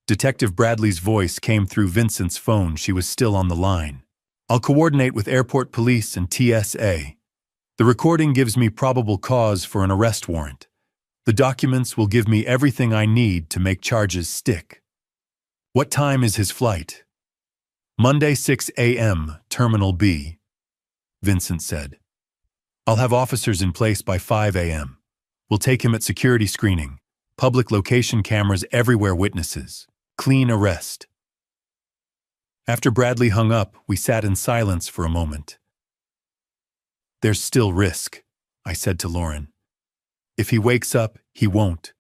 Detective Bradley's voice came through Vincent's phone. She was still on the line. I'll coordinate with airport police and TSA. The recording gives me probable cause for an arrest warrant. The documents will give me everything I need to make charges stick. What time is his flight? Monday, 6 a.m., Terminal B, Vincent said. I'll have officers in place by 5 a.m. We'll take him at security screening. Public location cameras everywhere, witnesses. Clean arrest. After Bradley hung up, we sat in silence for a moment. There's still risk, I said to Lauren. If he wakes up, he won't.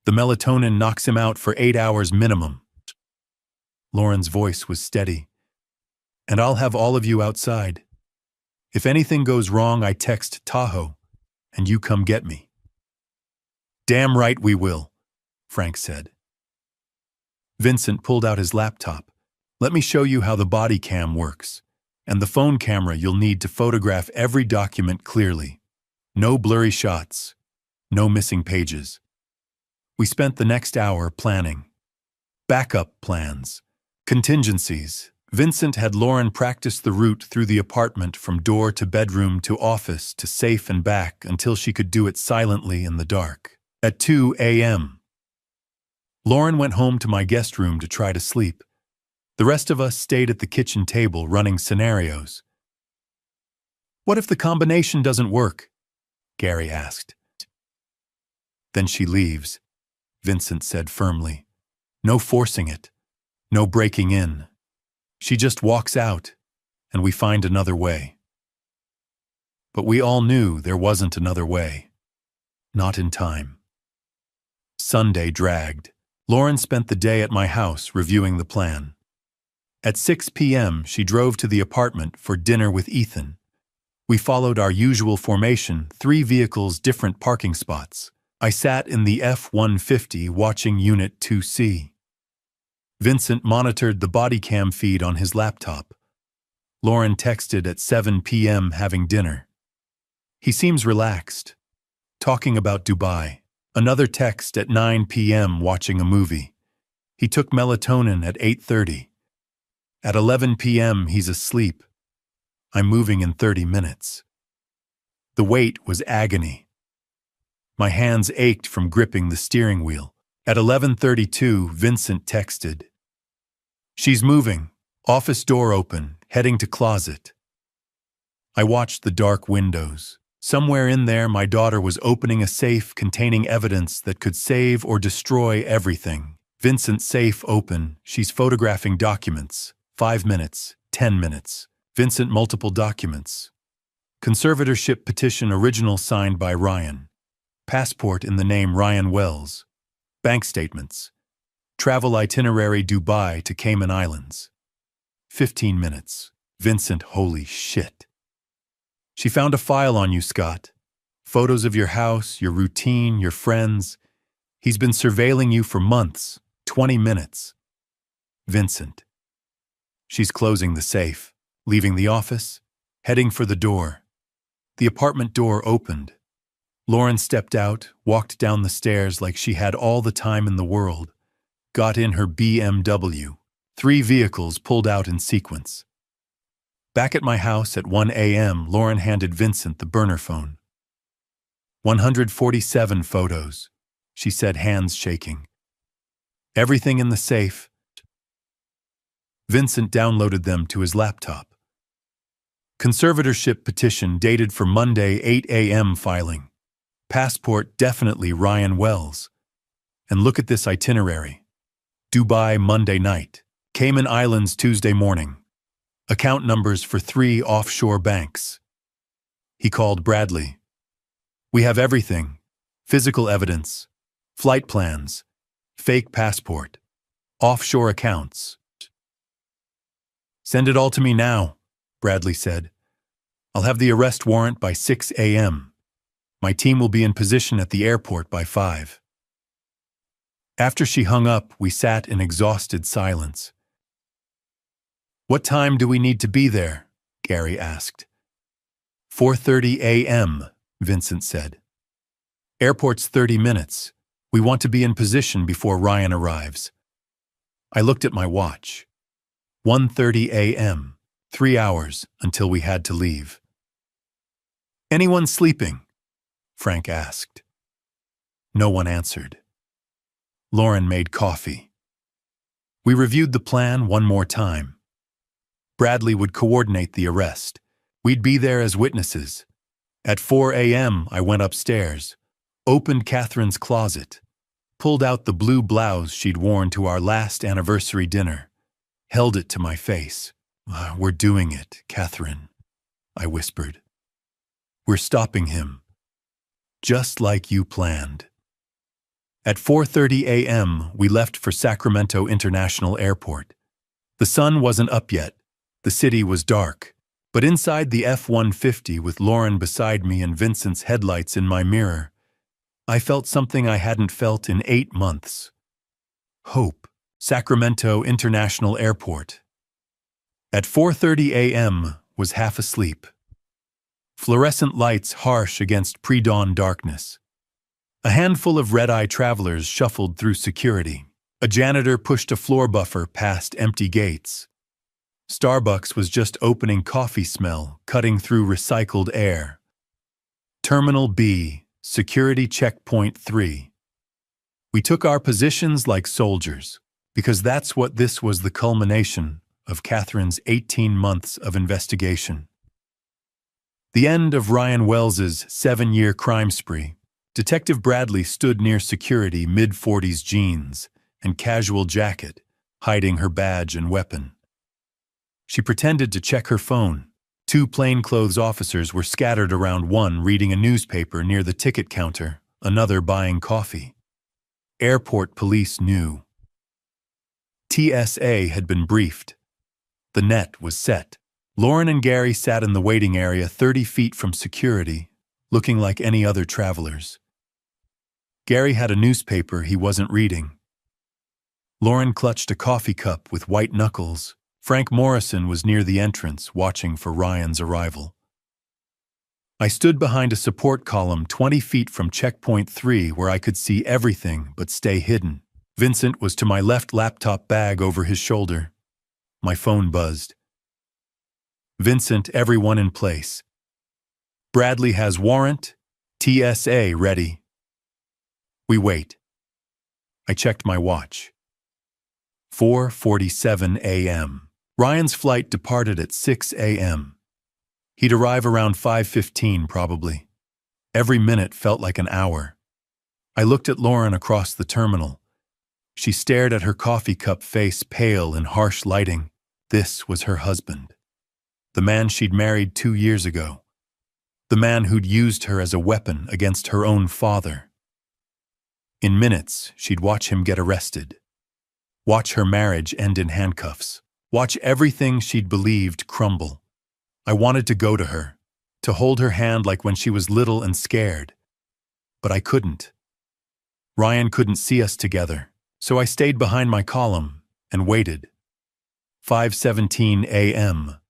The melatonin knocks him out for 8 hours minimum. Lauren's voice was steady. And I'll have all of you outside. If anything goes wrong, I text Tahoe, and you come get me. Damn right we will, Frank said. Vincent pulled out his laptop. Let me show you how the body cam works, and the phone camera you'll need to photograph every document clearly. No blurry shots, no missing pages. We spent the next hour planning. Backup plans, contingencies. Vincent had Lauren practice the route through the apartment from door to bedroom to office to safe and back until she could do it silently in the dark. At 2 a.m., Lauren went home to my guest room to try to sleep. The rest of us stayed at the kitchen table running scenarios. What if the combination doesn't work? Gary asked. Then she leaves, Vincent said firmly. No forcing it, no breaking in. She just walks out, and we find another way. But we all knew there wasn't another way. Not in time. Sunday dragged. Lauren spent the day at my house reviewing the plan. At 6 p.m., she drove to the apartment for dinner with Ethan. We followed our usual formation, 3 vehicles, different parking spots. I sat in the F-150 watching Unit 2C. Vincent monitored the body cam feed on his laptop. Lauren texted at 7 p.m. having dinner. He seems relaxed, talking about Dubai. Another text at 9 p.m. watching a movie. He took melatonin at 8:30. At 11 p.m. he's asleep. I'm moving in 30 minutes. The wait was agony. My hands ached from gripping the steering wheel. At 11:32, Vincent texted. She's moving. Office door open, heading to closet. I watched the dark windows. Somewhere in there, my daughter was opening a safe containing evidence that could save or destroy everything. Vincent's safe open. She's photographing documents. 5 minutes, 10 minutes. Vincent multiple documents. Conservatorship petition original signed by Ryan. Passport in the name Ryan Wells. Bank statements. Travel itinerary Dubai to Cayman Islands. 15 minutes. Vincent, holy shit. She found a file on you, Scott. Photos of your house, your routine, your friends. He's been surveilling you for months. 20 minutes. Vincent. She's closing the safe, leaving the office, heading for the door. The apartment door opened. Lauren stepped out, walked down the stairs like she had all the time in the world, got in her BMW. 3 vehicles pulled out in sequence. Back at my house at 1 a.m., Lauren handed Vincent the burner phone. 147 photos, she said, hands shaking. Everything in the safe. Vincent downloaded them to his laptop. Conservatorship petition dated for Monday 8 a.m. filing. Passport definitely Ryan Wells. And look at this itinerary. Dubai Monday night. Cayman Islands Tuesday morning. Account numbers for 3 offshore banks. He called Bradley. We have everything. Physical evidence. Flight plans. Fake passport. Offshore accounts. Send it all to me now, Bradley said. I'll have the arrest warrant by 6 a.m. My team will be in position at the airport by 5. After she hung up, we sat in exhausted silence. What time do we need to be there? Gary asked. 4:30 a.m., Vincent said. Airport's 30 minutes. We want to be in position before Ryan arrives. I looked at my watch. 1:30 a.m., 3 hours until we had to leave. Anyone sleeping? Frank asked. No one answered. Lauren made coffee. We reviewed the plan one more time. Bradley would coordinate the arrest. We'd be there as witnesses. At 4 a.m., I went upstairs, opened Catherine's closet, pulled out the blue blouse she'd worn to our last anniversary dinner, held it to my face. We're doing it, Catherine, I whispered. We're stopping him. just like you planned. At 4:30 a.m., we left for Sacramento International Airport. The sun wasn't up yet. The city was dark. But inside the F-150 with Lauren beside me and Vincent's headlights in my mirror, I felt something I hadn't felt in 8 months. Hope. Sacramento International Airport. At 4:30 a.m., was half asleep. Fluorescent lights harsh against pre-dawn darkness. A handful of red-eye travelers shuffled through security. A janitor pushed a floor buffer past empty gates. Starbucks was just opening coffee smell, cutting through recycled air. Terminal B, Security Checkpoint 3. We took our positions like soldiers, because that's what this was, the culmination of Catherine's 18 months of investigation. The end of Ryan Wells's 7-year crime spree. Detective Bradley stood near security, mid-40s jeans and casual jacket, hiding her badge and weapon. She pretended to check her phone. 2 plainclothes officers were scattered around, one reading a newspaper near the ticket counter, another buying coffee. Airport police knew. TSA had been briefed. The net was set. Lauren and Gary sat in the waiting area 30 feet from security, looking like any other travelers. Gary had a newspaper he wasn't reading. Lauren clutched a coffee cup with white knuckles. Frank Morrison was near the entrance, watching for Ryan's arrival. I stood behind a support column 20 feet from checkpoint 3 where I could see everything but stay hidden. Vincent was to my left, laptop bag over his shoulder. My phone buzzed. Vincent, everyone in place. Bradley has warrant. TSA ready. We wait. I checked my watch. 4:47 a.m. Ryan's flight departed at 6 a.m. He'd arrive around 5:15 probably. Every minute felt like an hour. I looked at Lauren across the terminal. She stared at her coffee cup, face pale in harsh lighting. This was her husband. The man she'd married 2 years ago. The man who'd used her as a weapon against her own father. In minutes, she'd watch him get arrested. Watch her marriage end in handcuffs. Watch everything she'd believed crumble. I wanted to go to her, to hold her hand like when she was little and scared. But I couldn't. Ryan couldn't see us together, so I stayed behind my column and waited. 5:17 a.m.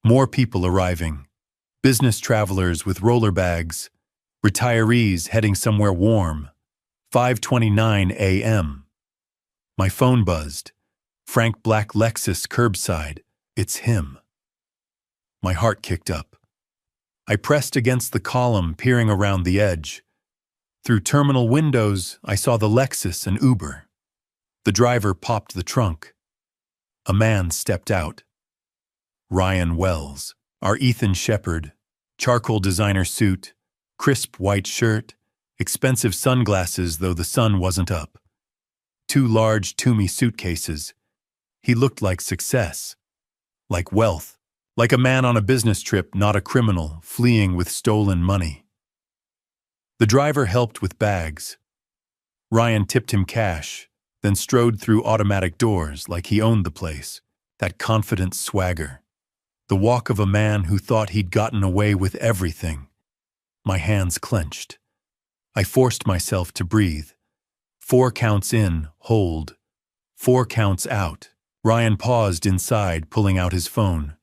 More people arriving. Business travelers with roller bags. Retirees heading somewhere warm. 5:29 a.m. My phone buzzed. Frank Black Lexus curbside. It's him. My heart kicked up. I pressed against the column, peering around the edge. Through terminal windows, I saw the Lexus and Uber. The driver popped the trunk. A man stepped out. Ryan Wells, our Ethan Shepard, charcoal designer suit, crisp white shirt, expensive sunglasses though the sun wasn't up. 2 large Toomey suitcases. He looked like success, like wealth, like a man on a business trip, not a criminal fleeing with stolen money. The driver helped with bags. Ryan tipped him cash, then strode through automatic doors like he owned the place. That confident swagger. The walk of a man who thought he'd gotten away with everything. My hands clenched. I forced myself to breathe. 4 counts in, hold. 4 counts out. Ryan paused inside, pulling out his phone.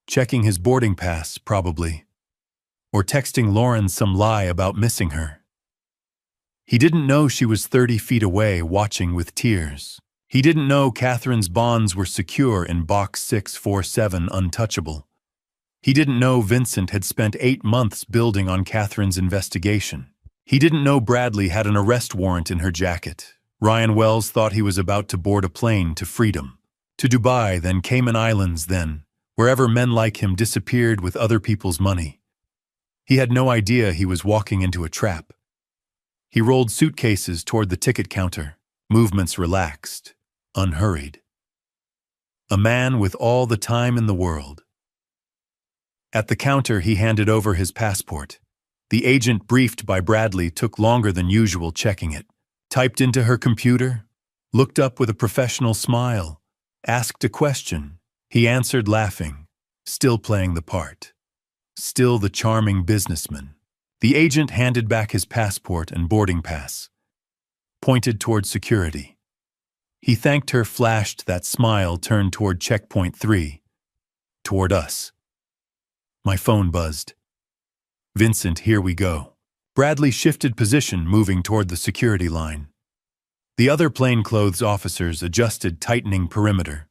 Checking his boarding pass, probably. Or texting Lauren some lie about missing her. He didn't know she was 30 feet away, watching with tears. He didn't know Catherine's bonds were secure in box 647, untouchable. He didn't know Vincent had spent 8 months building on Catherine's investigation. He didn't know Bradley had an arrest warrant in her jacket. Ryan Wells thought he was about to board a plane to freedom. To Dubai, then Cayman Islands, then, wherever men like him disappeared with other people's money. He had no idea he was walking into a trap. He rolled suitcases toward the ticket counter, movements relaxed, unhurried. A man with all the time in the world. At the counter, he handed over his passport. The agent briefed by Bradley took longer than usual checking it. Typed into her computer, looked up with a professional smile, asked a question. He answered laughing, still playing the part. Still the charming businessman. The agent handed back his passport and boarding pass. Pointed toward security. He thanked her, flashed that smile, turned toward checkpoint 3. Toward us. My phone buzzed. Vincent, here we go. Bradley shifted position, moving toward the security line. The other plainclothes officers adjusted, tightening perimeter.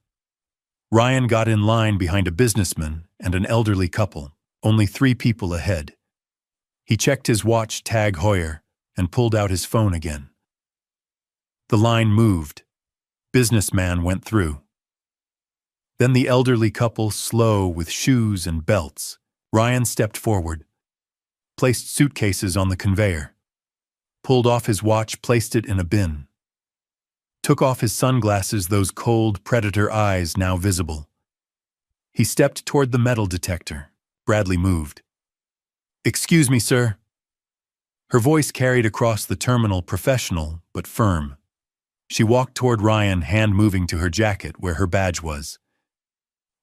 Ryan got in line behind a businessman and an elderly couple, only 3 people ahead. He checked his watch, Tag Heuer, and pulled out his phone again. The line moved. Businessman went through. Then the elderly couple, slow with shoes and belts. Ryan stepped forward, placed suitcases on the conveyor, pulled off his watch, placed it in a bin, took off his sunglasses, those cold predator eyes now visible. He stepped toward the metal detector. Bradley moved. Excuse me, sir. Her voice carried across the terminal, professional but firm. She walked toward Ryan, hand moving to her jacket where her badge was.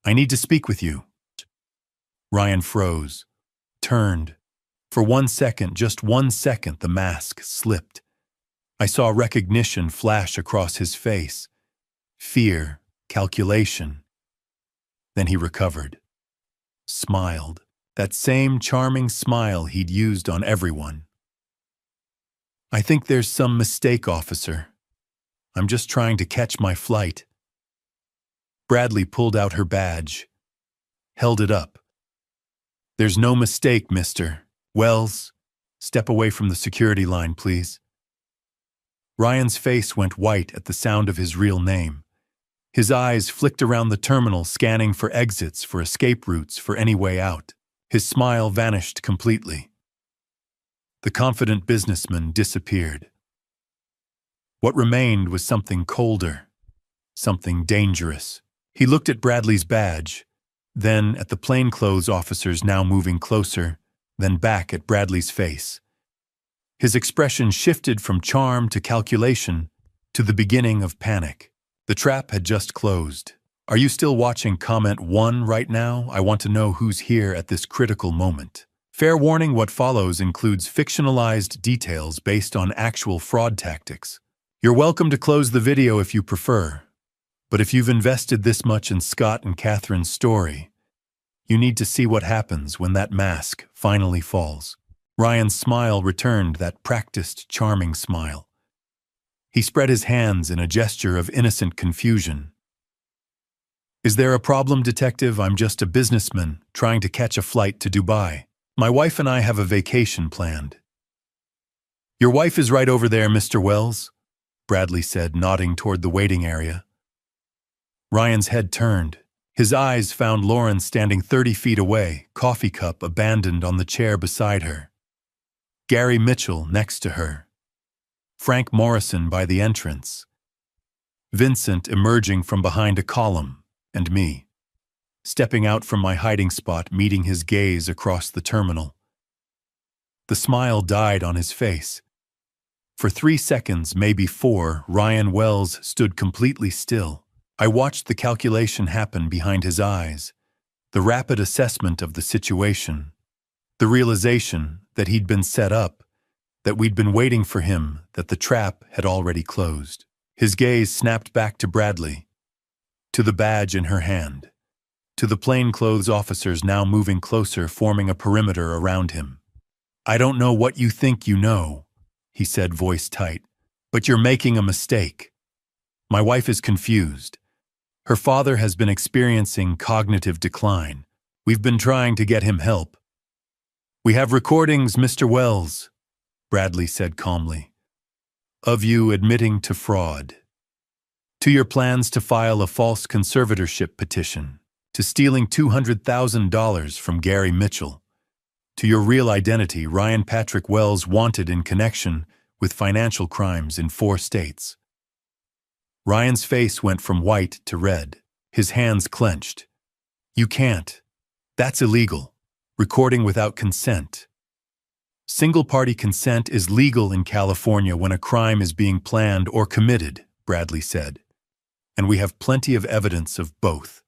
I need to speak with you. Ryan froze, turned. For 1 second, just 1 second, the mask slipped. I saw recognition flash across his face. Fear, calculation. Then he recovered. Smiled. That same charming smile he'd used on everyone. I think there's some mistake, officer. I'm just trying to catch my flight. Bradley pulled out her badge, held it up. There's no mistake, Mr. Wells. Step away from the security line, please. Ryan's face went white at the sound of his real name. His eyes flicked around the terminal, scanning for exits, for escape routes, for any way out. His smile vanished completely. The confident businessman disappeared. What remained was something colder, something dangerous. He looked at Bradley's badge, then at the plainclothes officers now moving closer, then back at Bradley's face. His expression shifted from charm to calculation to the beginning of panic. The trap had just closed. Are you still watching comment 1 right now? I want to know who's here at this critical moment. Fair warning, what follows includes fictionalized details based on actual fraud tactics. You're welcome to close the video if you prefer, but if you've invested this much in Scott and Catherine's story, you need to see what happens when that mask finally falls. Ryan's smile returned, that practiced, charming smile. He spread his hands in a gesture of innocent confusion. Is there a problem, detective? I'm just a businessman trying to catch a flight to Dubai. My wife and I have a vacation planned. Your wife is right over there, Mr. Wells, Bradley said, nodding toward the waiting area. Ryan's head turned. His eyes found Lauren standing 30 feet away, coffee cup abandoned on the chair beside her. Gary Mitchell next to her. Frank Morrison by the entrance. Vincent emerging from behind a column, and me, stepping out from my hiding spot, meeting his gaze across the terminal. The smile died on his face. For 3 seconds, maybe 4, Ryan Wells stood completely still. I watched the calculation happen behind his eyes, the rapid assessment of the situation, the realization that he'd been set up, that we'd been waiting for him, that the trap had already closed. His gaze snapped back to Bradley, to the badge in her hand, to the plainclothes officers now moving closer, forming a perimeter around him. I don't know what you think you know, he said, voice tight, but you're making a mistake. My wife is confused. Her father has been experiencing cognitive decline. We've been trying to get him help. We have recordings, Mr. Wells, Bradley said calmly, of you admitting to fraud, to your plans to file a false conservatorship petition, to stealing $200,000 from Gary Mitchell, to your real identity, Ryan Patrick Wells, wanted in connection with financial crimes in 4 states. Ryan's face went from white to red. His hands clenched. You can't. That's illegal. Recording without consent. Single-party consent is legal in California when a crime is being planned or committed, Bradley said. And we have plenty of evidence of both.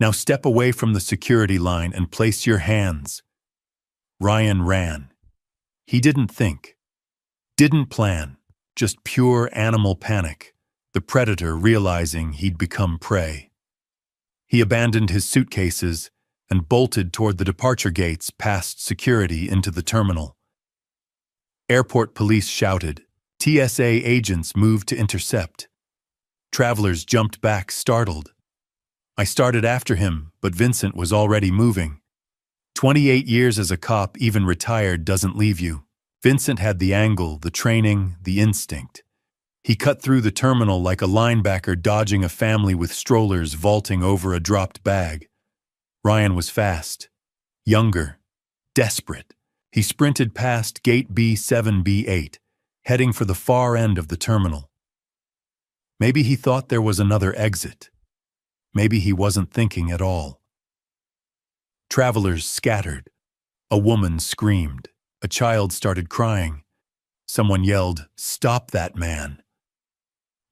Now step away from the security line and place your hands. Ryan ran. He didn't think. Didn't plan. Just pure animal panic. The predator realizing he'd become prey. He abandoned his suitcases and bolted toward the departure gates past security into the terminal. Airport police shouted. TSA agents moved to intercept. Travelers jumped back, startled. I started after him, but Vincent was already moving. 28 years as a cop, even retired, doesn't leave you. Vincent had the angle, the training, the instinct. He cut through the terminal like a linebacker dodging a family with strollers vaulting over a dropped bag. Ryan was fast, younger, desperate. He sprinted past gate B7, B8, heading for the far end of the terminal. Maybe he thought there was another exit. Maybe he wasn't thinking at all. Travelers scattered. A woman screamed. A child started crying. Someone yelled, "Stop that man."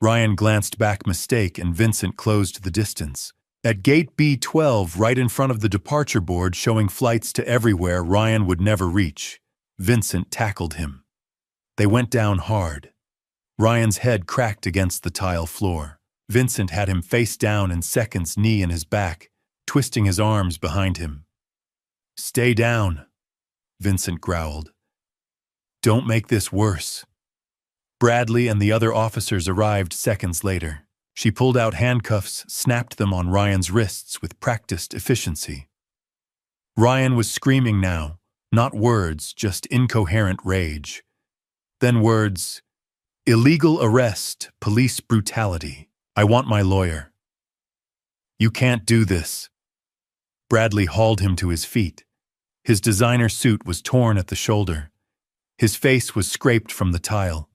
Ryan glanced back, mistake, and Vincent closed the distance. At gate B12, right in front of the departure board showing flights to everywhere Ryan would never reach, Vincent tackled him. They went down hard. Ryan's head cracked against the tile floor. Vincent had him face down in seconds, knee in his back, twisting his arms behind him. "Stay down," Vincent growled. "Don't make this worse." Bradley and the other officers arrived seconds later. She pulled out handcuffs, snapped them on Ryan's wrists with practiced efficiency. Ryan was screaming now, not words, just incoherent rage. Then words, "Illegal arrest, police brutality. I want my lawyer." "You can't do this." Bradley hauled him to his feet. His designer suit was torn at the shoulder. His face was scraped from the tile.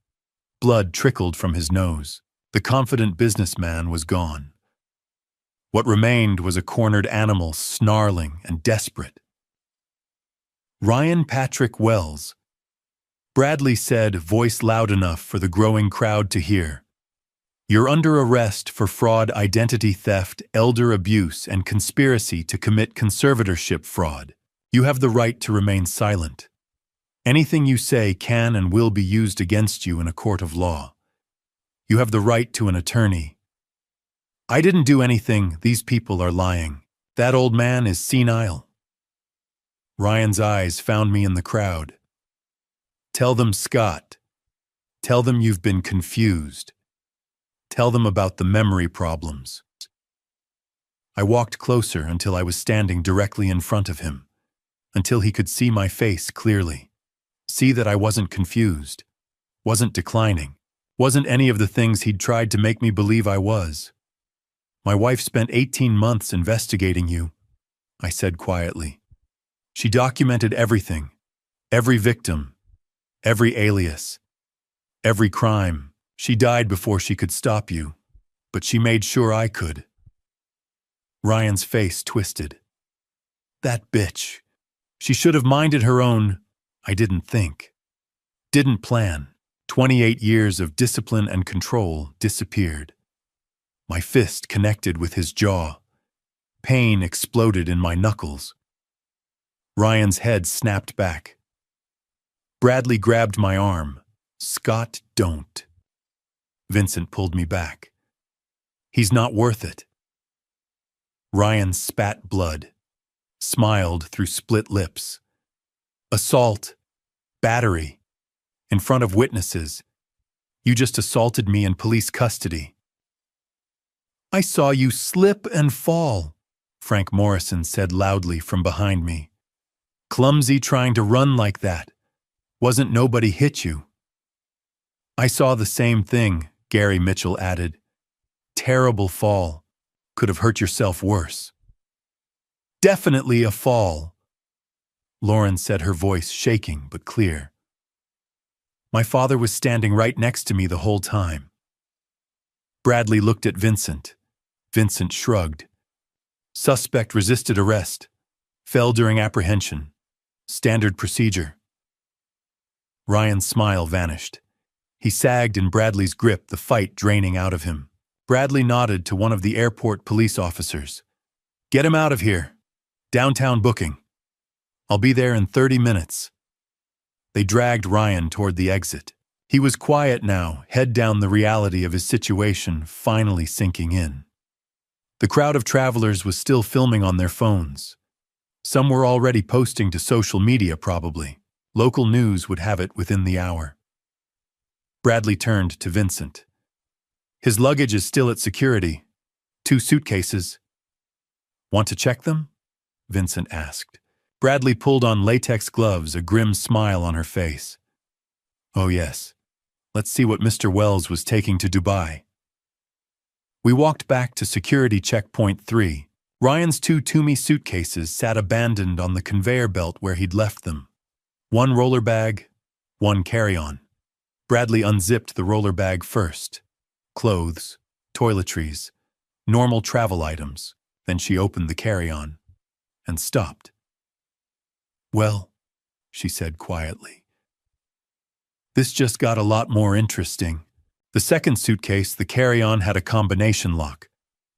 Blood trickled from his nose. The confident businessman was gone. What remained was a cornered animal, snarling and desperate. "Ryan Patrick Wells," Bradley said, voice loud enough for the growing crowd to hear. "You're under arrest for fraud, identity theft, elder abuse, and conspiracy to commit conservatorship fraud. You have the right to remain silent. Anything you say can and will be used against you in a court of law. You have the right to an attorney." "I didn't do anything. These people are lying. That old man is senile." Ryan's eyes found me in the crowd. "Tell them, Scott. Tell them you've been confused. Tell them about the memory problems." I walked closer until I was standing directly in front of him, until he could see my face clearly. See that I wasn't confused, wasn't declining, wasn't any of the things he'd tried to make me believe I was. "My wife spent 18 months investigating you," I said quietly. "She documented everything, every victim, every alias, every crime. She died before she could stop you, but she made sure I could." Ryan's face twisted. "That bitch. She should have minded her own." I didn't think. Didn't plan. 28 years of discipline and control disappeared. My fist connected with his jaw. Pain exploded in my knuckles. Ryan's head snapped back. Bradley grabbed my arm. "Scott, don't." Vincent pulled me back. "He's not worth it." Ryan spat blood, smiled through split lips. "Assault, battery, in front of witnesses. You just assaulted me in police custody." "I saw you slip and fall," Frank Morrison said loudly from behind me. "Clumsy trying to run like that. Wasn't nobody hit you." "I saw the same thing," Gary Mitchell added. "Terrible fall. Could have hurt yourself worse." "Definitely a fall," Lauren said, her voice shaking but clear. My father was standing right next to me the whole time. Bradley looked at Vincent. Vincent shrugged. "Suspect resisted arrest. Fell during apprehension. Standard procedure." Ryan's smile vanished. He sagged in Bradley's grip, the fight draining out of him. Bradley nodded to one of the airport police officers. "Get him out of here. Downtown booking. I'll be there in 30 minutes. They dragged Ryan toward the exit. He was quiet now, head down, the reality of his situation finally sinking in. The crowd of travelers was still filming on their phones. Some were already posting to social media probably. Local news would have it within the hour. Bradley turned to Vincent. "His luggage is still at security. 2 suitcases. Want to check them?" Vincent asked. Bradley pulled on latex gloves, a grim smile on her face. "Oh yes. Let's see what Mr. Wells was taking to Dubai." We walked back to security checkpoint 3. Ryan's 2 Toomey suitcases sat abandoned on the conveyor belt where he'd left them. 1 roller bag, 1 carry-on. Bradley unzipped the roller bag first. Clothes, toiletries, normal travel items. Then she opened the carry-on and stopped. "Well," she said quietly, "this just got a lot more interesting." The second suitcase, the carry-on, had a combination lock.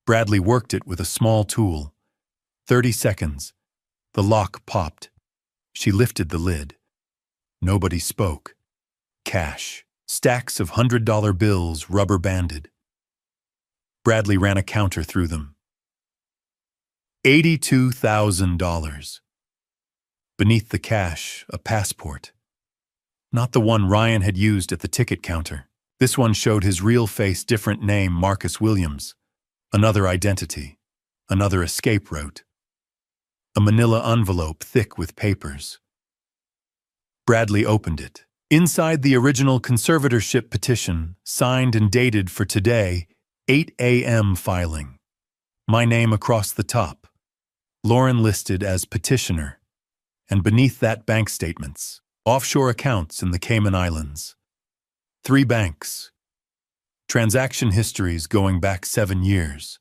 Bradley worked it with a small tool. 30 seconds. The lock popped. She lifted the lid. Nobody spoke. Cash. Stacks of $100 bills, rubber-banded. Bradley ran a counter through them. $82,000. Beneath the cash, a passport. Not the one Ryan had used at the ticket counter. This one showed his real face, different name, Marcus Williams. Another identity. Another escape route. A manila envelope thick with papers. Bradley opened it. Inside, the original conservatorship petition, signed and dated for today, 8 a.m. filing. My name across the top. Lauren listed as petitioner. And beneath that, bank statements. Offshore accounts in the Cayman Islands. 3 banks. Transaction histories going back 7 years.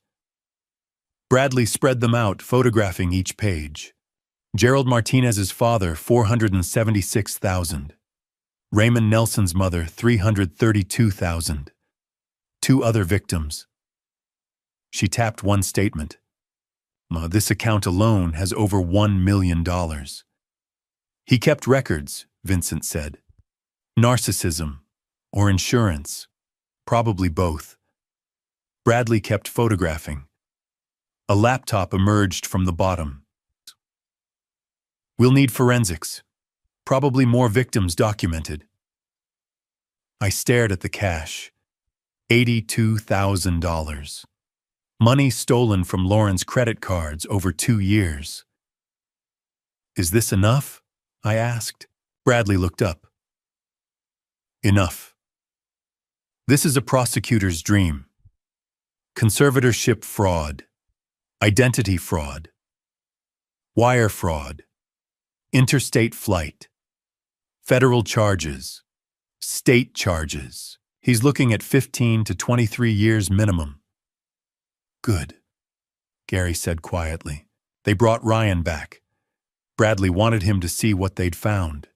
Bradley spread them out, photographing each page. Gerald Martinez's father, $476,000. Raymond Nelson's mother, $332,000. 2 other victims. She tapped one statement. This account alone has over $1 million. He kept records, Vincent said. Narcissism or insurance, probably both. Bradley kept photographing. A laptop emerged from the bottom. "We'll need forensics. Probably more victims documented." I stared at the cash. $82,000. Money stolen from Lauren's credit cards over 2 years. "Is this enough?" I asked. Bradley looked up. "Enough. This is a prosecutor's dream. Conservatorship fraud. Identity fraud. Wire fraud. Interstate flight. Federal charges. State charges. He's looking at 15 to 23 years minimum." "Good," Gary said quietly. They brought Ryan back. Bradley wanted him to see what they'd found.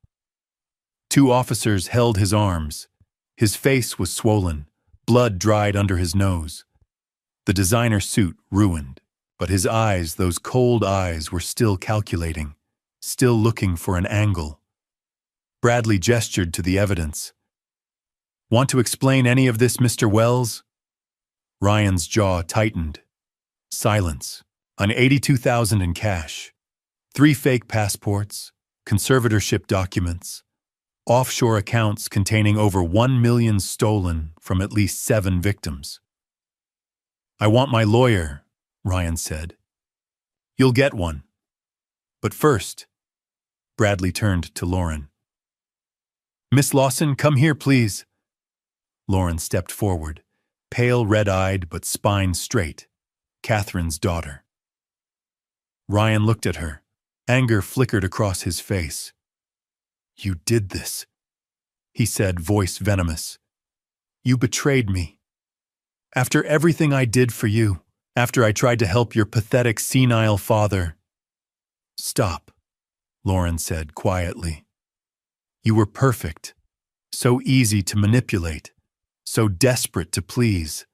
2 officers held his arms. His face was swollen, blood dried under his nose. The designer suit ruined, but his eyes, those cold eyes, were still calculating, still looking for an angle. Bradley gestured to the evidence. "Want to explain any of this, Mr. Wells?" Ryan's jaw tightened. Silence. On $82,000 in cash. 3 fake passports, conservatorship documents, offshore accounts containing over $1 million stolen from at least 7 victims. "I want my lawyer," Ryan said. "You'll get one. But first," Bradley turned to Lauren. "Miss Lawson, come here, please." Lauren stepped forward, pale, red-eyed, but spine straight. Catherine's daughter. Ryan looked at her. Anger flickered across his face. "You did this," he said, voice venomous. "You betrayed me. After everything I did for you, after I tried to help your pathetic, senile father." "Stop," Lauren said quietly. "You were perfect. So easy to manipulate, so desperate to please,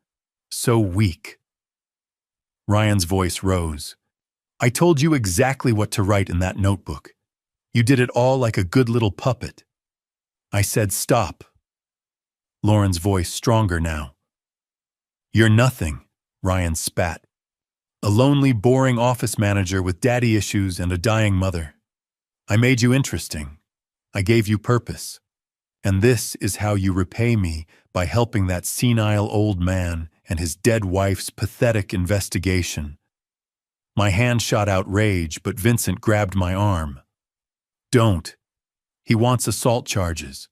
so weak. Ryan's voice rose. I told you exactly what to write in that notebook. You did it all like a good little puppet. I said stop. Lauren's voice stronger now. You're nothing, Ryan spat. A lonely, boring office manager with daddy issues and a dying mother. I made you interesting. I gave you purpose. And this is how you repay me, by helping that senile old man and his dead wife's pathetic investigation. My hand shot out rage, but Vincent grabbed my arm. Don't. He wants assault charges.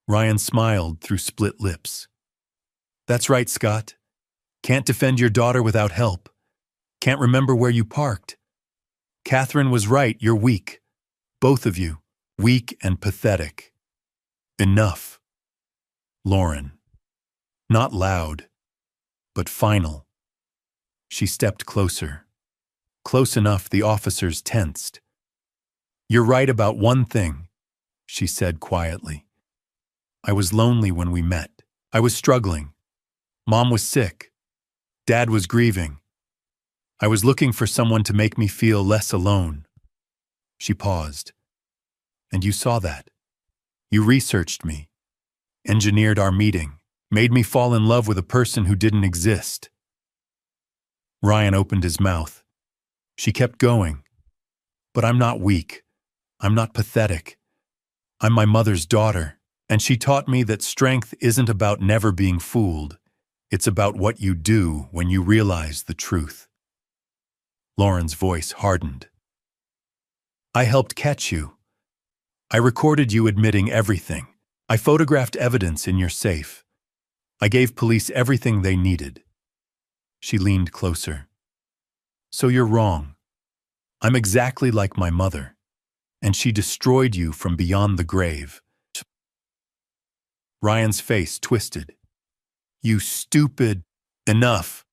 Ryan smiled through split lips. That's right, Scott. Can't defend your daughter without help. Can't remember where you parked. Catherine was right, you're weak. Both of you, weak and pathetic. Enough. Lauren. Not loud, but final. She stepped closer. Close enough the officers tensed. You're right about one thing, she said quietly. I was lonely when we met. I was struggling. Mom was sick. Dad was grieving. I was looking for someone to make me feel less alone. She paused. And you saw that. You researched me, engineered our meeting, made me fall in love with a person who didn't exist. Ryan opened his mouth. She kept going. But I'm not weak. I'm not pathetic. I'm my mother's daughter, and she taught me that strength isn't about never being fooled. It's about what you do when you realize the truth. Lauren's voice hardened. I helped catch you. I recorded you admitting everything. I photographed evidence in your safe. I gave police everything they needed. She leaned closer. So you're wrong. I'm exactly like my mother, and she destroyed you from beyond the grave. Ryan's face twisted. You stupid. Enough,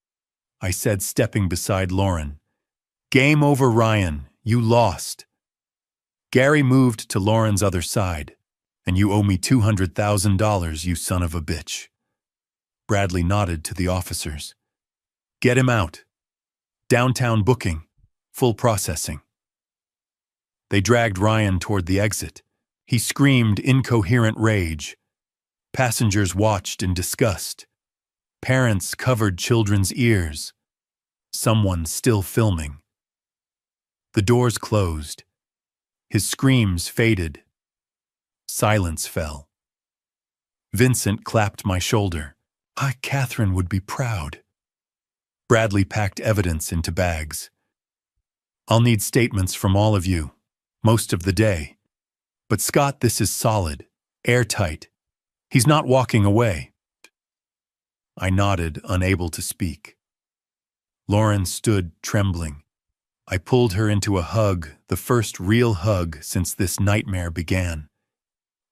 I said, stepping beside Lauren. Game over, Ryan. You lost. Gary moved to Lauren's other side, and you owe me $200,000, you son of a bitch. Bradley nodded to the officers. Get him out. Downtown booking. Full processing. They dragged Ryan toward the exit. He screamed incoherent rage. Passengers watched in disgust. Parents covered children's ears. Someone still filming. The doors closed. His screams faded. Silence fell. Vincent clapped my shoulder. Catherine would be proud. Bradley packed evidence into bags. I'll need statements from all of you, most of the day. But Scott, this is solid, airtight. He's not walking away. I nodded, unable to speak. Lauren stood trembling. I pulled her into a hug, the first real hug since this nightmare began.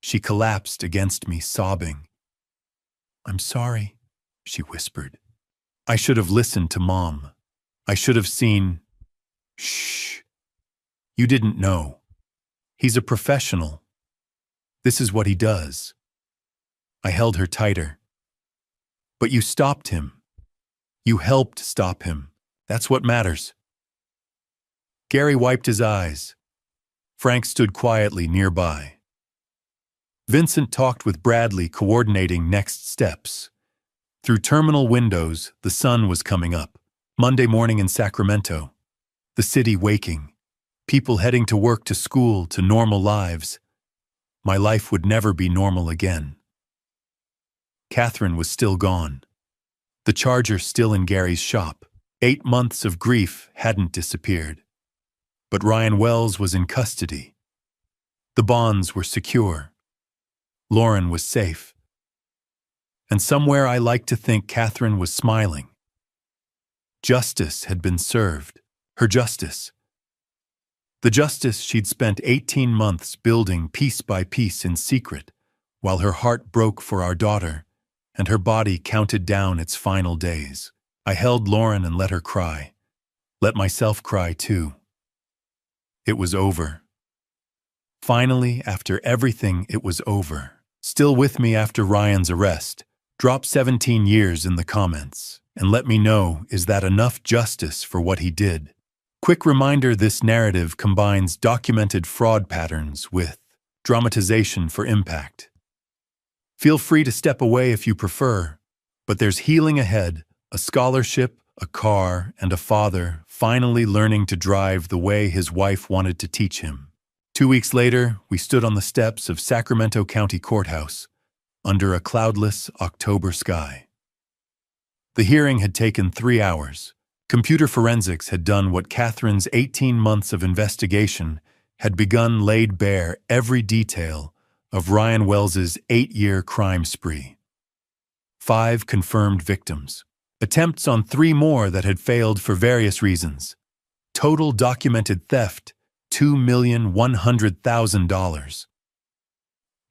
She collapsed against me, sobbing. I'm sorry, she whispered. I should have listened to Mom. I should have seen. Shh. You didn't know. He's a professional. This is what he does. I held her tighter. But you stopped him. You helped stop him. That's what matters. Gary wiped his eyes. Frank stood quietly nearby. Vincent talked with Bradley, coordinating next steps. Through terminal windows, the sun was coming up. Monday morning in Sacramento. The city waking. People heading to work, to school, to normal lives. My life would never be normal again. Catherine was still gone. The charger still in Gary's shop. 8 months of grief hadn't disappeared. But Ryan Wells was in custody. The bonds were secure. Lauren was safe. And somewhere I like to think Catherine was smiling. Justice had been served. Her justice. The justice she'd spent 18 months building piece by piece in secret, while her heart broke for our daughter, and her body counted down its final days. I held Lauren and let her cry. Let myself cry too. It was over. Finally, after everything, it was over. Still with me after Ryan's arrest? Drop 17 years in the comments and let me know, is that enough justice for what he did? Quick reminder, this narrative combines documented fraud patterns with dramatization for impact. Feel free to step away if you prefer, but there's healing ahead, a scholarship, a car, and a father finally learning to drive the way his wife wanted to teach him. 2 weeks later, we stood on the steps of Sacramento County Courthouse under a cloudless October sky. The hearing had taken 3 hours. Computer forensics had done what Catherine's 18 months of investigation had begun, laid bare every detail of Ryan Wells's 8-year crime spree. 5 confirmed victims. Attempts on 3 more that had failed for various reasons. Total documented theft, $2,100,000.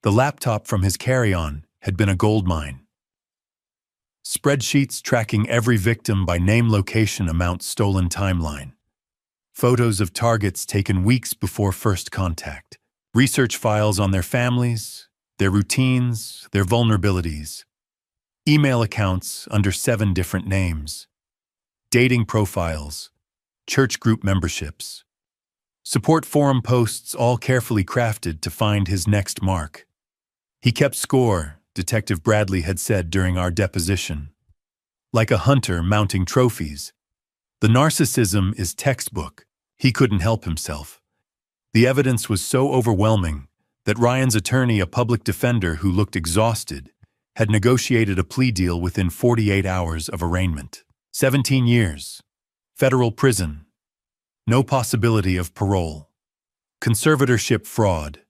The laptop from his carry-on had been a goldmine. Spreadsheets tracking every victim by name, location, amount, stolen timeline. Photos of targets taken weeks before first contact. Research files on their families, their routines, their vulnerabilities. Email accounts under 7 different names. Dating profiles. Church group memberships. Support forum posts, all carefully crafted to find his next mark. He kept score, Detective Bradley had said during our deposition. Like a hunter mounting trophies. The narcissism is textbook. He couldn't help himself. The evidence was so overwhelming that Ryan's attorney, a public defender who looked exhausted, had negotiated a plea deal within 48 hours of arraignment. 17 years. Federal prison. No possibility of parole. Conservatorship fraud.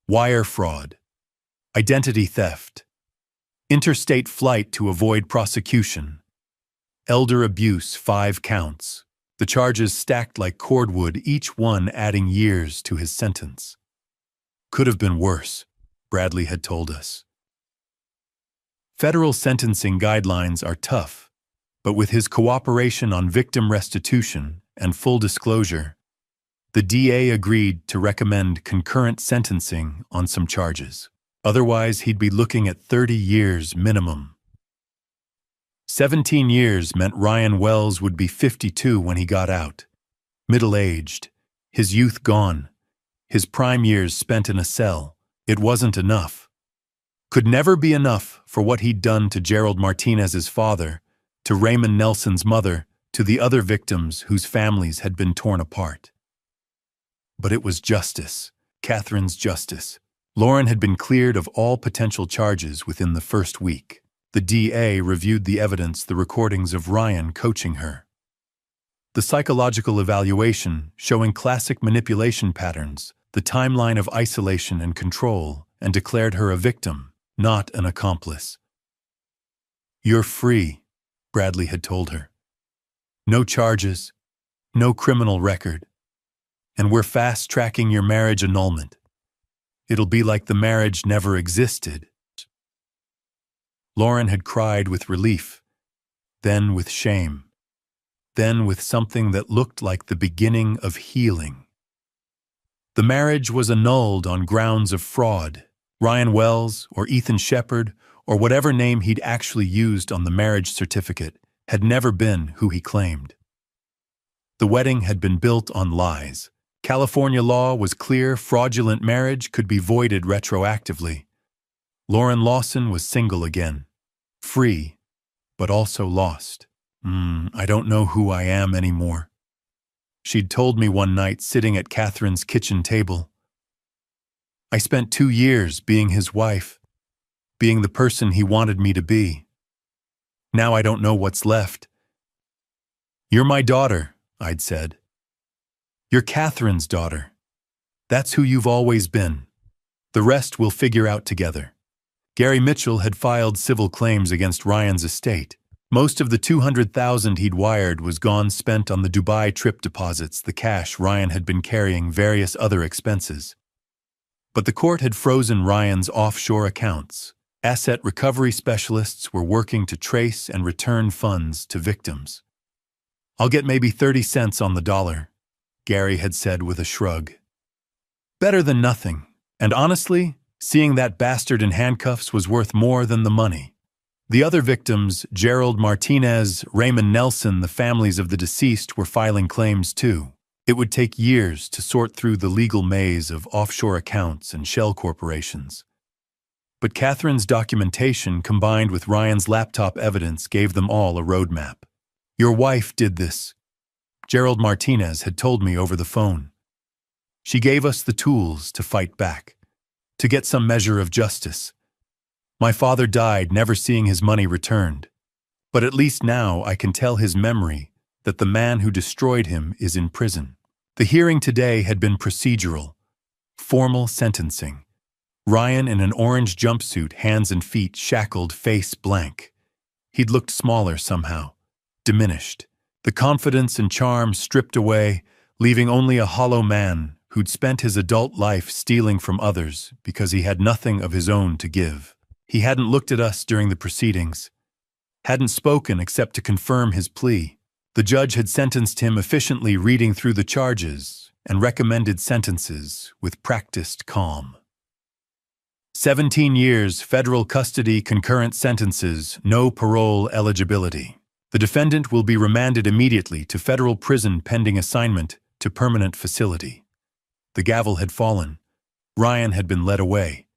Wire fraud. Identity theft. Interstate flight to avoid prosecution. Elder abuse, 5 counts. The charges stacked like cordwood, each one adding years to his sentence. Could have been worse, Bradley had told us. Federal sentencing guidelines are tough, but with his cooperation on victim restitution and full disclosure, the DA agreed to recommend concurrent sentencing on some charges. Otherwise, he'd be looking at 30 years minimum. 17 years meant Ryan Wells would be 52 when he got out. Middle-aged, his youth gone, his prime years spent in a cell. It wasn't enough. Could never be enough for what he'd done to Gerald Martinez's father, to Raymond Nelson's mother, to the other victims whose families had been torn apart. But it was justice, Catherine's justice. Lauren had been cleared of all potential charges within the first week. The DA reviewed the evidence, the recordings of Ryan coaching her. The psychological evaluation showing classic manipulation patterns, the timeline of isolation and control, and declared her a victim, not an accomplice. "You're free," Bradley had told her. "No charges, no criminal record, and we're fast-tracking your marriage annulment. It'll be like the marriage never existed." Lauren had cried with relief, then with shame, then with something that looked like the beginning of healing. The marriage was annulled on grounds of fraud. Ryan Wells, or Ethan Shepard, or whatever name he'd actually used on the marriage certificate, had never been who he claimed. The wedding had been built on lies. California law was clear: fraudulent marriage could be voided retroactively. Lauren Lawson was single again, free, but also lost. I don't know who I am anymore. She'd told me one night sitting at Catherine's kitchen table. I spent 2 years being his wife, being the person he wanted me to be. Now I don't know what's left. "You're my daughter," I'd said. "You're Catherine's daughter. That's who you've always been. The rest we'll figure out together." Gary Mitchell had filed civil claims against Ryan's estate. Most of the $200,000 he'd wired was gone, spent on the Dubai trip deposits, the cash Ryan had been carrying, various other expenses. But the court had frozen Ryan's offshore accounts. Asset recovery specialists were working to trace and return funds to victims. "I'll get maybe 30 cents on the dollar," Gary had said with a shrug. "Better than nothing, and honestly, Seeing that bastard in handcuffs was worth more than the money. The other victims, Gerald Martinez, Raymond Nelson, the families of the deceased were filing claims too. It would take years to sort through the legal maze of offshore accounts and shell corporations. But Catherine's documentation combined with Ryan's laptop evidence gave them all a roadmap. "Your wife did this," Gerald Martinez had told me over the phone. "She gave us the tools to fight back, to get some measure of justice. My father died never seeing his money returned. But at least now I can tell his memory that the man who destroyed him is in prison." The hearing today had been procedural, formal sentencing. Ryan in an orange jumpsuit, hands and feet shackled, face blank. He'd looked smaller somehow, diminished. The confidence and charm stripped away, leaving only a hollow man who'd spent his adult life stealing from others because he had nothing of his own to give. He hadn't looked at us during the proceedings, hadn't spoken except to confirm his plea. The judge had sentenced him efficiently, reading through the charges and recommended sentences with practiced calm. 17 years, federal custody, concurrent sentences, no parole eligibility. The defendant will be remanded immediately to federal prison pending assignment to permanent facility. The gavel had fallen. Ryan had been led away.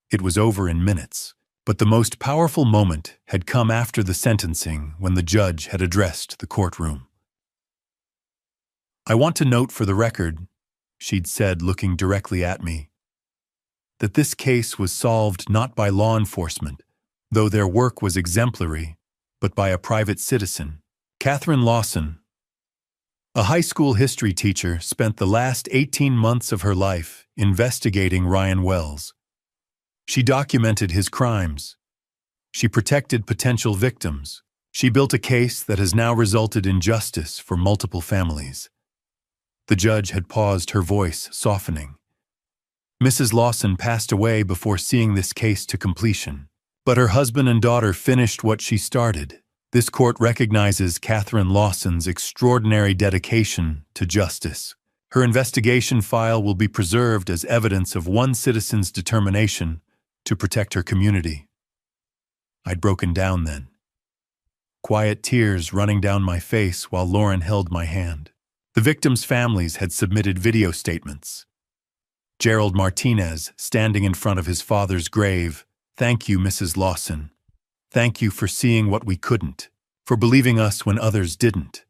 It was over in minutes. But the most powerful moment had come after the sentencing when the judge had addressed the courtroom. "I want to note for the record," she'd said, looking directly at me, "that this case was solved not by law enforcement, though their work was exemplary, but by a private citizen. Catherine Lawson, a high school history teacher, spent the last 18 months of her life investigating Ryan Wells. She documented his crimes. She protected potential victims. She built a case that has now resulted in justice for multiple families." The judge had paused, her voice softening. "Mrs. Lawson passed away before seeing this case to completion. But her husband and daughter finished what she started. This court recognizes Catherine Lawson's extraordinary dedication to justice. Her investigation file will be preserved as evidence of one citizen's determination to protect her community." I'd broken down then. Quiet tears running down my face while Lauren held my hand. The victims' families had submitted video statements. Gerald Martinez, standing in front of his father's grave, "Thank you, Mrs. Lawson. Thank you for seeing what we couldn't, for believing us when others didn't."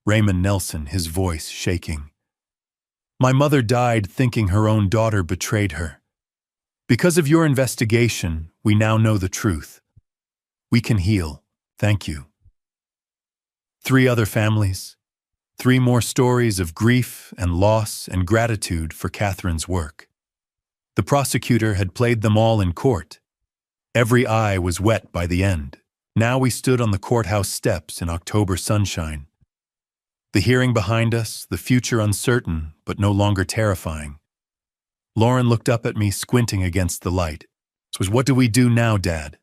Raymond Nelson, his voice shaking. "My mother died thinking her own daughter betrayed her. Because of your investigation, we now know the truth. We can heal. Thank you." 3 other families. 3 more stories of grief and loss and gratitude for Catherine's work. The prosecutor had played them all in court. Every eye was wet by the end. Now we stood on the courthouse steps in October sunshine. The hearing behind us, the future uncertain but no longer terrifying. Lauren looked up at me, squinting against the light. It was, "What do we do now, Dad?"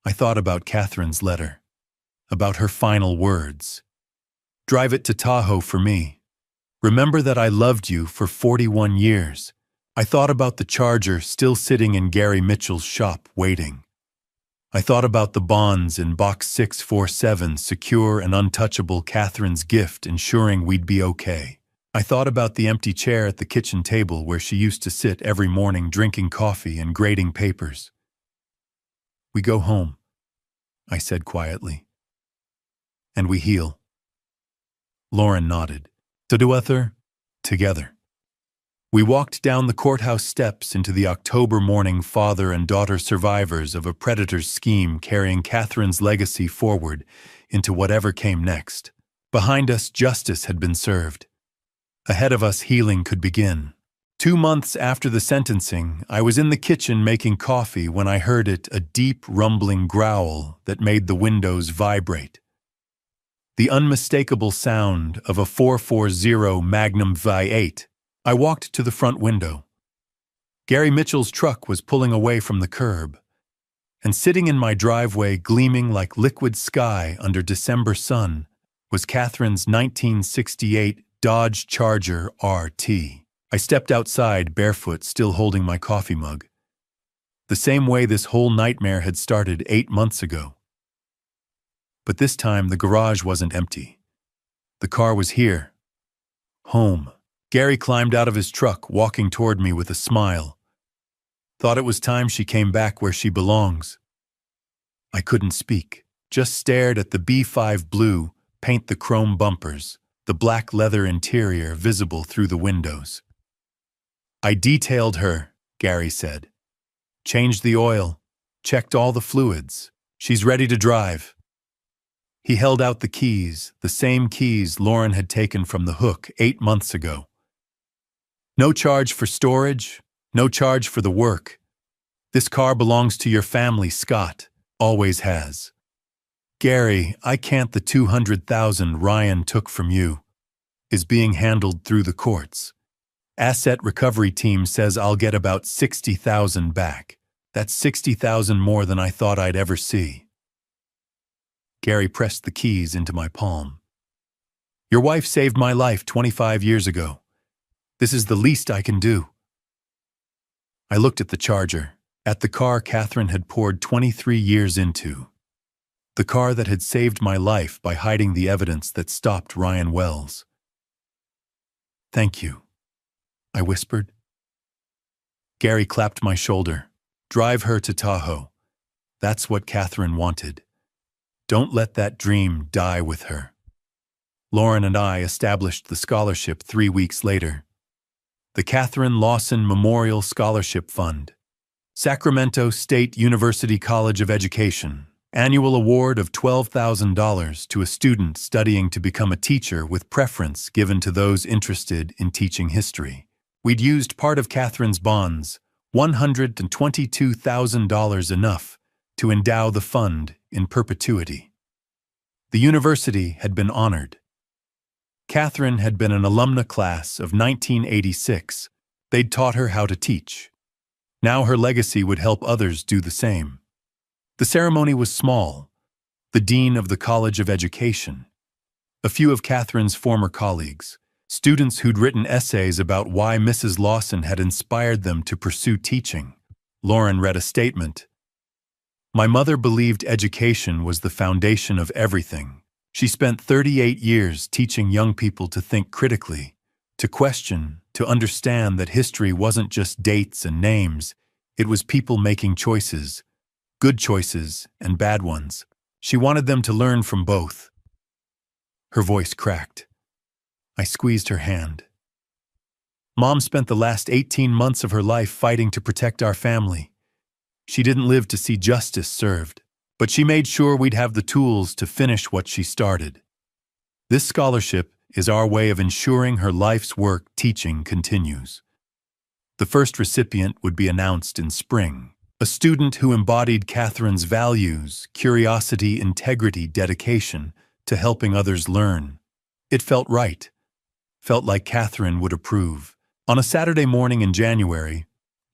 I thought about Catherine's letter, about her final words. "Drive it to Tahoe for me. Remember that I loved you for 41 years. I thought about the Charger still sitting in Gary Mitchell's shop waiting. I thought about the bonds in box 647, secure and untouchable, Catherine's gift ensuring we'd be okay. I thought about the empty chair at the kitchen table where she used to sit every morning drinking coffee and grading papers. We go home," I said quietly. "And we heal." Lauren nodded. Together. We walked down the courthouse steps into the October morning, father and daughter survivors of a predator's scheme, carrying Catherine's legacy forward into whatever came next. Behind us, justice had been served. Ahead of us, healing could begin. 2 months after the sentencing, I was in the kitchen making coffee when I heard it, a deep, rumbling growl that made the windows vibrate. The unmistakable sound of a 440 Magnum V8. I walked to the front window. Gary Mitchell's truck was pulling away from the curb, and sitting in my driveway, gleaming like liquid sky under December sun, was Catherine's 1968 Dodge Charger RT. I stepped outside, barefoot, still holding my coffee mug. The same way this whole nightmare had started 8 months ago. But this time, the garage wasn't empty. The car was here. Home. Gary climbed out of his truck, walking toward me with a smile. Thought it was time she came back where she belongs. I couldn't speak, just stared at the B5 blue, paint the chrome bumpers, the black leather interior visible through the windows. I detailed her, Gary said. Changed the oil, checked all the fluids. She's ready to drive. He held out the keys, the same keys Lauren had taken from the hook 8 months ago. No charge for storage, no charge for the work. This car belongs to your family, Scott. Always has. Gary, I can't. The $200,000 Ryan took from you is being handled through the courts. Asset recovery team says I'll get about $60,000 back. That's $60,000 more than I thought I'd ever see. Gary pressed the keys into my palm. Your wife saved my life 25 years ago. This is the least I can do. I looked at the Charger, at the car Catherine had poured 23 years into. The car that had saved my life by hiding the evidence that stopped Ryan Wells. Thank you, I whispered. Gary clapped my shoulder. Drive her to Tahoe. That's what Catherine wanted. Don't let that dream die with her. Lauren and I established the scholarship 3 weeks later. The Catherine Lawson Memorial Scholarship Fund. Sacramento State University College of Education. Annual award of $12,000 to a student studying to become a teacher, with preference given to those interested in teaching history. We'd used part of Catherine's bonds, $122,000 enough, to endow the fund in perpetuity. The university had been honored. Catherine had been an alumna class of 1986. They'd taught her how to teach. Now her legacy would help others do the same. The ceremony was small. The dean of the College of Education, a few of Catherine's former colleagues, students who'd written essays about why Mrs. Lawson had inspired them to pursue teaching. Lauren read a statement. My mother believed education was the foundation of everything. She spent 38 years teaching young people to think critically, to question, to understand that history wasn't just dates and names. It was people making choices, good choices and bad ones. She wanted them to learn from both. Her voice cracked. I squeezed her hand. Mom spent the last 18 months of her life fighting to protect our family. She didn't live to see justice served, but she made sure we'd have the tools to finish what she started. This scholarship is our way of ensuring her life's work teaching continues. The first recipient would be announced in spring. A student who embodied Catherine's values, curiosity, integrity, dedication to helping others learn. It felt right. Felt like Catherine would approve. On a Saturday morning in January,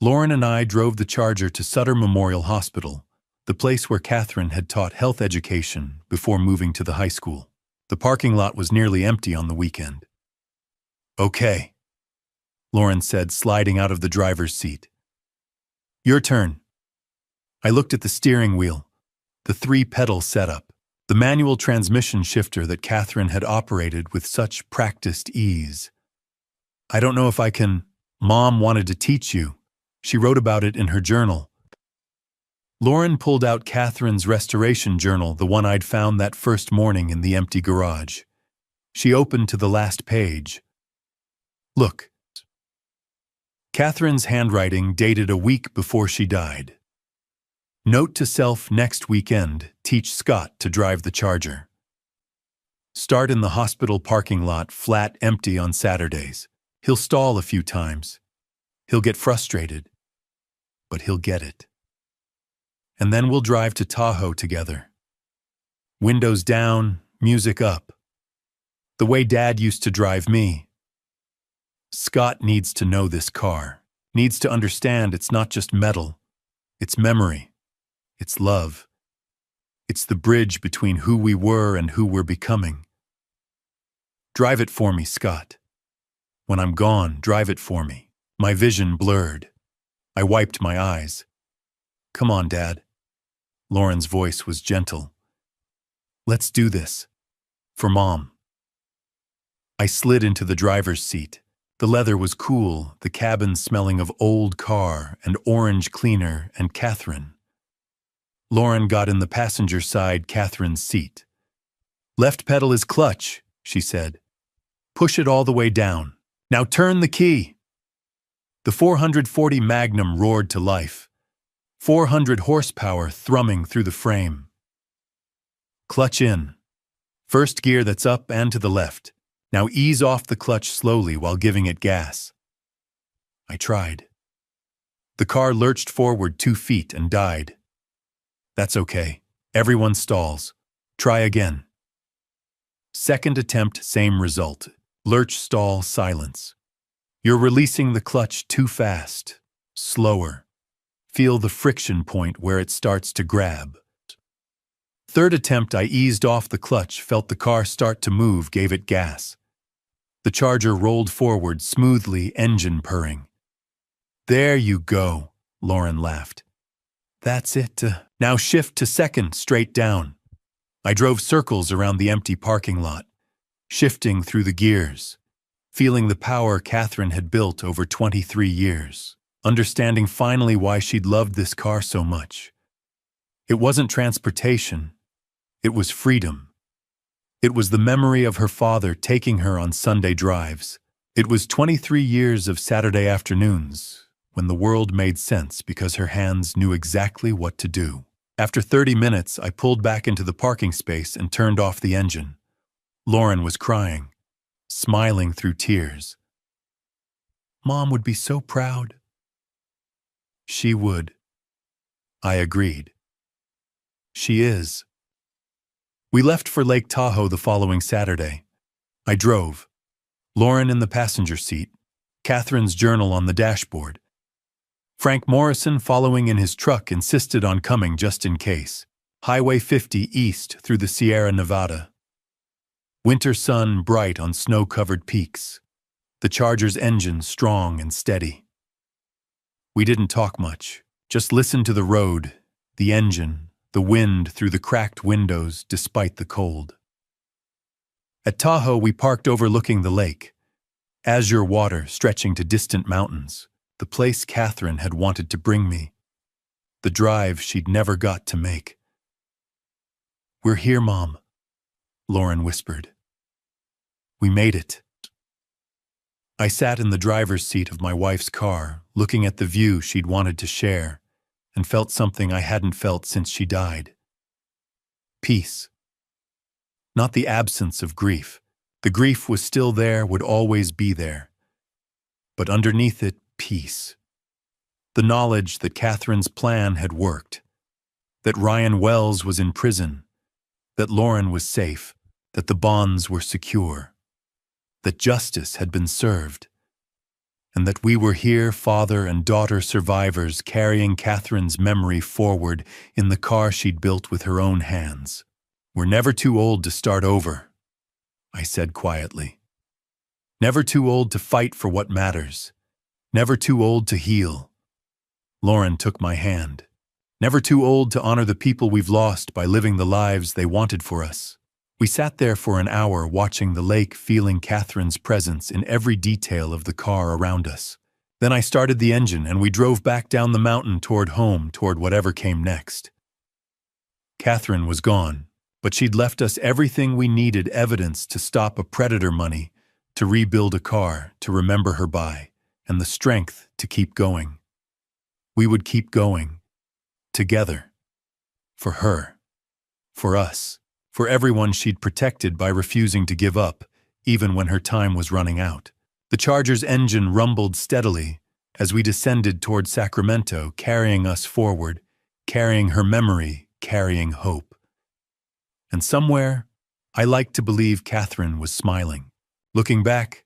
Lauren and I drove the Charger to Sutter Memorial Hospital, the place where Catherine had taught health education before moving to the high school. The parking lot was nearly empty on the weekend. Okay, Lauren said, sliding out of the driver's seat. Your turn. I looked at the steering wheel, the 3-pedal setup, the manual transmission shifter that Catherine had operated with such practiced ease. I don't know if I can. Mom wanted to teach you. She wrote about it in her journal. Lauren pulled out Catherine's restoration journal, the one I'd found that first morning in the empty garage. She opened to the last page. Look. Catherine's handwriting dated a week before she died. Note to self: next weekend, teach Scott to drive the Charger. Start in the hospital parking lot, flat empty on Saturdays. He'll stall a few times. He'll get frustrated. But he'll get it. And then we'll drive to Tahoe together. Windows down, music up. The way Dad used to drive me. Scott needs to know this car. Needs to understand it's not just metal. It's memory. It's love. It's the bridge between who we were and who we're becoming. Drive it for me, Scott. When I'm gone, drive it for me. My vision blurred. I wiped my eyes. Come on, Dad. Lauren's voice was gentle. Let's do this. For Mom. I slid into the driver's seat. The leather was cool, the cabin smelling of old car and orange cleaner and Catherine. Lauren got in the passenger side Catherine's seat. Left pedal is clutch, she said. Push it all the way down. Now turn the key. The 440 Magnum roared to life. 400 horsepower thrumming through the frame. Clutch in. First gear that's up and to the left. Now ease off the clutch slowly while giving it gas. I tried. The car lurched forward 2 feet and died. That's okay. Everyone stalls. Try again. Second attempt, same result. Lurch, stall, silence. You're releasing the clutch too fast. Slower. Feel the friction point where it starts to grab. Third attempt, I eased off the clutch, felt the car start to move, gave it gas. The Charger rolled forward smoothly, engine purring. There you go, Lauren laughed. That's it. Now shift to second, straight down. I drove circles around the empty parking lot, shifting through the gears, feeling the power Catherine had built over 23 years, understanding finally why she'd loved this car so much. It wasn't transportation, it was freedom. It was the memory of her father taking her on Sunday drives. It was 23 years of Saturday afternoons, when the world made sense because her hands knew exactly what to do. After 30 minutes, I pulled back into the parking space and turned off the engine. Lauren was crying, smiling through tears. Mom would be so proud. She would. I agreed. She is. We left for Lake Tahoe the following Saturday. I drove. Lauren in the passenger seat, Catherine's journal on the dashboard. Frank Morrison, following in his truck, insisted on coming just in case. Highway 50 east through the Sierra Nevada. Winter sun bright on snow-covered peaks. The Charger's engine strong and steady. We didn't talk much, just listened to the road, the engine, the wind through the cracked windows despite the cold. At Tahoe, we parked overlooking the lake. Azure water stretching to distant mountains, the place Catherine had wanted to bring me. The drive she'd never got to make. We're here, Mom, Lauren whispered. We made it. I sat in the driver's seat of my wife's car, looking at the view she'd wanted to share, and felt something I hadn't felt since she died. Peace. Not the absence of grief. The grief was still there, would always be there. But underneath it, peace. The knowledge that Catherine's plan had worked, that Ryan Wells was in prison, that Lauren was safe, that the bonds were secure, that justice had been served, and that we were here, father and daughter survivors, carrying Catherine's memory forward in the car she'd built with her own hands. We're never too old to start over, I said quietly. Never too old to fight for what matters. Never too old to heal. Lauren took my hand. Never too old to honor the people we've lost by living the lives they wanted for us. We sat there for an hour watching the lake, feeling Catherine's presence in every detail of the car around us. Then I started the engine and we drove back down the mountain toward home, toward whatever came next. Catherine was gone, but she'd left us everything we needed: evidence to stop a predator, money to rebuild a car to remember her by, and the strength to keep going. We would keep going. Together. For her. For us. For everyone she'd protected by refusing to give up, even when her time was running out. The Charger's engine rumbled steadily as we descended toward Sacramento, carrying us forward, carrying her memory, carrying hope. And somewhere, I like to believe Catherine was smiling. Looking back,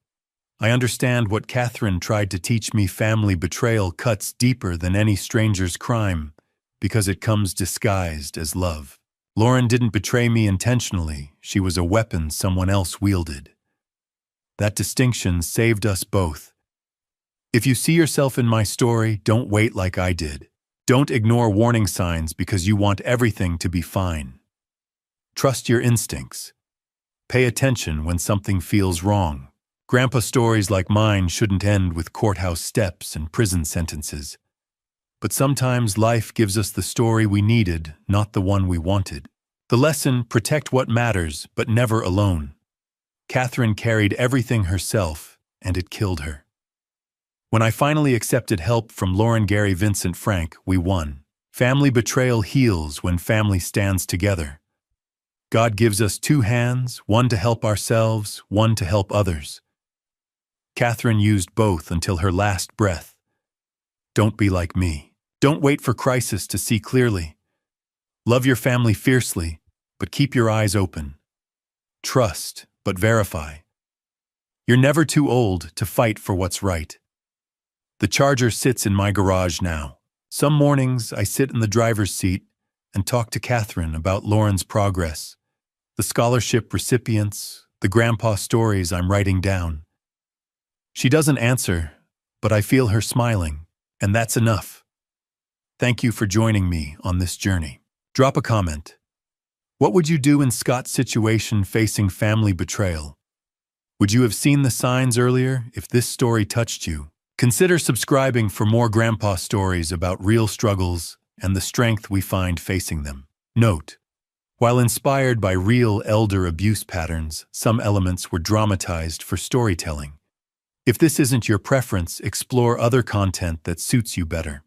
I understand what Catherine tried to teach me: family betrayal cuts deeper than any stranger's crime, because it comes disguised as love. Lauren didn't betray me intentionally. She was a weapon someone else wielded. That distinction saved us both. If you see yourself in my story, don't wait like I did. Don't ignore warning signs because you want everything to be fine. Trust your instincts. Pay attention when something feels wrong. Grandpa stories like mine shouldn't end with courthouse steps and prison sentences. But sometimes life gives us the story we needed, not the one we wanted. The lesson: protect what matters, but never alone. Catherine carried everything herself, and it killed her. When I finally accepted help from Lauren, Gary, Vincent, Frank, we won. Family betrayal heals when family stands together. God gives us two hands, one to help ourselves, one to help others. Catherine used both until her last breath. Don't be like me. Don't wait for crisis to see clearly. Love your family fiercely, but keep your eyes open. Trust, but verify. You're never too old to fight for what's right. The Charger sits in my garage now. Some mornings I sit in the driver's seat and talk to Catherine about Lauren's progress, the scholarship recipients, the grandpa stories I'm writing down. She doesn't answer, but I feel her smiling, and that's enough. Thank you for joining me on this journey. Drop a comment. What would you do in Scott's situation facing family betrayal? Would you have seen the signs earlier if this story touched you? Consider subscribing for more grandpa stories about real struggles and the strength we find facing them. Note: while inspired by real elder abuse patterns, some elements were dramatized for storytelling. If this isn't your preference, explore other content that suits you better.